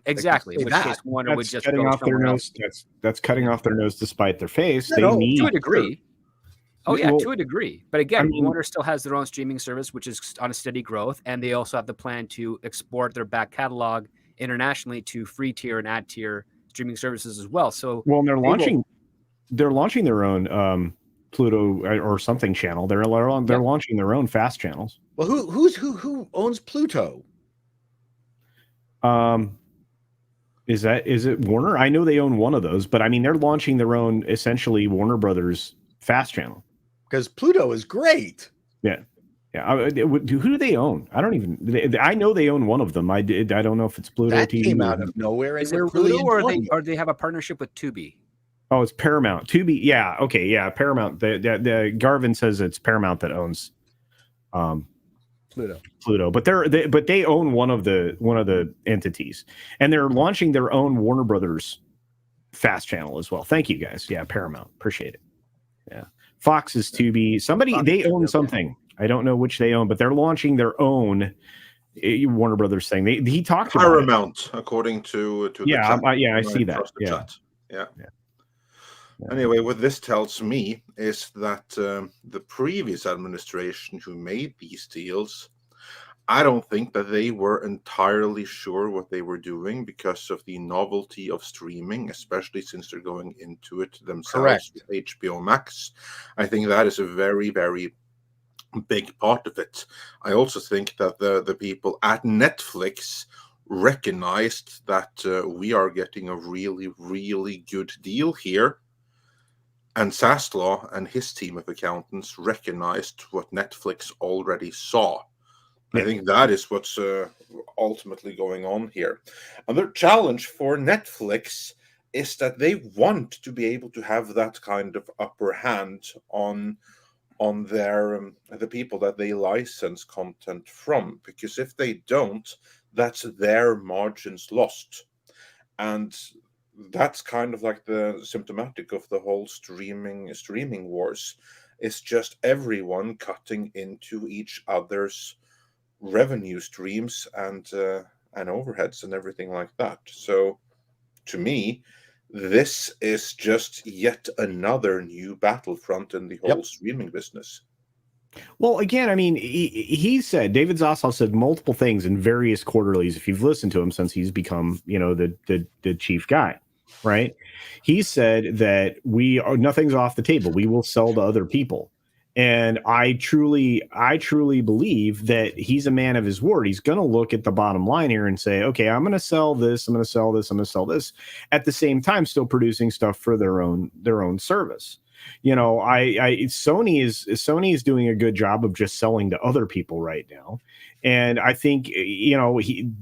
Exactly. In which case Warner would just cutting go off their somewhere nose. else. That's cutting off their nose to spite their face. No, To a degree. Oh yeah, Well, to a degree. But again, I mean- Warner still has their own streaming service, which is on a steady growth, and they also have the plan to export their back catalog internationally to free tier and ad tier streaming services as well. So Well, and they're launching their own Pluto or something channel. They're launching their own fast channels. Well, who owns Pluto? Is it Warner? I know they own one of those, but I mean they're launching their own essentially Warner Brothers fast channel. Because Pluto is great. Yeah. Who do they own? I don't even. I know they own one of them. I don't know if it's Pluto That TV. came out of nowhere, and is it we're Pluto really or they have a partnership with Tubi? Oh, it's Paramount. Tubi. Yeah. Okay. Yeah. Paramount. The Garvin says it's Paramount that owns Pluto, but they own one of the entities, and they're launching their own Warner Brothers fast channel as well. Thank you guys. Yeah, Paramount. Appreciate it. Yeah. Fox is Tubi. They own something. I don't know which they own, but they're launching their own Warner Brothers thing. He talked about Paramount, according to the chat. I see that. Yeah. Anyway, what this tells me is that the previous administration who made these deals, I don't think that they were entirely sure what they were doing because of the novelty of streaming, especially since they're going into it themselves. Correct. With HBO Max. I think that is a very, very big part of it. I also think that the people at Netflix recognized that we are getting a really, really good deal here. And Zaslav and his team of accountants recognized what Netflix already saw. I think that is what's ultimately going on here. Another challenge for Netflix is that they want to be able to have that kind of upper hand on their the people that they license content from, because if they don't, that's their margins lost. And that's kind of like the symptomatic of the whole streaming wars. It's just everyone cutting into each other's revenue streams and overheads and everything like that. So to me, this is just yet another new battlefront in the whole streaming business. Well, again, I mean, he said, David Zaslav said multiple things in various quarterlies. If you've listened to him since he's become, the chief guy, right? He said that nothing's off the table. We will sell to other people. And I truly believe that he's a man of his word. He's going to look at the bottom line here and say, okay, I'm going to sell this. I'm going to sell this. I'm going to sell this. At the same time, still producing stuff for their own service. Sony is doing a good job of just selling to other people right now. And I think,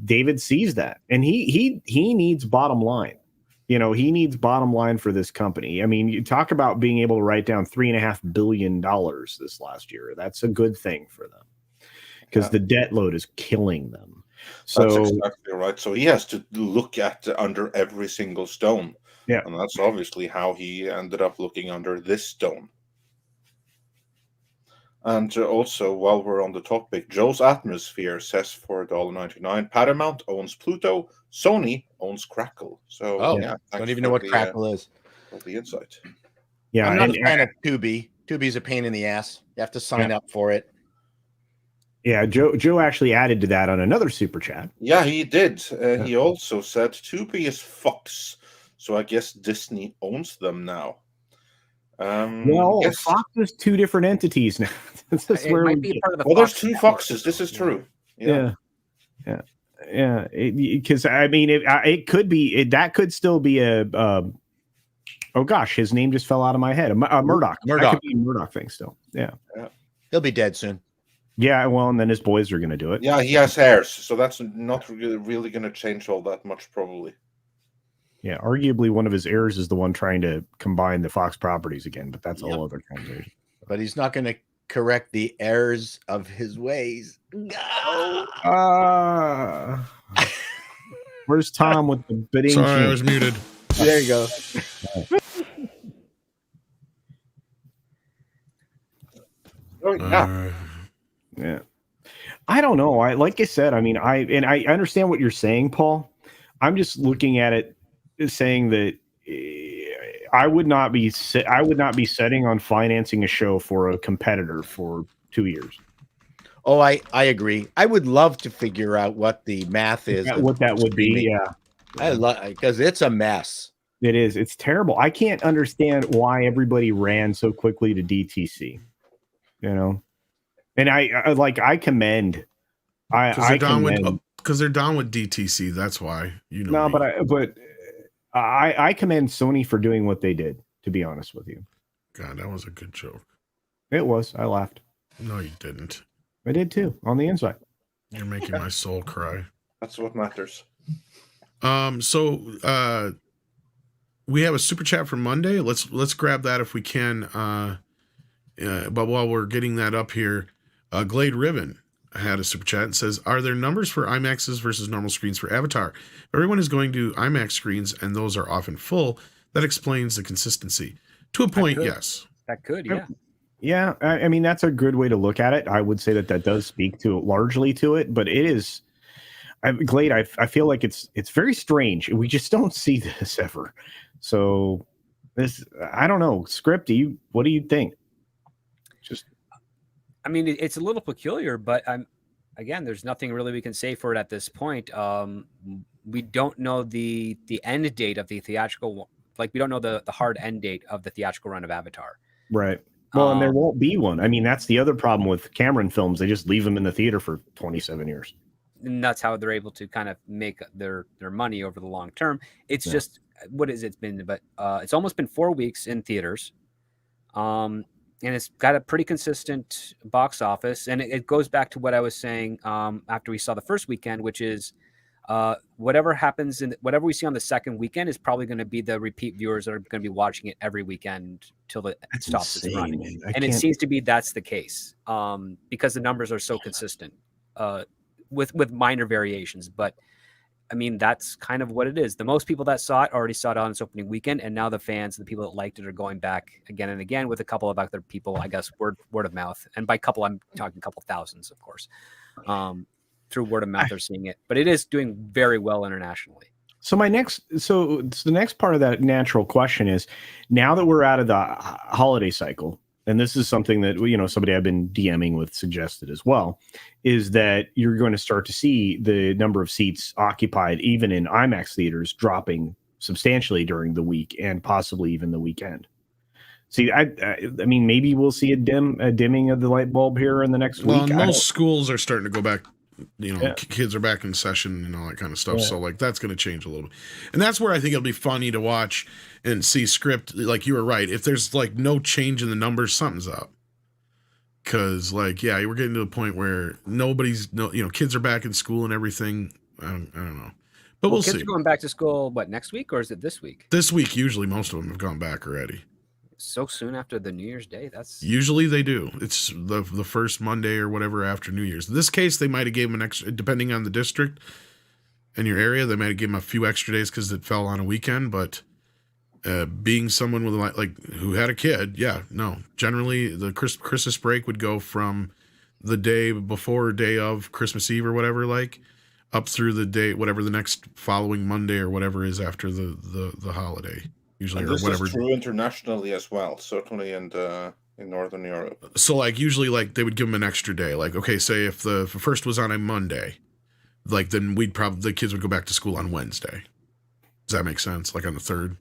David sees that, and he needs bottom line. He needs bottom line for this company. I mean, you talk about being able to write down $3.5 billion this last year. That's a good thing for them because the debt load is killing them. So that's exactly right. So he has to look at under every single stone. Yeah. And that's obviously how he ended up looking under this stone. And also, while we're on the topic, Joe's Atmosphere says for $1.99, Paramount owns Pluto, Sony owns Crackle. So, don't even know what Crackle is. For the insight. Yeah, I'm not a fan of Tubi. Tubi's a pain in the ass. You have to sign up for it. Yeah, Joe actually added to that on another super chat. Yeah, he did. He also said Tubi is Fox, so I guess Disney owns them now. Fox is two different entities now. This is where might be part of the there's Fox two network. Foxes. This is true. Yeah. Because I mean, it could be. That could still be a. Oh gosh, his name just fell out of my head. Murdoch. That could be a Murdoch thing still. Yeah. He'll be dead soon. Yeah. Well, and then his boys are going to do it. Yeah, he has heirs, so that's not really going to change all that much, probably. Yeah, arguably one of his heirs is the one trying to combine the Fox properties again, but that's a whole other conversation. But he's not going to correct the errors of his ways. Where's Tom with the bidding? Sorry, I was muted. There you go. Yeah. I don't know. Like I said, I mean, I understand what you're saying, Paul. I'm just looking at it as saying that I would not be setting on financing a show for a competitor for 2 years. Oh, I agree. I would love to figure out what the math is. What that would be, yeah. I love, because it's a mess. It is. It's terrible. I can't understand why everybody ran so quickly to DTC. You know, and I commend. Because they're down with DTC. That's why, you know. No, I commend Sony for doing what they did. To be honest with you, God, that was a good joke. It was. I laughed. No, you didn't. I did too. On the inside. You're making my soul cry. That's what matters. So we have a super chat for Monday. Let's grab that if we can. But while we're getting that up here, Glade Ribbon had a super chat and says, "Are there numbers for IMAXs versus normal screens for Avatar? Everyone is going to IMAX screens, and those are often full. That explains the consistency." To a point, yes. That could, yeah. Yeah, I mean, that's a good way to look at it. I would say that does speak to largely to it, but it is. Glade, I feel like it's very strange. We just don't see this ever. So this, I don't know. Script, what do you think? I mean, it's a little peculiar, but again, there's nothing really we can say for it at this point. We don't know the end date of the theatrical, like we don't know the hard end date of the theatrical run of Avatar. Right. Well, and there won't be one. I mean, that's the other problem with Cameron films. They just leave them in the theater for 27 years. And that's how they're able to kind of make their money over the long term. It's just, what is it's been, but it's almost been 4 weeks in theaters. And it's got a pretty consistent box office. And it goes back to what I was saying after we saw the first weekend, which is whatever happens whatever we see on the second weekend is probably going to be the repeat viewers that are going to be watching it every weekend till it stops its running. And it seems to be that's the case because the numbers are so consistent with minor variations. But I mean, that's kind of what it is. The most people that saw it already saw it on its opening weekend, and now the fans, the people that liked it, are going back again and again with a couple of other people, I guess, word of mouth. And by couple, I'm talking a couple thousands, of course. Through word of mouth, they're seeing it, but it is doing very well internationally. So the next part of that natural question is, now that we're out of the holiday cycle, and this is something that, you know, somebody I've been DMing with suggested as well, is that you're going to start to see the number of seats occupied, even in IMAX theaters, dropping substantially during the week and possibly even the weekend. See, I mean, maybe we'll see a dimming of the light bulb here in the next week. Well, most schools are starting to go back. You know, kids are back in session and all that kind of stuff. So like that's going to change a little bit. And that's where I think it'll be funny to watch and see script. Like you were right. If there's like no change in the numbers, something's up. Cause like, yeah, we're getting to the point where kids are back in school and everything. I don't know, but we'll see. Kids are going back to school, next week or is it this week? This week, usually most of them have gone back already. So soon after the New Year's Day? That's usually they do. It's the first Monday or whatever after New Year's. In this case, they might have gave them an extra, depending on the district and your area, they might have given them a few extra days because it fell on a weekend. But being someone with like who had a kid, generally the Christmas break would go from the day before or day of Christmas Eve or whatever, like up through the day, whatever the next following Monday or whatever is after the holiday. Usually, and or this whatever. Is true internationally as well, certainly in Northern Europe. So, like, usually, like, they would give them an extra day. Like, okay, say if the first was on a Monday, like, then the kids would go back to school on Wednesday. Does that make sense? Like, on the 3rd?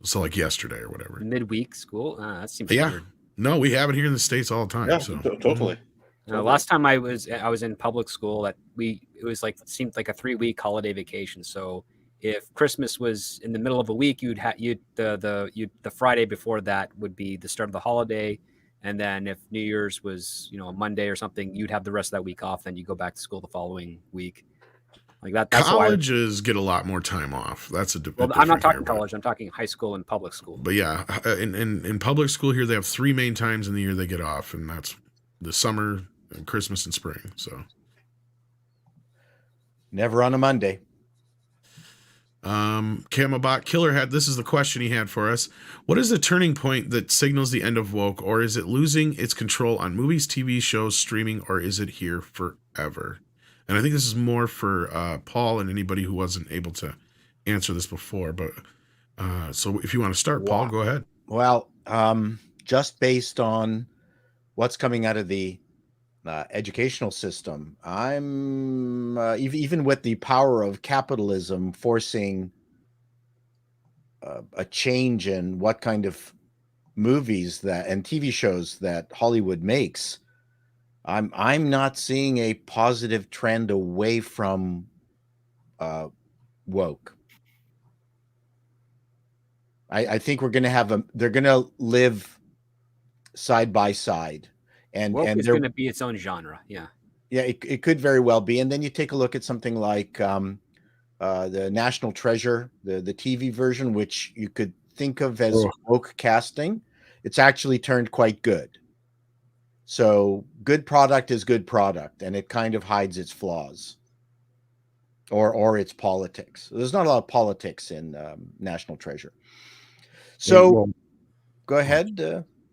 So, like, yesterday or whatever. Midweek school? That seems weird. No, we have it here in the States all the time. Yeah, so. Totally. Last time I was in public school, seemed like a 3-week holiday vacation. So if Christmas was in the middle of a week, the Friday before that would be the start of the holiday, and then if New Year's was a Monday or something, you'd have the rest of that week off. Then you go back to school the following week. Like that. That's colleges get a lot more time off. That's I'm not talking college. I'm talking high school and public school. But yeah, in public school here, they have 3 main times in the year they get off, and that's the summer, and Christmas, and spring. So never on a Monday. Camabot Killer had, this is the question he had for us. What is the turning point that signals the end of woke, or is it losing its control on movies, TV shows, streaming, or is it here forever? And I think this is more for Paul and anybody who wasn't able to answer this before. But so if you want to start, Paul, go ahead. Well, just based on what's coming out of the educational system, I'm even with the power of capitalism forcing a change in what kind of movies that and TV shows that Hollywood makes. I'm not seeing a positive trend away from woke. I think we're going to have they're going to live side by side. And it's going to be its own genre. Yeah. Yeah, it could very well be. And then you take a look at something like the National Treasure, the TV version, which you could think of as woke casting. It's actually turned quite good. So good product is good product, and it kind of hides its flaws or its politics. There's not a lot of politics in National Treasure. So go ahead.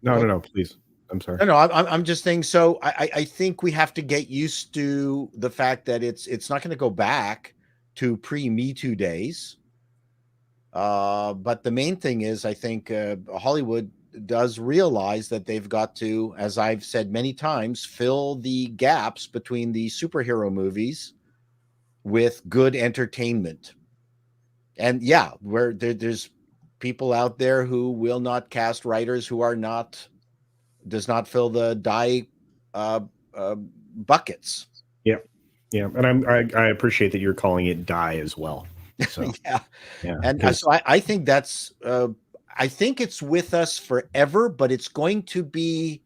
No, please. I'm sorry. No, I'm just saying. So I think we have to get used to the fact that it's not going to go back to pre-Me Too days. But the main thing is, I think Hollywood does realize that they've got to, as I've said many times, fill the gaps between the superhero movies with good entertainment. And yeah, where there's people out there who will not cast writers who are does not fill the die buckets. Yeah, and I appreciate that you're calling it die as well. So yeah. And so I think that's I think it's with us forever, but it's going to be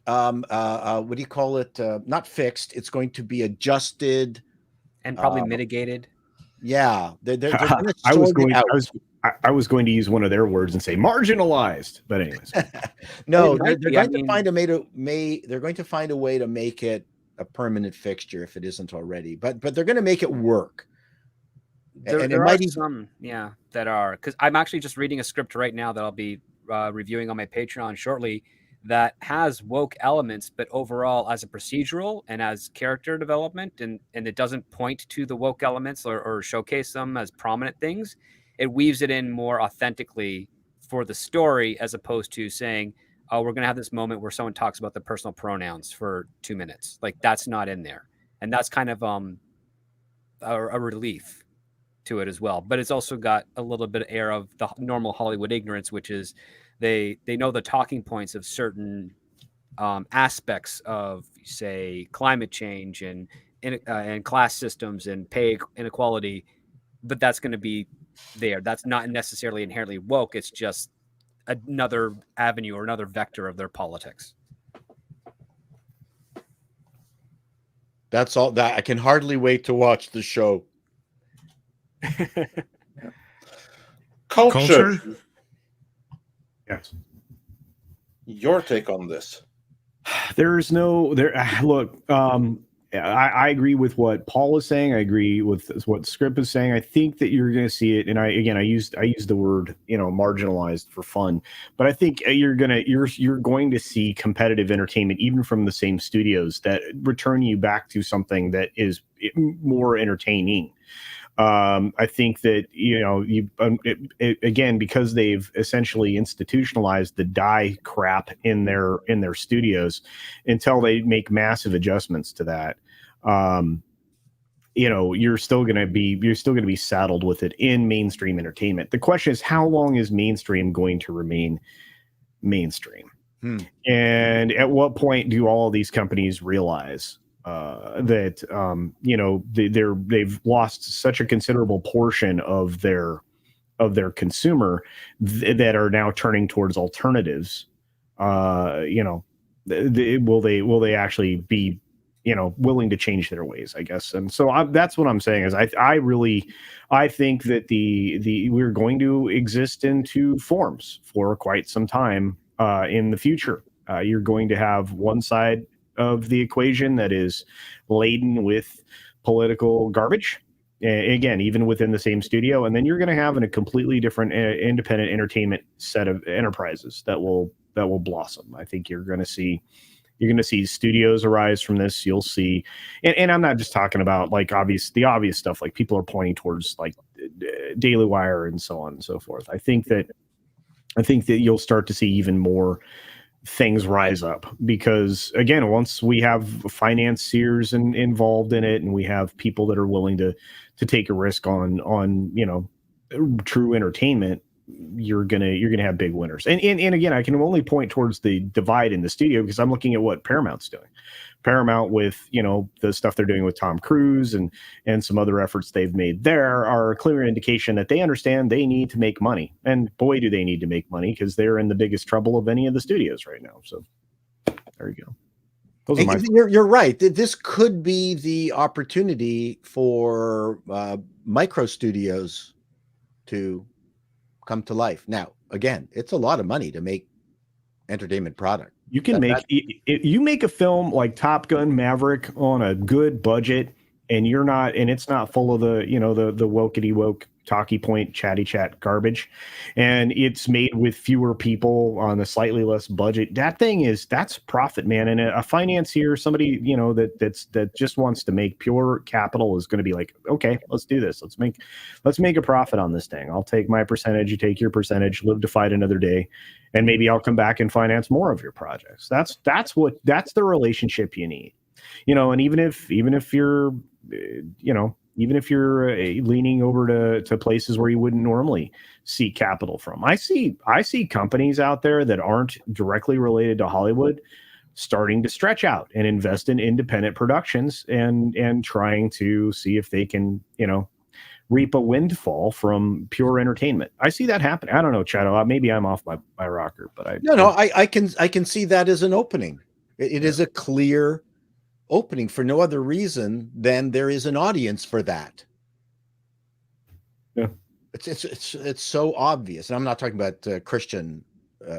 what do you call it? Not fixed. It's going to be adjusted and probably mitigated. Yeah, they're going to I was going to use one of their words and say marginalized, but anyways. No, they're going to find they're going to find a way to make it a permanent fixture if it isn't already. But they're going to make it work. There are some, that are, because I'm actually just reading a script right now that I'll be reviewing on my Patreon shortly that has woke elements, but overall as a procedural and as character development, and it doesn't point to the woke elements or showcase them as prominent things. It weaves it in more authentically for the story, as opposed to saying, oh, we're going to have this moment where someone talks about the personal pronouns for 2 minutes. Like, that's not in there. And that's kind of a relief to it as well. But it's also got a little bit of air of the normal Hollywood ignorance, which is they know the talking points of certain aspects of, say, climate change and class systems and pay inequality, but that's going to be there. That's not necessarily inherently woke. It's just another avenue or another vector of their politics. That's all that I can hardly wait to watch the show. Culture. Yes. Your take on this? Look, I agree with what Paul is saying. I agree with what Script is saying. I think that you're going to see it, and I used the word marginalized for fun, but I think you're going to see competitive entertainment even from the same studios that return you back to something that is more entertaining. I think that again, because they've essentially institutionalized the die crap in their studios until they make massive adjustments to that. You're still going to be saddled with it in mainstream entertainment. The question is, how long is mainstream going to remain mainstream? And at what point do all of these companies realize that they've lost such a considerable portion of their consumer that are now turning towards alternatives? Will they actually be willing to change their ways, I guess? And so that's what I'm saying is I think that we're going to exist in two forms for quite some time in the future. You're going to have one side of the equation that is laden with political garbage, Again, even within the same studio, and then you're going to have a completely different independent entertainment set of enterprises that will blossom. I think you're going to see studios arise from this. You'll see, and I'm not just talking about like the obvious stuff. Like people are pointing towards like Daily Wire and so on and so forth. I think that you'll start to see even more things rise up, because again, once we have financiers involved in it, and we have people that are willing to take a risk on true entertainment, you're gonna have big winners. And again, I can only point towards the divide in the studio because I'm looking at what Paramount's doing. Paramount, with the stuff they're doing with Tom Cruise and some other efforts they've made there, are a clear indication that they understand they need to make money. And boy, do they need to make money, because they're in the biggest trouble of any of the studios right now. So there you go. You're right. This could be the opportunity for micro studios to come to life. Now, again, it's a lot of money to make entertainment product. You can you make a film like Top Gun Maverick on a good budget, and it's not full of the the wokety woke talky point chatty chat garbage, and it's made with fewer people on a slightly less budget. That's profit, man. And a financier, somebody that just wants to make pure capital, is going to be like, okay, let's do this. Let's make a profit on this thing. I'll take my percentage, you take your percentage, live to fight another day, and maybe I'll come back and finance more of your projects. That's the relationship you need. And even if you're leaning over to places where you wouldn't normally seek capital from. I see companies out there that aren't directly related to Hollywood starting to stretch out and invest in independent productions and trying to see if they can, reap a windfall from pure entertainment. I see that happen. I don't know, Chato. Maybe I'm off my rocker, but I can see that as an opening. It is a clear opening for no other reason than there is an audience for that. Yeah, it's so obvious. And I'm not talking about Christian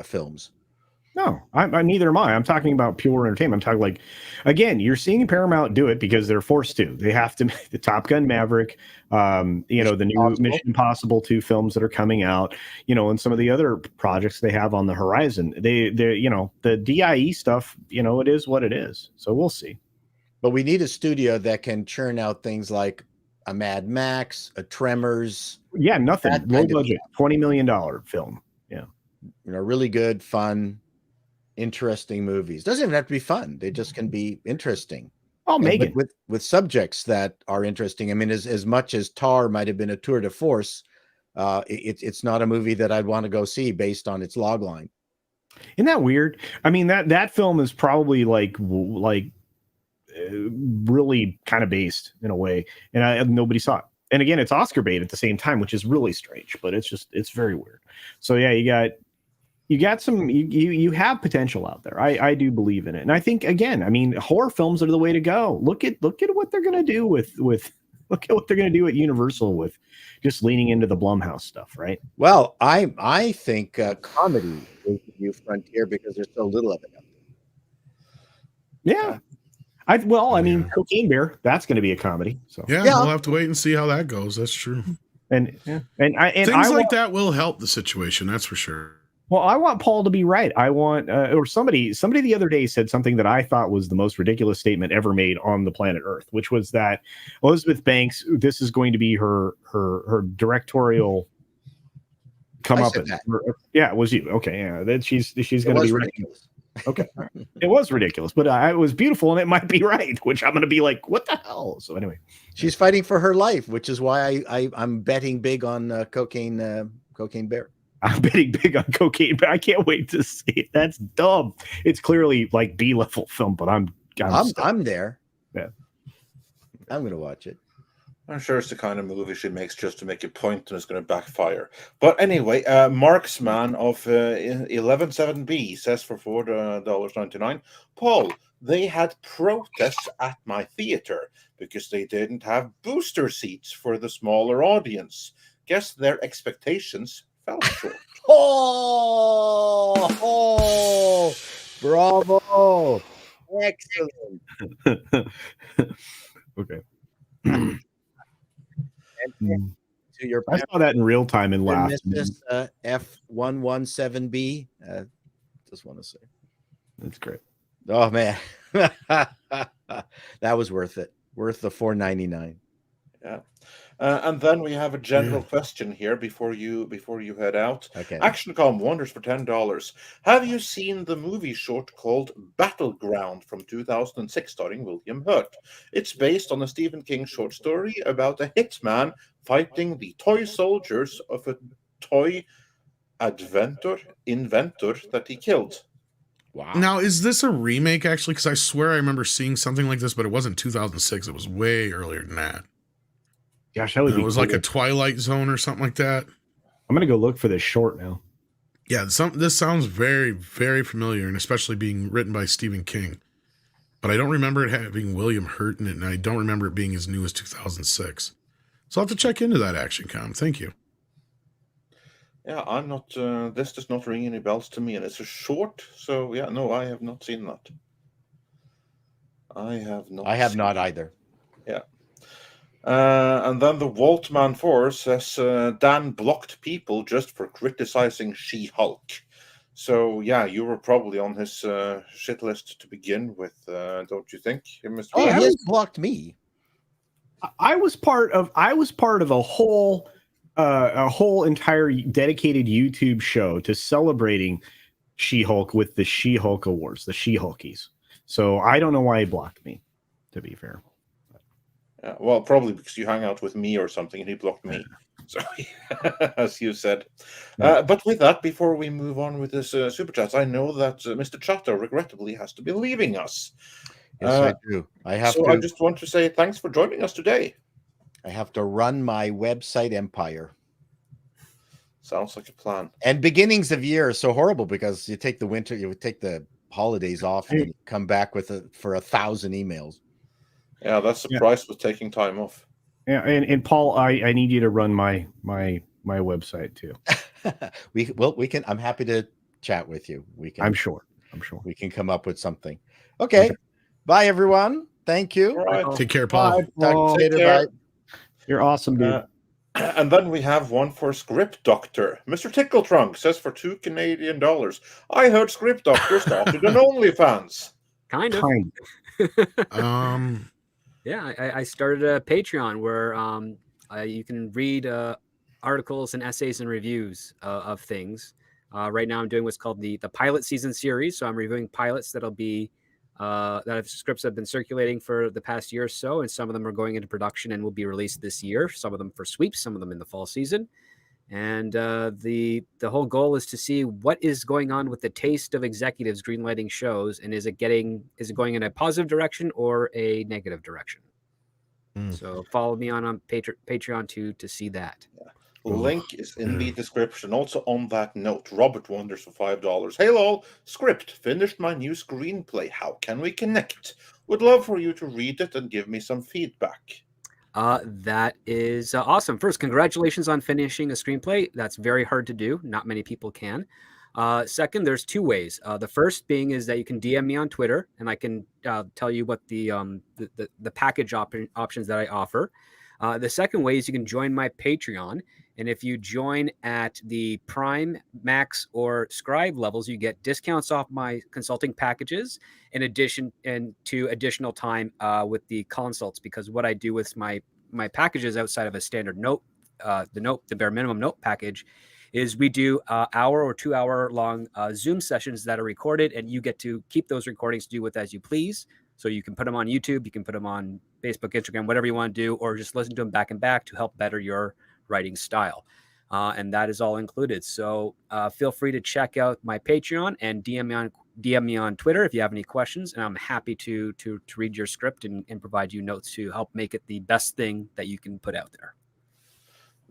films. No, I neither am I. I'm talking about pure entertainment. I'm talking again, you're seeing Paramount do it because they're forced to. They have to make the Top Gun Maverick, the new Mission Impossible 2 films that are coming out, and some of the other projects they have on the horizon. They the DIE stuff, it is what it is. So we'll see. But we need a studio that can churn out things like a Mad Max, a Tremors. Yeah, nothing. Low budget, $20 million film. Yeah. Really good, fun, interesting movies. Doesn't even have to be fun. They just can be interesting. Oh, Megan. With subjects that are interesting. I mean, as much as Tar might have been a tour de force, it's not a movie that I'd want to go see based on its log line. Isn't that weird? I mean, that film is probably like really kind of based in a way, and nobody saw it. And again, it's Oscar bait at the same time, which is really strange, but it's very weird. So yeah, you got some, you have potential out there. I do believe in it. And I think, again, I mean, horror films are the way to go. Look at what they're going to do look at what they're going to do at Universal with just leaning into the Blumhouse stuff, right? Well, I think comedy is the new frontier because there's so little of it out there. Yeah. I mean, Cocaine Bear, that's going to be a comedy. So yeah, we'll have to wait and see how that goes. That's true. And things like that will help the situation. That's for sure. Well, I want Paul to be right. I want, or somebody the other day said something that I thought was the most ridiculous statement ever made on the planet Earth, which was that Elizabeth Banks, this is going to be her directorial come up. Yeah, it was you. Okay, yeah, that she's going to be ridiculous. Okay, it was ridiculous, but it was beautiful, and it might be right. Which I'm going to be like, what the hell? So anyway, she's fighting for her life, which is why I'm betting big on Cocaine Bear. I'm betting big on Cocaine, but I can't wait to see it. That's dumb. It's clearly like B-level film, but I'm there. Yeah, I'm going to watch it. I'm sure it's the kind of movie she makes just to make a point and it's going to backfire. But anyway, Marksman of 117B says for $4.99, Paul, they had protests at my theater because they didn't have booster seats for the smaller audience. Guess their expectations fell short. Oh, bravo. Excellent. Okay. Mm. To your I saw that in real time and laughed. Mrs. F117B. Just want to say. That's great. Oh, man. That was worth it. Worth the $4.99. Yeah. And then we have a general question here before you head out. Okay. ActionCom wonders for $10. Have you seen the movie short called Battleground from 2006 starring William Hurt? It's based on a Stephen King short story about a hitman fighting the toy soldiers of a toy inventor that he killed. Wow. Now, is this a remake, actually? Because I swear I remember seeing something like this, but it wasn't 2006. It was way earlier than that. Gosh, that would be It was cool. like a Twilight Zone or something like that. I'm going to go look for this short now. Yeah, this sounds very, very familiar, and especially being written by Stephen King. But I don't remember it having William Hurt in it, and I don't remember it being as new as 2006. So I'll have to check into that, ActionCom. Thank you. Yeah, I'm not. This does not ring any bells to me, and it's a short. So yeah, no, I have not seen that. I have not Either. Yeah. And then the Waltman 4 says Dan blocked people just for criticizing She-Hulk. So yeah, you were probably on his shit list to begin with, don't you think, Mr. Oh, Black? he has blocked me. I was part of a whole entire dedicated YouTube show to celebrating She-Hulk with the She-Hulk Awards, the She-Hulkies. So I don't know why he blocked me, to be fair. Yeah, well, probably because you hang out with me or something, and he blocked me. So, as you said. But with that, before we move on with this super chats, I know that Mr. Chato regrettably has to be leaving us. Yes, I do. I just want to say thanks for joining us today. I have to run my website empire. Sounds like a plan. And beginnings of year are so horrible because you take the holidays off and you come back for 1,000 emails. Yeah, that's the price with taking time off. Yeah, and Paul, I need you to run my website too. we can. I'm happy to chat with you. I'm sure we can come up with something. Okay. Bye, everyone. Thank you. All right. Take care, Paul. Bye, Paul. Talk to you later. Bye. You're awesome, dude. And then we have one for Script Doctor. Mr. Tickletrunk says for $2 Canadian. I heard Script Doctor started an OnlyFans. Kind of. Yeah, I started a Patreon where you can read articles and essays and reviews of things. Right now I'm doing what's called the pilot season series. So I'm reviewing pilots that'll be scripts have been circulating for the past year or so, and some of them are going into production and will be released this year. Some of them for sweeps, some of them in the fall season. And the whole goal is to see what is going on with the taste of executives greenlighting shows, and is it going in a positive direction or a negative direction? So follow me on Patreon to see that. Yeah. Link is in the description. Also on that note, Robert wonders for $5. Hey lol, Script finished my new screenplay. How can we connect? Would love for you to read it and give me some feedback. That is awesome. First, congratulations on finishing a screenplay. That's very hard to do. Not many people can. Second, there's two ways. The first being is that you can DM me on Twitter, and I can tell you what the package options that I offer. The second way is you can join my Patreon, and if you join at the Prime, Max, or Scribe levels, you get discounts off my consulting packages, in addition to additional time with the consults. Because what I do with my packages outside of a standard note, the bare minimum note package, is we do hour or 2 hour long Zoom sessions that are recorded, and you get to keep those recordings to do with as you please. So you can put them on YouTube, you can put them on Facebook, Instagram, whatever you want to do, or just listen to them back and back to help better your writing style. And that is all included. So feel free to check out my Patreon and DM me on Twitter if you have any questions, and I'm happy to read your script and provide you notes to help make it the best thing that you can put out there.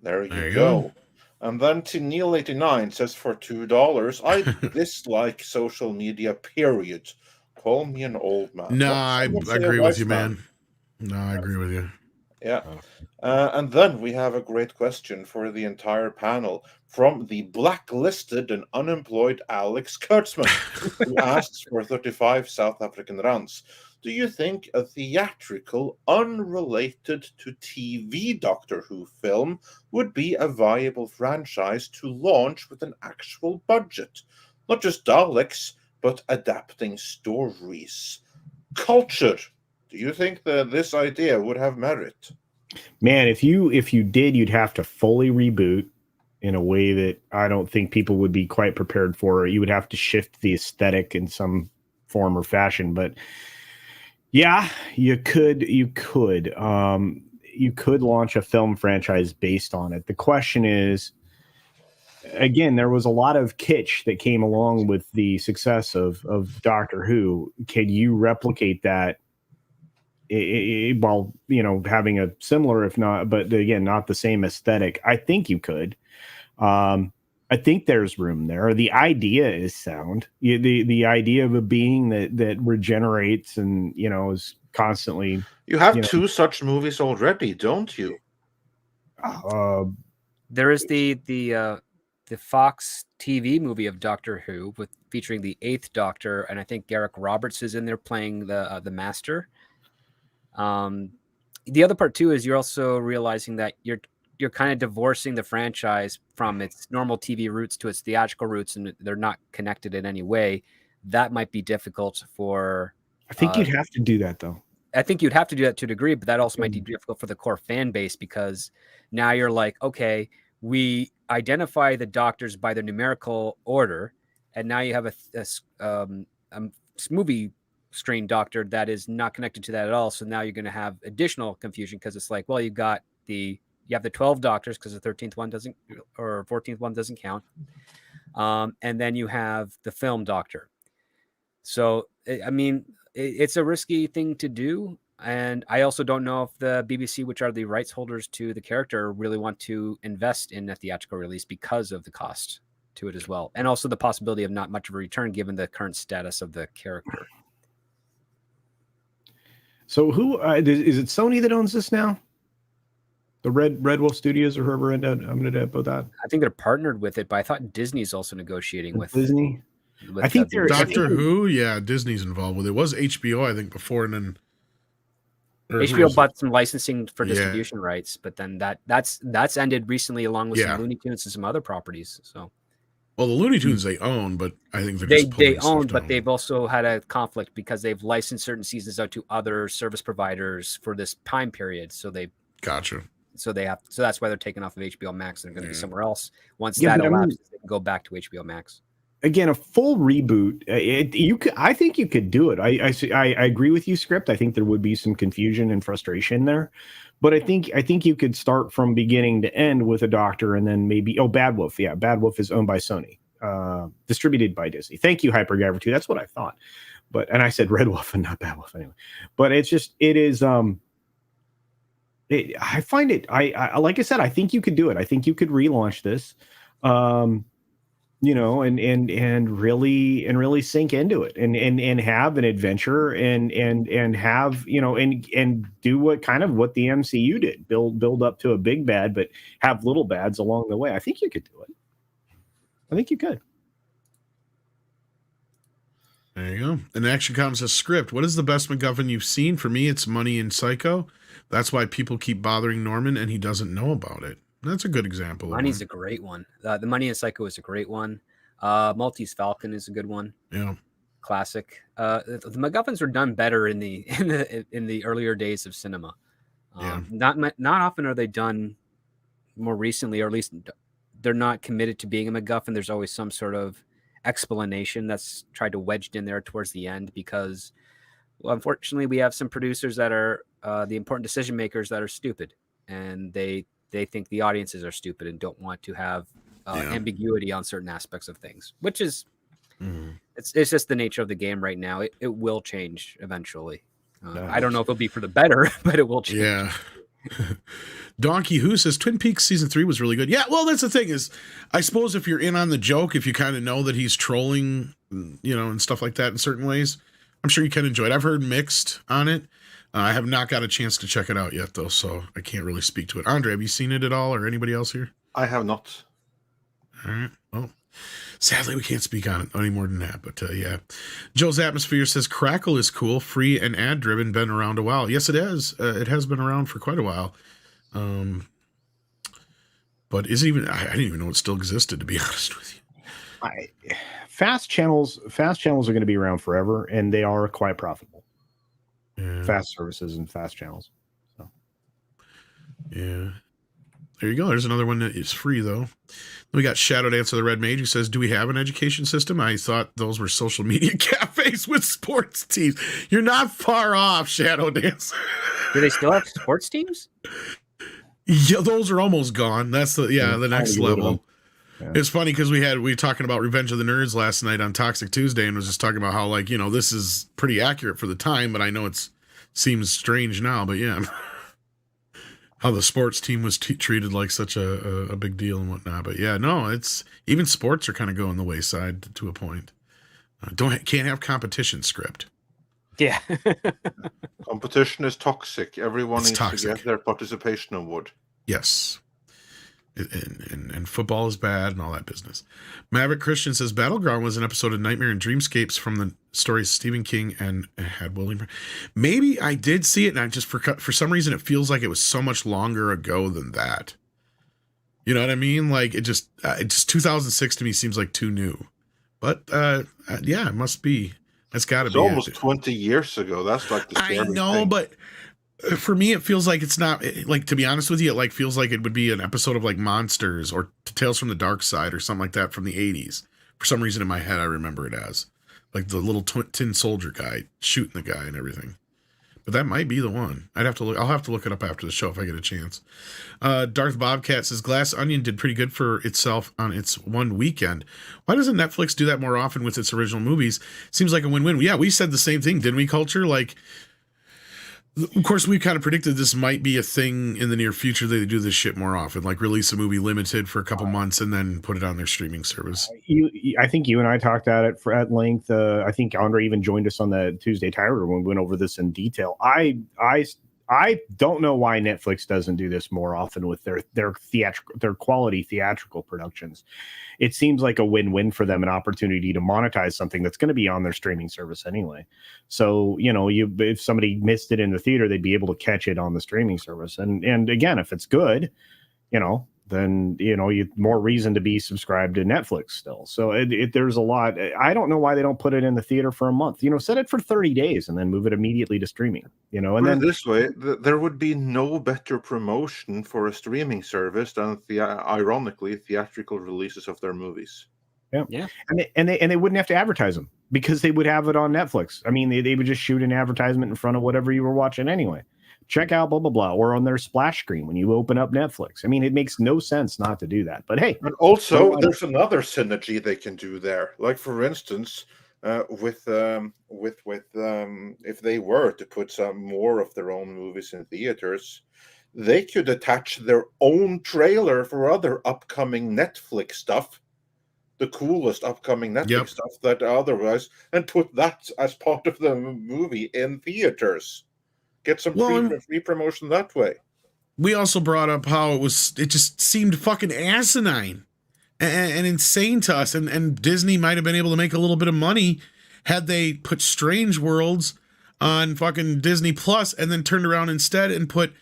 There you go. And then Neil89 says for $2, I dislike social media, period. Call me an old man. No, I agree with you, man. No, I agree with you. Yeah. And then we have a great question for the entire panel from the blacklisted and unemployed Alex Kurtzman, who asks for 35 South African rands. do you think a theatrical, unrelated to TV Doctor Who film would be a viable franchise to launch with an actual budget? Not just Daleks, but adapting stories. Culture. Do you think that this idea would have merit? Man, if you did, you'd have to fully reboot in a way that I don't think people would be quite prepared for. You would have to shift the aesthetic in some form or fashion. But yeah, you could launch a film franchise based on it. The question is, again, there was a lot of kitsch that came along with the success of Doctor Who. Can you replicate that while, having a similar, if not, but again, not the same aesthetic? I think you could. I think there's room there. The idea is sound. The idea of a being that regenerates and, is constantly. You have two such movies already, don't you? There is the Fox TV movie of Doctor Who featuring the 8th Doctor, and I think Garrick Roberts is in there playing the Master. The other part too is you're also realizing that you're kind of divorcing the franchise from its normal TV roots to its theatrical roots, and they're not connected in any way. That might be difficult for. I think you'd have to do that, though. I think you'd have to do that to a degree, but that also might be difficult for the core fan base, because now you're like, okay, we identify the Doctors by their numerical order, and now you have a movie strain Doctor that is not connected to that at all. So now you're going to have additional confusion, because it's like, well, you have the 12 Doctors because the 13th one doesn't, or 14th one doesn't count. And then you have the film Doctor. So, I mean, it's a risky thing to do. And I also don't know if the BBC, which are the rights holders to the character, really want to invest in a theatrical release because of the cost to it as well. And also the possibility of not much of a return given the current status of the character. So who is it? Sony that owns this now? The Red Wolf Studios, or whoever I'm going to put that. I think they're partnered with it, but I thought Disney's also negotiating with Disney. I think they're Doctor Who. Yeah, Disney's involved with it. It was HBO, I think, before, and then HBO bought some licensing for distribution rights, but then that's ended recently, along with some Looney Tunes and some other properties. So, well, the Looney Tunes they own, but I think they own, but they've also had a conflict because they've licensed certain seasons out to other service providers for this time period. So they gotcha. So that's why they're taken off of HBO Max. They're going to be somewhere else. Once that elapses, they can go back to HBO Max. Again, a full reboot. I think you could do it. I agree with you, Script. I think there would be some confusion and frustration there, but I think you could start from beginning to end with a Doctor, and then maybe Bad Wolf. Yeah, Bad Wolf is owned by Sony, distributed by Disney. Thank you, Hypergiver 2. That's what I thought, and I said Red Wolf and not Bad Wolf anyway. But it is. I find it. I like I said, I think you could do it. I think you could relaunch this. And really sink into it and have an adventure and have, and do what the MCU did, build up to a big bad, but have little bads along the way. I think you could do it. I think you could. There you go. And Action Comes a Script. What is the best MacGuffin you've seen? For me, it's Money in Psycho. That's why people keep bothering Norman and he doesn't know about it. That's a good example. Money's a great one. The Money in Psycho is a great one. Maltese Falcon is a good one. Yeah, classic. The MacGuffins were done better in the earlier days of cinema. Not often are they done more recently, or at least they're not committed to being a MacGuffin. There's always some sort of explanation that's tried to wedge in there towards the end, because, well, unfortunately, we have some producers that are the important decision makers that are stupid, and they think the audiences are stupid and don't want to have ambiguity on certain aspects of things, which is it's just the nature of the game right now. It will change eventually. I don't know if it'll be for the better, but it will change. Yeah. Donkey Who says Twin Peaks season 3 was really good. Yeah, well, that's the thing is, I suppose if you're in on the joke, if you kind of know that he's trolling, and stuff like that in certain ways, I'm sure you can enjoy it. I've heard mixed on it. I have not got a chance to check it out yet, though, so I can't really speak to it. Andre, have you seen it at all, or anybody else here? I have not. All right. Well, sadly, we can't speak on it any more than that. But yeah, Joe's Atmosphere says Crackle is cool, free and ad driven. Been around a while. Yes, it has. It has been around for quite a while. But is it even? I didn't even know it still existed. To be honest with you, fast channels are going to be around forever, and they are quite profitable. Yeah. Fast services and fast channels. So yeah. There you go. There's another one that is free, though. We got Shadow Dancer the Red Mage, who says, do we have an education system? I thought those were social media cafes with sports teams. You're not far off, Shadow Dancer. Do they still have sports teams? Yeah, those are almost gone. That's the next level. Yeah. It's funny because we were talking about Revenge of the Nerds last night on Toxic Tuesday, and was just talking about how, like, you know, this is pretty accurate for the time, but I know it seems strange now, but yeah. How the sports team was treated like such a big deal and whatnot. But yeah, no, it's even sports are kind of going the wayside to a point. Can't have competition script. Yeah. Competition is toxic. Everyone It's needs toxic. to get their participation award. Yes. And football is bad and all that business. Maverick Christian says Battleground was an episode of Nightmare and Dreamscapes from the stories Stephen King and had William. Maybe I did see it, and I just for some reason it feels like it was so much longer ago than that. You know what I mean? Like it just 2006 to me seems like too new. But yeah, it must be. That's got to It's be almost it. 20 years ago. That's like the I scary know, thing. but for me, it feels like it's not, like, to be honest with you, it like feels like it would be an episode of like Monsters or Tales from the Dark Side or something like that from the 80s. For some reason in my head, I remember it as like the little tin soldier guy shooting the guy and everything. But that might be the one. I'll have to look it up after the show if I get a chance. Darth Bobcat says Glass Onion did pretty good for itself on its one weekend. Why doesn't Netflix do that more often with its original movies? Seems like a win-win. Yeah, we said the same thing, didn't we, Culture? Like, of course, we kind of predicted this might be a thing in the near future. They do this shit more often, like release a movie limited for a couple months and then put it on their streaming service. I think you and I talked at it at length. I think Andre even joined us on the Tuesday Tiger when we went over this in detail. I don't know why Netflix doesn't do this more often with their quality theatrical productions. It seems like a win-win for them, an opportunity to monetize something that's going to be on their streaming service anyway. So, you know, if somebody missed it in the theater, they'd be able to catch it on the streaming service. And again, if it's good, you know, then, you know, you more reason to be subscribed to Netflix still. So there's a lot. I don't know why they don't put it in the theater for a month. You know, set it for 30 days and then move it immediately to streaming, you know, and Put it then this way, there would be no better promotion for a streaming service than ironically theatrical releases of their movies. Yeah. And they wouldn't have to advertise them because they would have it on Netflix. I mean, they would just shoot an advertisement in front of whatever you were watching anyway. Check out blah, blah, blah, or on their splash screen when you open up Netflix. I mean, it makes no sense not to do that. But hey. And also, there's another synergy they can do there. Like, for instance, if they were to put some more of their own movies in theaters, they could attach their own trailer for other upcoming Netflix stuff, the coolest upcoming Netflix stuff that otherwise, and put that as part of the movie in theaters. Get some free promotion that way. We also brought up how it just seemed fucking asinine and insane to us. And Disney might have been able to make a little bit of money had they put Strange Worlds on fucking Disney Plus and then turned around instead and put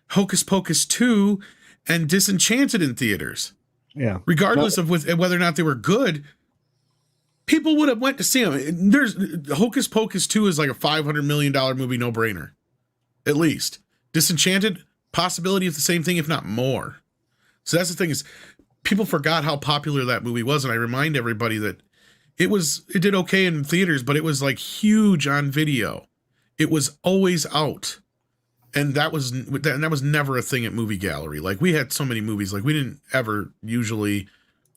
Hocus Pocus 2 and Disenchanted in theaters. Yeah. Regardless of whether or not they were good, people would have went to see them. There's Hocus Pocus 2 is like a $500 million movie, no brainer. At least. Disenchanted, possibility of the same thing, if not more. So that's the thing, is people forgot how popular that movie was, and I remind everybody that it did okay in theaters, but it was like huge on video. It was always out. And that was never a thing at Movie Gallery. Like, we had so many movies, like we didn't ever usually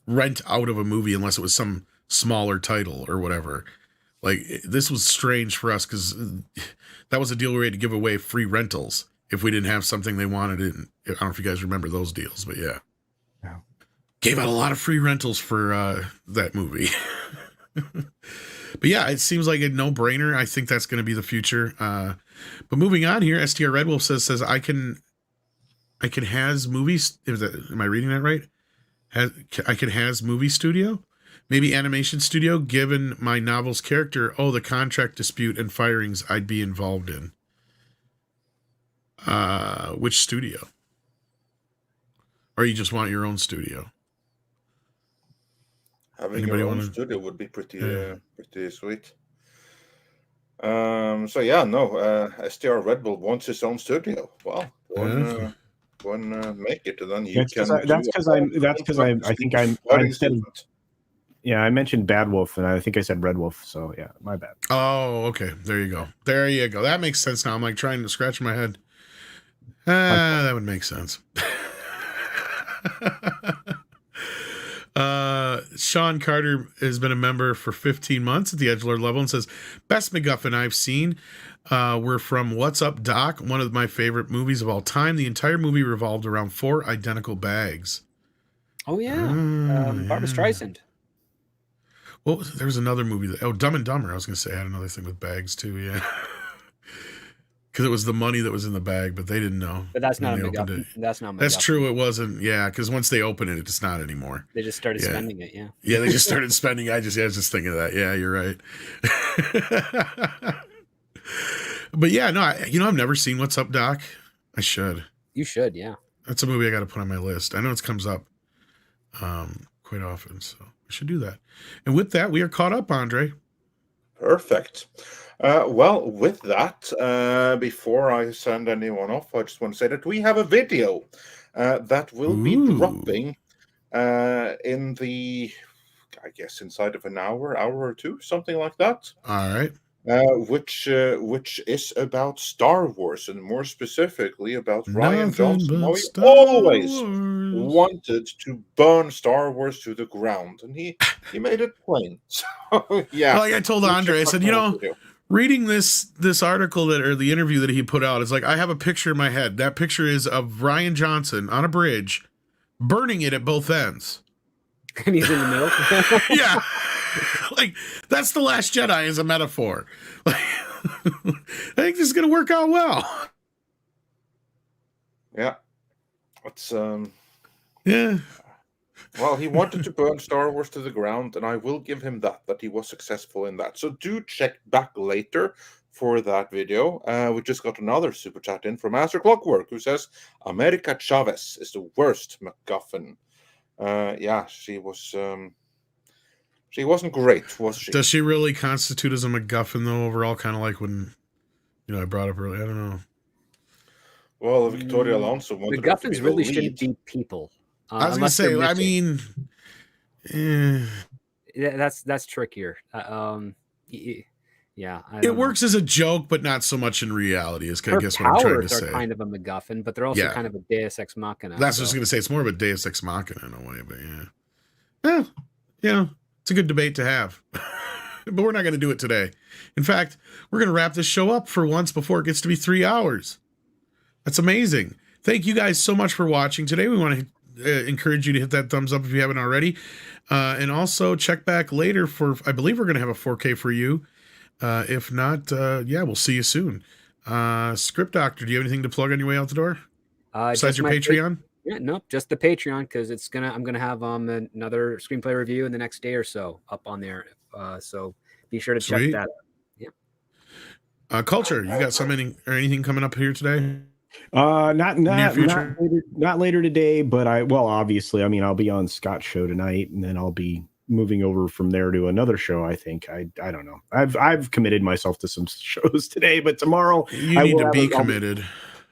rent out of a movie unless it was some smaller title or whatever. Like, this was strange for us because that was a deal where we had to give away free rentals if we didn't have something they wanted. I don't know if you guys remember those deals, but yeah. Gave out a lot of free rentals for that movie. But yeah, it seems like a no-brainer. I think that's going to be the future. But moving on here, STR Red Wolf says I can has movies. Am I reading that right? I could has movie studio, maybe animation studio, given my novel's character. Oh, the contract dispute and firings I'd be involved in. Which studio? Or you just want your own studio? Having Anybody your own wanna- studio would be pretty Yeah. pretty sweet. So yeah, no, STR Red Bull wants his own studio. Well, go and make it, and then you That's can. because I think I said, yeah, I mentioned Bad Wolf and I think I said Red Wolf, so yeah, my bad. Oh, okay. There you go. That makes sense now. I'm like trying to scratch my head. That would make sense. Sean Carter has been a member for 15 months at the Edgelord level and says, best MacGuffin I've seen were from What's Up, Doc, one of my favorite movies of all time. The entire movie revolved around 4 identical bags. Oh, yeah. Barbra Streisand. Well, there was another movie Dumb and Dumber. I was going to say I had another thing with bags too. Yeah. Because it was the money that was in the bag, but they didn't know. But that's not a MacGuffin. That's not MacGuffin. That's true. It wasn't. Yeah, because once they open it, it's not anymore. They just started spending it. Yeah. Yeah, they just started spending. I was just thinking of that. Yeah, you're right. But yeah, no, I've never seen What's Up, Doc. I should. You should. Yeah. That's a movie I got to put on my list. I know it comes up quite often, so I should do that. And with that, we are caught up, Andre. Perfect. Well, with that, before I send anyone off, I just want to say that we have a video that will be dropping in the, I guess, inside of an hour or two, something like that. All right. Which is about Star Wars, and more specifically about Rian Johnson. How he always wanted to burn Star Wars to the ground, and he made it plain. So yeah, like I told Andre, I said, reading this article or the interview that he put out, it's like I have a picture in my head. That picture is of Rian Johnson on a bridge, burning it at both ends, and he's in the middle. Yeah. Like, that's The Last Jedi as a metaphor. Like, I think this is going to work out well. Yeah. It's, yeah. Well, he wanted to burn Star Wars to the ground, and I will give him that he was successful in that. So do check back later for that video. We just got another super chat in from Master Clockwork, who says, America Chavez is the worst MacGuffin. Yeah, she was... She wasn't great, was she? Does she really constitute as a MacGuffin, though, overall? Kind of like when, I brought up earlier. I don't know. Well, Victoria Alonso wanted MacGuffins really shouldn't be people. I was going to say, I mean... That's trickier. Yeah. It works as a joke, but not so much in reality, is I guess what I'm trying to say. Her powers are kind of a MacGuffin, but they're also kind of a Deus Ex Machina. That's what I was going to say. It's more of a Deus Ex Machina in a way, but yeah. It's a good debate to have, but we're not going to do it today. In fact, we're going to wrap this show up for once before it gets to be 3 hours. That's amazing. Thank you guys so much for watching today. We want to encourage you to hit that thumbs up if you haven't already. And also check back later I believe we're going to have a 4K for you. If not, we'll see you soon. Script Doctor, do you have anything to plug on your way out the door? Besides your Patreon? Yeah, nope, just the Patreon, because I'm gonna have another screenplay review in the next day or so up on there. So be sure to check that out. Yeah. Culture, you got anything coming up here today? Not later today, but obviously, I'll be on Scott's show tonight, and then I'll be moving over from there to another show. I think I don't know. I've committed myself to some shows today, but tomorrow you need to be committed.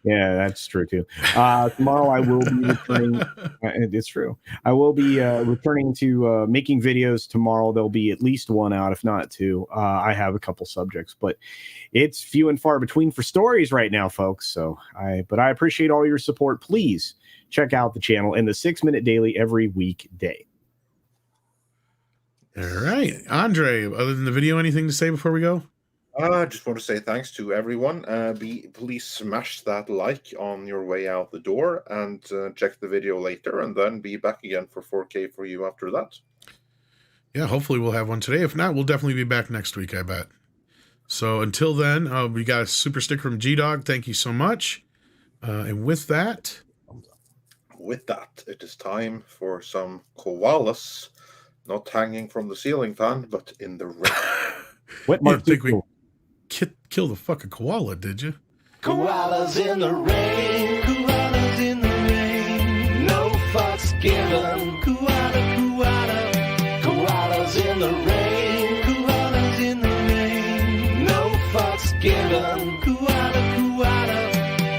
Yeah, that's true too. Tomorrow I will be returning. It's true. I will be returning to making videos tomorrow. There'll be at least one out, if not two. I have a couple subjects, but it's few and far between for stories right now, folks. So I appreciate all your support. Please check out the channel and the 6 Minute Daily every weekday. All right, Andre. Other than the video, anything to say before we go? I just want to say thanks to everyone. Please smash that like on your way out the door, and check the video later, and then be back again for 4K for you after that. Yeah, hopefully we'll have one today. If not, we'll definitely be back next week, I bet. So until then, we got a super sticker from G-Dog. Thank you so much. And with that, with that, it is time for some koalas, not hanging from the ceiling fan, but in the rain. What You didn't think we marsupial? kill the fucking koala, did you? Koalas in the rain, koalas in the rain, no fucks given. Koala, koala, koalas in the rain, koalas in the rain, no fucks given.